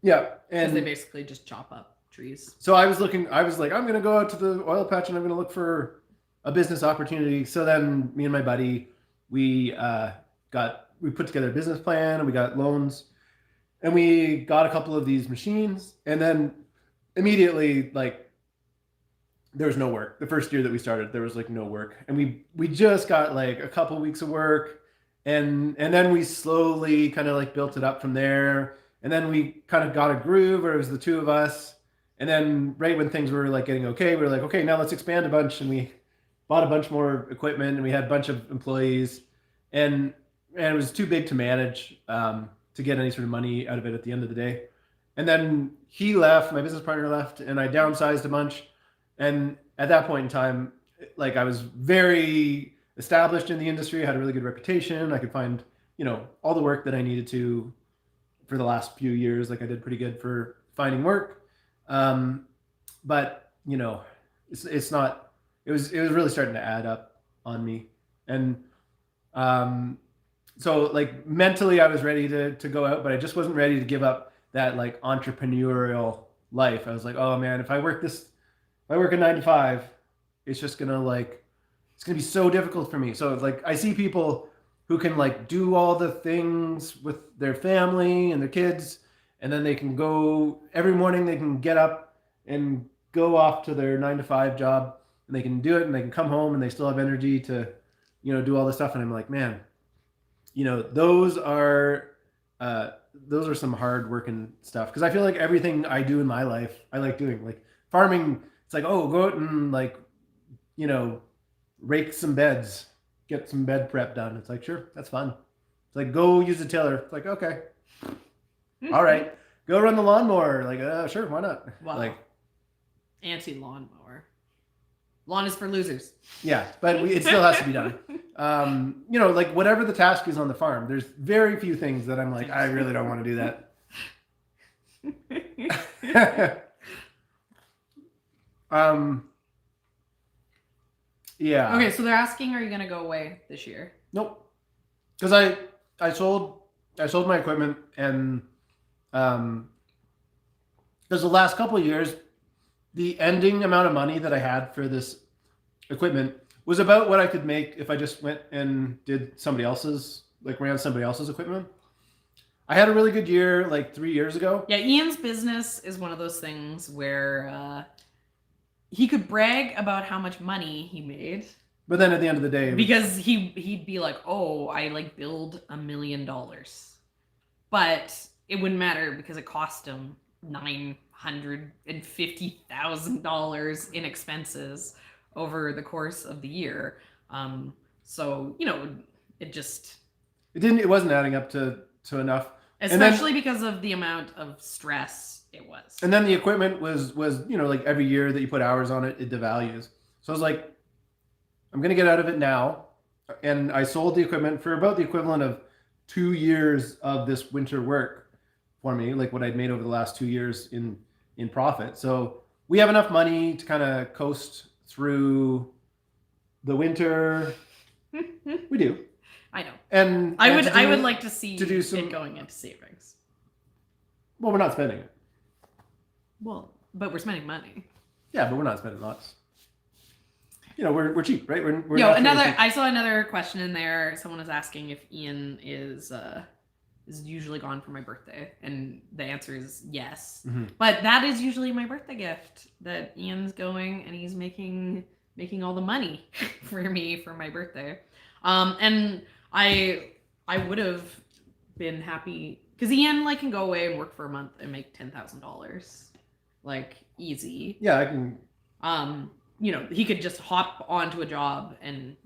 [SPEAKER 2] Yeah.
[SPEAKER 1] Because
[SPEAKER 2] And
[SPEAKER 1] they basically just chop up trees.
[SPEAKER 2] so I was like, I'm going to go out to the oil patch and I'm going to look for a business opportunity. So then me and my buddy, we put together a business plan and we got loans and we got a couple of these machines. And then immediately, like, there was no work. The first year that we started, there was like no work. And we just got like a couple weeks of work. And then we slowly kind of like built it up from there. And then we kind of got a groove where it was the two of us. And then right when things were like getting okay, we were like, okay, now let's expand a bunch. And we bought a bunch more equipment and we had a bunch of employees. And it was too big to manage to get any sort of money out of it at the end of the day. And then he left, my business partner left, and I downsized a bunch. And at that point in time, like, I was very established in the industry. I had a really good reputation. I could find, you know, all the work that I needed to for the last few years. Like, I did pretty good for finding work. But, you know, it's not, it was really starting to add up on me. And so like mentally I was ready to go out, but I just wasn't ready to give up that like entrepreneurial life. I was like, oh man, if I work a 9 to 5, it's just gonna it's gonna be so difficult for me. So like I see people who can like do all the things with their family and their kids, and then they can go every morning, they can get up and go off to their 9 to 5 job, and they can do it, and they can come home and they still have energy to, you know, do all this stuff. And I'm like, man, you know, those are some hard working stuff. Because I feel like everything I do in my life, I like doing. Like farming, it's like, oh, go out and like, you know, rake some beds, get some bed prep done. It's like, sure, that's fun. It's like, go use a tiller. It's like, okay, all right, go run the lawnmower. Like, sure, why not?
[SPEAKER 1] Wow.
[SPEAKER 2] Like,
[SPEAKER 1] anti lawnmower. Lawn is for losers.
[SPEAKER 2] Yeah, but it still has to be done. Like whatever the task is on the farm, there's very few things that I'm like, I really don't want to do that. Yeah.
[SPEAKER 1] Okay, so they're asking, are you gonna go away this year?
[SPEAKER 2] Nope. Because I sold my equipment, and because the last couple of years, the ending amount of money that I had for this equipment was about what I could make if I just went and did somebody else's, like ran somebody else's equipment. I had a really good year like 3 years ago.
[SPEAKER 1] Yeah, Ian's business is one of those things where he could brag about how much money he made.
[SPEAKER 2] But then at the end of the day,
[SPEAKER 1] because he'd be like, oh, I like billed $1 million. But it wouldn't matter because it cost him $950,000 in expenses over the course of the year. So,
[SPEAKER 2] it wasn't adding up to enough.
[SPEAKER 1] Especially because of the amount of stress it was.
[SPEAKER 2] And then the equipment was like every year that you put hours on it, it devalues. So I was like, I'm going to get out of it now. And I sold the equipment for about the equivalent of 2 years of this winter work for me, like what I'd made over the last 2 years in profit. So we have enough money to kind of coast through the winter. We do.
[SPEAKER 1] I know.
[SPEAKER 2] And
[SPEAKER 1] I would like to see it going into savings.
[SPEAKER 2] Well, we're not spending it.
[SPEAKER 1] Well, but we're spending money.
[SPEAKER 2] Yeah, but we're not spending lots. We're cheap, right? We're
[SPEAKER 1] I saw another question in there. Someone was asking if Ian is usually gone for my birthday, and the answer is yes.
[SPEAKER 2] Mm-hmm.
[SPEAKER 1] But that is usually my birthday gift, that Ian's going and he's making all the money for me for my birthday. And I would have been happy because Ian can go away and work for a month and make $10,000, easy.
[SPEAKER 2] Yeah, I can.
[SPEAKER 1] He could just hop onto a job and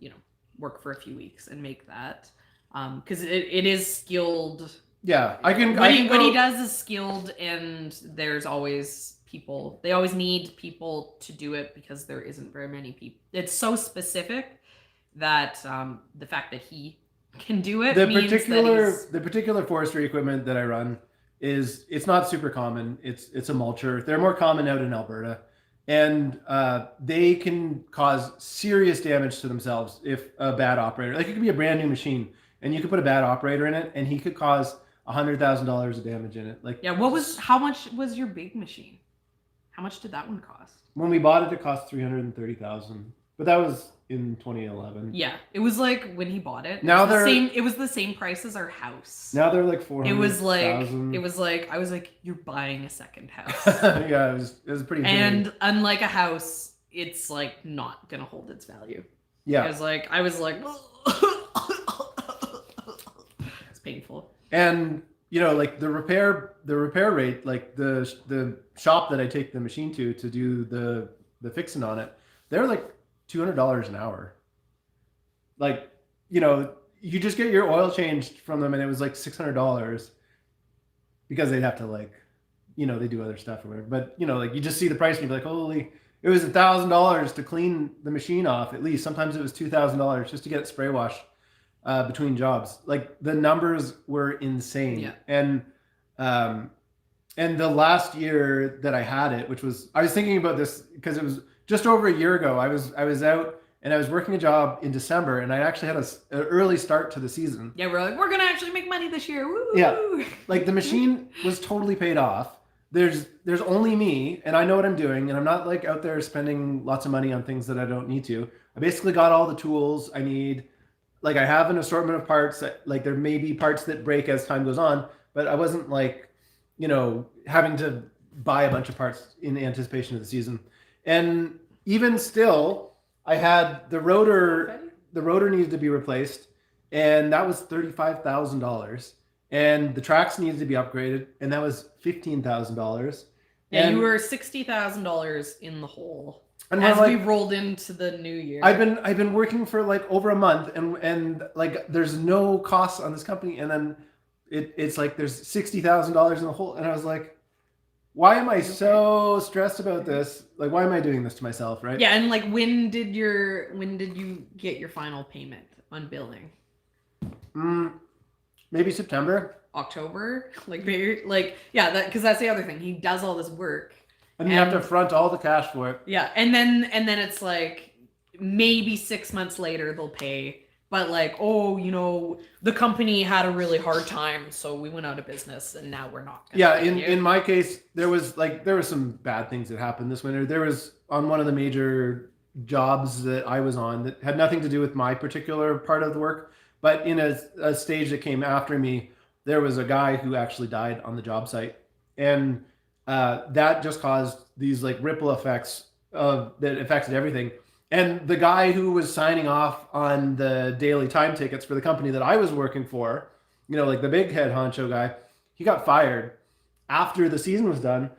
[SPEAKER 1] work for a few weeks and make that. Because it is skilled.
[SPEAKER 2] Yeah, I can.
[SPEAKER 1] What he does is skilled, and there's always people. They always need people to do it because there isn't very many people. It's so specific that the fact that he can do it means
[SPEAKER 2] the particular forestry equipment that I run it's not super common. It's a mulcher. They're more common out in Alberta, and they can cause serious damage to themselves if a bad operator. It could be a brand new machine, and you could put a bad operator in it, and he could cause $100,000 of damage in it.
[SPEAKER 1] How much was your big machine? How much did that one cost?
[SPEAKER 2] When we bought it cost $330,000, but that was in 2011.
[SPEAKER 1] Yeah, it was when he bought it.
[SPEAKER 2] Now
[SPEAKER 1] it was the same price as our house.
[SPEAKER 2] Now they're $400,000.
[SPEAKER 1] It was I was like, you're buying a second house.
[SPEAKER 2] Yeah, it was pretty.
[SPEAKER 1] And unlike a house, it's not gonna hold its value.
[SPEAKER 2] Yeah,
[SPEAKER 1] I was like, it's painful.
[SPEAKER 2] And the repair rate, the shop that I take the machine to do the fixing on it, they're $200 an hour. You just get your oil changed from them, and it was $600 because they'd have to they do other stuff or whatever. But you just see the price and you'd be like, holy, it was $1,000 to clean the machine off at least. Sometimes it was $2,000 just to get it spray washed between jobs. The numbers were insane.
[SPEAKER 1] Yeah.
[SPEAKER 2] And the last year that I had it, I was thinking about this because it was just over a year ago. I was out and I was working a job in December, and I actually had an early start to the season.
[SPEAKER 1] Yeah, we're gonna actually make money this year. Woo!
[SPEAKER 2] Yeah, the machine was totally paid off. There's only me, and I know what I'm doing, and I'm not out there spending lots of money on things that I don't need to. I basically got all the tools I need. I have an assortment of parts that there may be parts that break as time goes on, but I wasn't having to buy a bunch of parts in anticipation of the season. And even still, I had the rotor needed to be replaced, and that was $35,000. And the tracks needed to be upgraded, and that was $15,000.
[SPEAKER 1] Yeah, you were $60,000 in the hole.
[SPEAKER 2] And
[SPEAKER 1] as we rolled into the new year.
[SPEAKER 2] I've been working for over a month, and there's no costs on this company, and then it's there's $60,000 in the hole, and I was like, why am I so stressed about this? Like, why am I doing this to myself, right?
[SPEAKER 1] Yeah, and like when did you get your final payment on billing?
[SPEAKER 2] Maybe September.
[SPEAKER 1] October? Like maybe like yeah, that because that's the other thing. He does all this work.
[SPEAKER 2] And you have to front all the cash for it.
[SPEAKER 1] Yeah, and then it's like maybe 6 months later they'll pay. But like, oh, the company had a really hard time, so we went out of business, and now we're not.
[SPEAKER 2] Yeah, in my case, there was some bad things that happened this winter. There was on one of the major jobs that I was on that had nothing to do with my particular part of the work, but in a stage that came after me, there was a guy who actually died on the job site, and that just caused these like ripple effects that affected everything. And the guy who was signing off on the daily time tickets for the company that I was working for, like the big head honcho guy, he got fired after the season was done.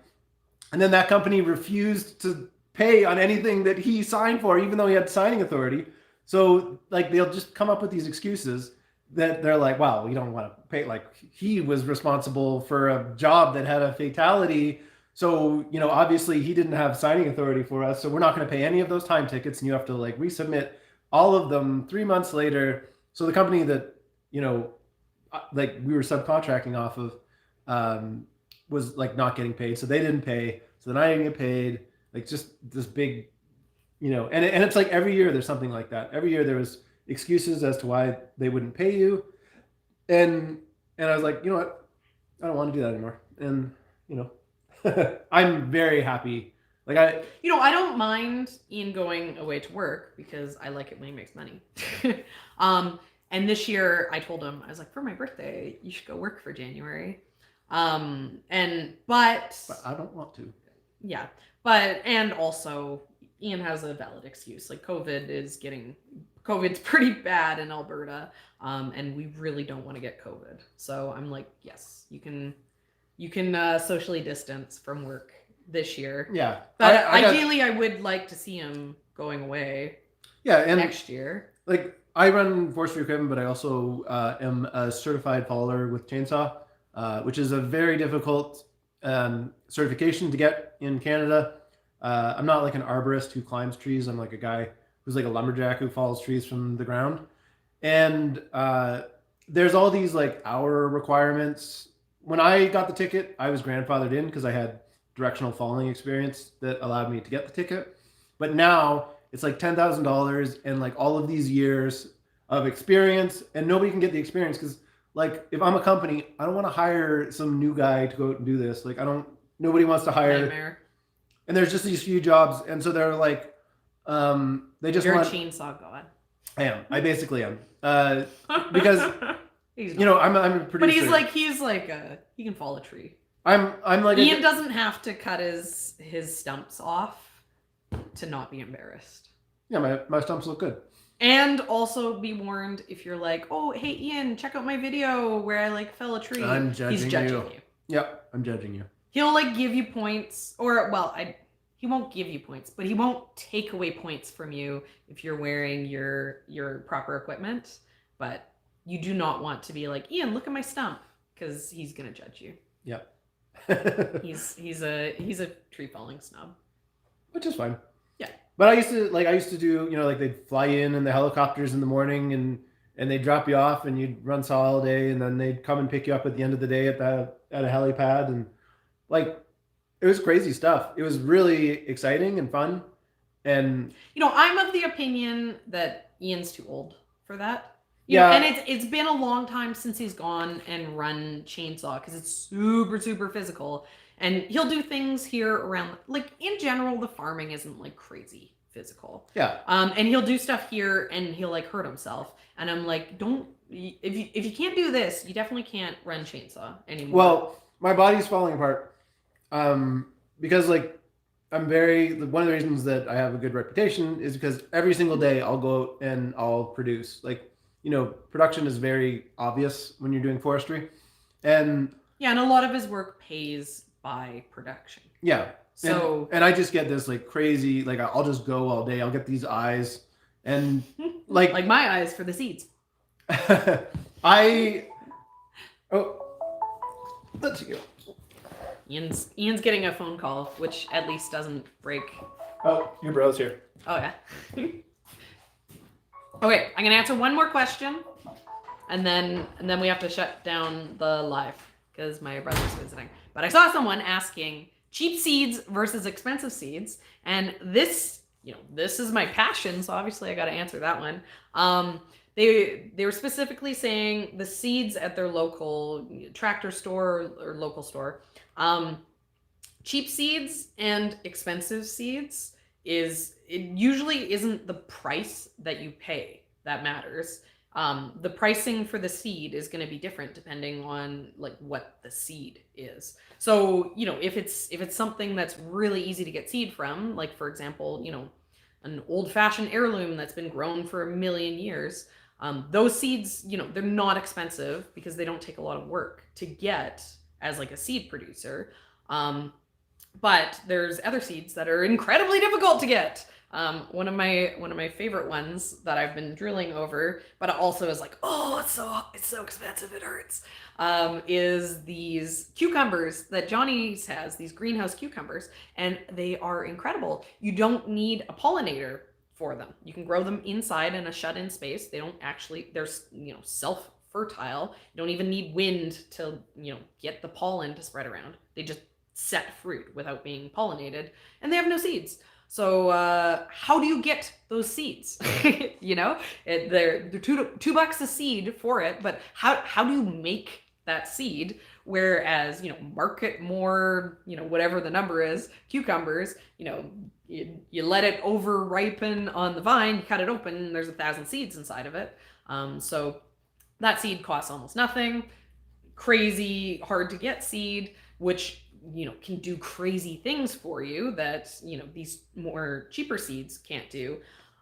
[SPEAKER 2] And then that company refused to pay on anything that he signed for, even though he had signing authority. So like they'll just come up with these excuses that they're like, wow, we don't want to pay. Like he was responsible for a job that had a fatality. So, obviously he didn't have signing authority for us. So we're not going to pay any of those time tickets. And you have to like resubmit all of them 3 months later. So the company that, like we were subcontracting off of was like not getting paid. So they didn't pay. So then I didn't get paid. Like just this big, and it's like every year there's something like that. Every year there was excuses as to why they wouldn't pay you. And I was like, you know what? I don't want to do that anymore. And, I'm very happy. Like
[SPEAKER 1] I don't mind Ian going away to work because I like it when he makes money. And this year I told him, I was like, for my birthday, you should go work for January. But
[SPEAKER 2] I don't want to.
[SPEAKER 1] Yeah. And also Ian has a valid excuse. Like COVID's pretty bad in Alberta. And we really don't want to get COVID. So I'm like, yes, you can socially distance from work this year.
[SPEAKER 2] Yeah.
[SPEAKER 1] But ideally, I would like to see him going away next year.
[SPEAKER 2] Like, I run forestry equipment, but I also am a certified faller with chainsaw, which is a very difficult certification to get in Canada. I'm not like an arborist who climbs trees. I'm like a guy who's like a lumberjack who falls trees from the ground. And there's all these like hour requirements. When I got the ticket, I was grandfathered in because I had directional falling experience that allowed me to get the ticket. But now it's like $10,000 and like all of these years of experience, and nobody can get the experience because like if I'm a company, I don't want to hire some new guy to go out and do this. Like nobody wants to hire.
[SPEAKER 1] Nightmare.
[SPEAKER 2] And there's just these few jobs, and so they're like, they just
[SPEAKER 1] You're
[SPEAKER 2] want.
[SPEAKER 1] a chainsaw god.
[SPEAKER 2] I am. I basically am. Because I'm a producer.
[SPEAKER 1] But he's like he can fall a tree.
[SPEAKER 2] I'm like
[SPEAKER 1] Ian doesn't have to cut his stumps off to not be embarrassed.
[SPEAKER 2] Yeah, my stumps look good.
[SPEAKER 1] And also be warned if you're like, oh hey Ian, check out my video where I like fell a tree.
[SPEAKER 2] I'm judging
[SPEAKER 1] He's judging you.
[SPEAKER 2] Yep, I'm judging you.
[SPEAKER 1] He'll like give you points, or he won't give you points, but he won't take away points from you if you're wearing your proper equipment. But you do not want to be like, Ian, look at my stump, because he's gonna judge you.
[SPEAKER 2] Yep.
[SPEAKER 1] he's a tree falling snub.
[SPEAKER 2] Which is fine.
[SPEAKER 1] Yeah.
[SPEAKER 2] But I used to do, like they'd fly in the helicopters in the morning and they'd drop you off and you'd run saw all day, and then they'd come and pick you up at the end of the day at a helipad, and like it was crazy stuff. It was really exciting and fun. And
[SPEAKER 1] I'm of the opinion that Ian's too old for that. And it's been a long time since he's gone and run chainsaw because it's super, super physical. And he'll do things here around, like in general, the farming isn't like crazy physical.
[SPEAKER 2] Yeah.
[SPEAKER 1] And he'll do stuff here and he'll like hurt himself. And I'm like, if you can't do this, you definitely can't run chainsaw anymore.
[SPEAKER 2] Well, my body's falling apart. Because like one of the reasons that I have a good reputation is because every single day I'll go out and I'll produce. Like, production is very obvious when you're doing forestry. And
[SPEAKER 1] a lot of his work pays by production.
[SPEAKER 2] Yeah.
[SPEAKER 1] So
[SPEAKER 2] and I just get this like crazy, like I'll just go all day. I'll get these eyes and like
[SPEAKER 1] my eyes for the seeds.
[SPEAKER 2] let's go.
[SPEAKER 1] Ian's getting a phone call, which at least doesn't break.
[SPEAKER 2] Oh, your bro's here.
[SPEAKER 1] Oh yeah. Okay, I'm gonna answer one more question, and then we have to shut down the live because my brother's visiting. But I saw someone asking cheap seeds versus expensive seeds, and this is my passion, so obviously I got to answer that one. They were specifically saying the seeds at their local tractor store or local store. Cheap seeds and expensive seeds it usually isn't the price that you pay that matters. The pricing for the seed is going to be different depending on like what the seed is. So, if it's something that's really easy to get seed from, like for example, an old-fashioned heirloom that's been grown for a million years, those seeds, they're not expensive because they don't take a lot of work to get as like a seed producer. But there's other seeds that are incredibly difficult to get. One of my favorite ones that I've been drilling over, but it also is like, oh, it's so expensive, it hurts. Is these cucumbers that Johnny's has, these greenhouse cucumbers, and they are incredible. You don't need a pollinator for them. You can grow them inside in a shut-in space. They're self-fertile. You don't even need wind to, get the pollen to spread around. They just set fruit without being pollinated, and they have no seeds. So how do you get those seeds? They're $2 a seed for it, but how do you make that seed? Whereas, market more, whatever the number is, cucumbers, you let it over ripen on the vine, you cut it open, and there's 1,000 seeds inside of it. So that seed costs almost nothing. Crazy hard to get seed, which can do crazy things for you that these more cheaper seeds can't do.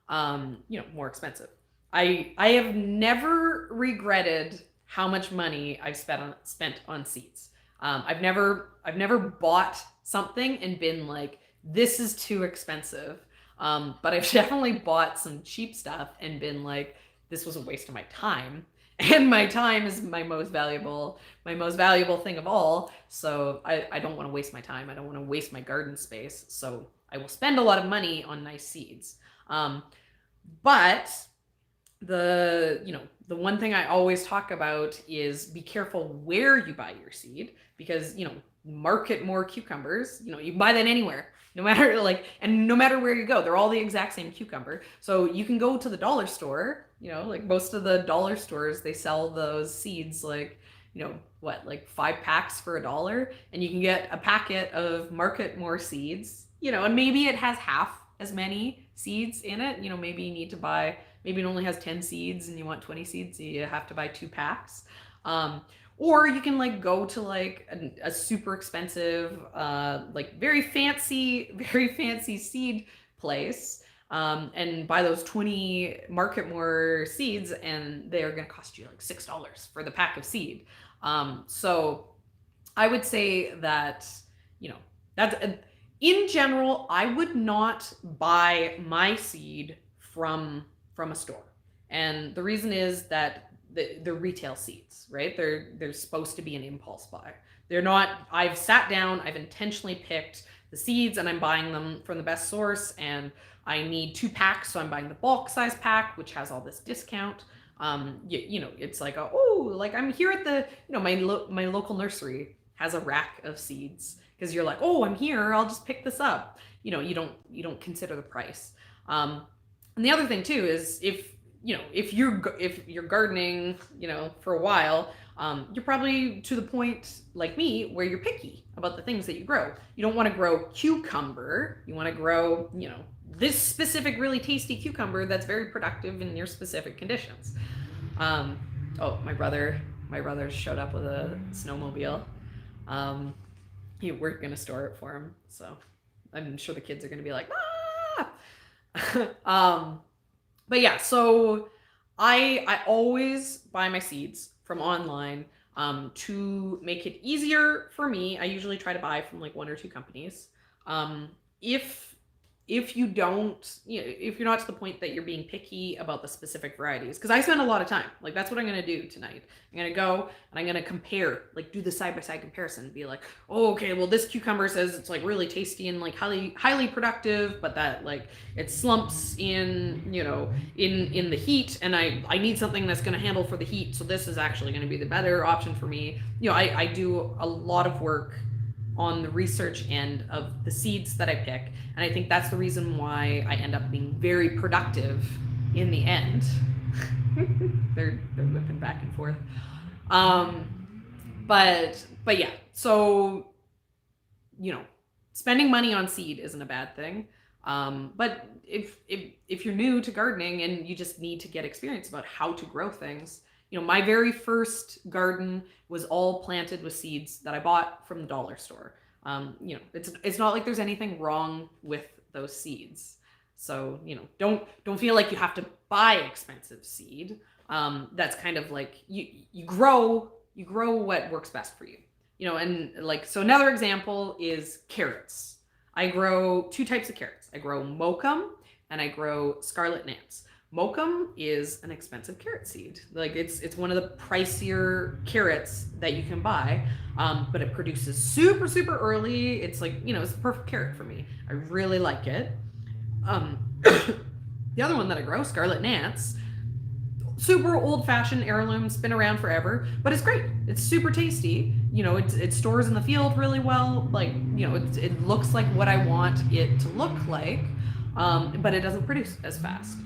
[SPEAKER 1] More expensive. I have never regretted how much money I've spent on seeds. I've never bought something and been like, this is too expensive. But I've definitely bought some cheap stuff and been like, this was a waste of my time. And my time is my most valuable thing of all. So I don't want to waste my time. I don't want to waste my garden space. So I will spend a lot of money on nice seeds. But the one thing I always talk about is be careful where you buy your seed, because, market more cucumbers, you can buy that anywhere. No matter where you go, they're all the exact same cucumber. So you can go to the dollar store, like most of the dollar stores, they sell those seeds like, 5 packs for $1, and you can get a packet of market more seeds, and maybe it has half as many seeds in it. Maybe you need to buy, maybe it only has 10 seeds and you want 20 seeds, so you have to buy 2 packs. Or you can go to a super expensive, very fancy seed place, and buy those 20 market more seeds, and they are going to cost you $6 for the pack of seed. So I would say that, that's in general, I would not buy my seed from a store. And the reason is that they're retail seeds, right? They're supposed to be an impulse buy. They're not. I've sat down, I've intentionally picked the seeds, and I'm buying them from the best source, and I need 2 packs, so I'm buying the bulk size pack, which has all this discount. It's like, I'm here at the, my local nursery has a rack of seeds, because you're like, oh, I'm here, I'll just pick this up. You don't consider the price. And the other thing too is if you're gardening, for a while, you're probably to the point like me where you're picky about the things that you grow. You don't want to grow cucumber. You want to grow, this specific really tasty cucumber that's very productive in your specific conditions. Oh, my brother showed up with a snowmobile. We're gonna store it for him, so I'm sure the kids are gonna be like, ah! But yeah, so I always buy my seeds from online to make it easier for me. I usually try to buy from 1 or 2 companies. If if you don't, if you're not to the point that you're being picky about the specific varieties, because I spend a lot of time, like that's what I'm going to do tonight. I'm going to go and I'm going to compare, like do the side-by-side comparison, be like, oh, okay, well this cucumber says it's like really tasty and like highly productive, but that like it slumps in, in the heat, and I need something that's going to handle for the heat, so this is actually going to be the better option for me. I do a lot of work on the research end of the seeds that I pick. And I think that's the reason why I end up being very productive in the end. they're whipping back and forth. But yeah, so spending money on seed isn't a bad thing. But if you're new to gardening and you just need to get experience about how to grow things, my very first garden was all planted with seeds that I bought from the dollar store. It's not like there's anything wrong with those seeds. So, don't feel like you have to buy expensive seed. That's kind of like you grow what works best for you. And like, so another example is carrots. I grow 2 types of carrots. I grow Mokum and I grow Scarlet Nance. Mokum is an expensive carrot seed. Like it's one of the pricier carrots that you can buy, but it produces super, super early. It's like, it's the perfect carrot for me. I really like it. The other one that I grow, Scarlet Nance, super old-fashioned heirloom's been around forever, but it's great. It's super tasty. It stores in the field really well. Like, it looks like what I want it to look like, but it doesn't produce as fast.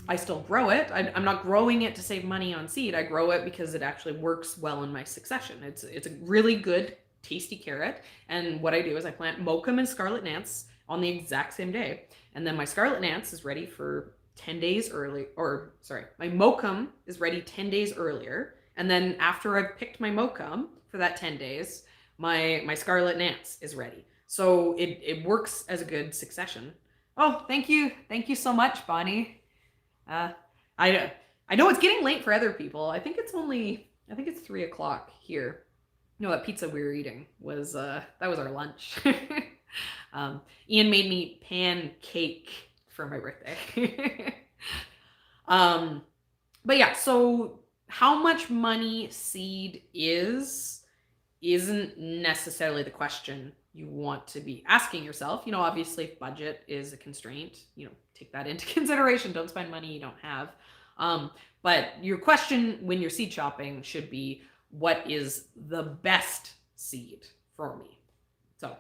[SPEAKER 1] I still grow it. I'm not growing it to save money on seed. I grow it because it actually works well in my succession. It's a really good, tasty carrot. And what I do is I plant Mokum and Scarlet Nance on the exact same day. And then my Scarlet Nance is ready for 10 days early, or sorry, my Mokum is ready 10 days earlier. And then after I've picked my Mokum for that 10 days, my Scarlet Nance is ready. So it works as a good succession. Oh, thank you. Thank you so much, Bonnie. I know it's getting late for other people. I think it's 3:00 here. That pizza we were eating was, that was our lunch. Ian made me pancake for my birthday. But yeah, so how much money seed isn't necessarily the question you want to be asking yourself. Obviously budget is a constraint. Take that into consideration. Don't spend money you don't have. But your question when you're seed shopping should be, what is the best seed for me? So,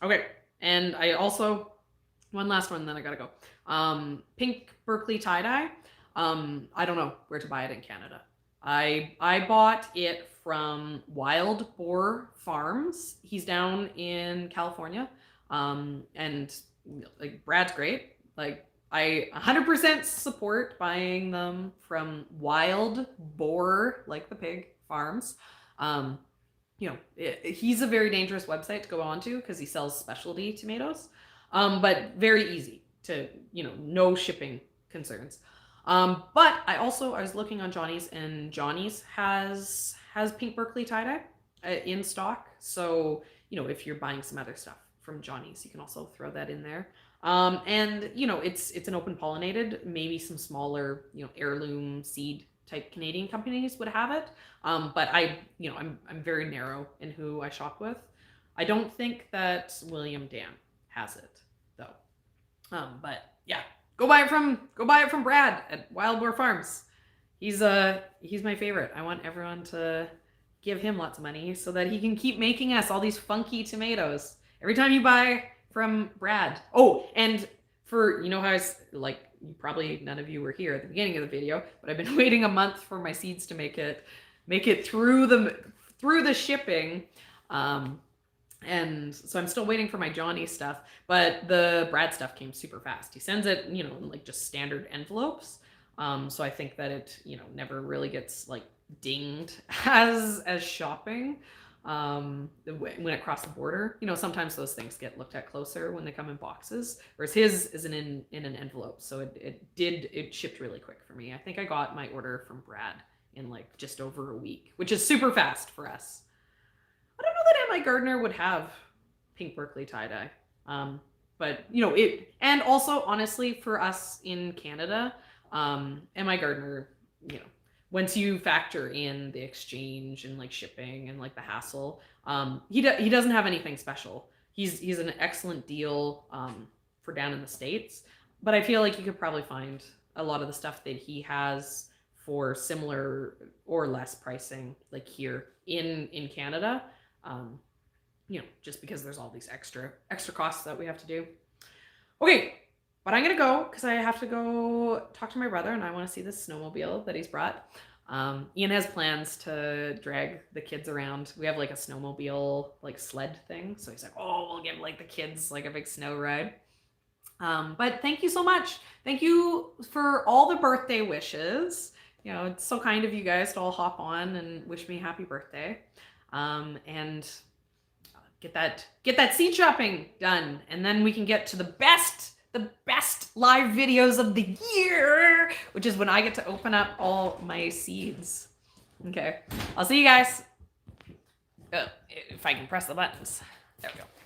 [SPEAKER 1] okay. And I also, one last one, then I gotta go. Pink Berkeley tie-dye. I don't know where to buy it in Canada. I bought it from Wild Boar Farms. He's down in California. And like Brad's great. Like I 100% support buying them from Wild Boar, like the pig, farms. He's a very dangerous website to go onto because he sells specialty tomatoes, but very easy to, no shipping concerns. But I was looking on Johnny's, and Johnny's has Pink Berkeley tie-dye in stock. So, if you're buying some other stuff from Johnny's, you can also throw that in there. And it's an open pollinated, maybe some smaller, heirloom seed type Canadian companies would have it. But I'm very narrow in who I shop with. I don't think that William Dam has it though. But yeah, go buy it from Brad at Wild Boar Farms. He's my favorite. I want everyone to give him lots of money so that he can keep making us all these funky tomatoes. Every time you buy from Brad. Oh, and for, how I was like, probably none of you were here at the beginning of the video, but I've been waiting a month for my seeds to make it through the shipping. And so I'm still waiting for my Johnny stuff, but the Brad stuff came super fast. He sends it, in like just standard envelopes. So I think that it, never really gets like dinged as shopping. When it crossed the border, sometimes those things get looked at closer when they come in boxes, whereas his isn't in an envelope. So it shipped really quick for me. I think I got my order from Brad in like just over a week, which is super fast for us. I don't know that my gardener would have Pink Berkeley tie-dye. but you know, it, and also honestly for us in Canada, and my gardener, you know, once you factor in the exchange and like shipping and like the hassle, he doesn't have anything special. He's an excellent deal for down in the States, but I feel like you could probably find a lot of the stuff that he has for similar or less pricing like here in Canada. You know, just because there's all these extra costs that we have to do. Okay, but I'm gonna go because I have to go talk to my brother and I want to see this snowmobile that he's brought. Ian has plans to drag the kids around. We have like a snowmobile like sled thing, so he's like, "Oh, we'll give like the kids like a big snow ride." But thank you so much. Thank you for all the birthday wishes. You know, it's so kind of you guys to all hop on and wish me happy birthday. And get that seed shopping done, and then we can get to the best live videos of the year, which is when I get to open up all my seeds. Okay, I'll see you guys. If I can press the buttons. There we go.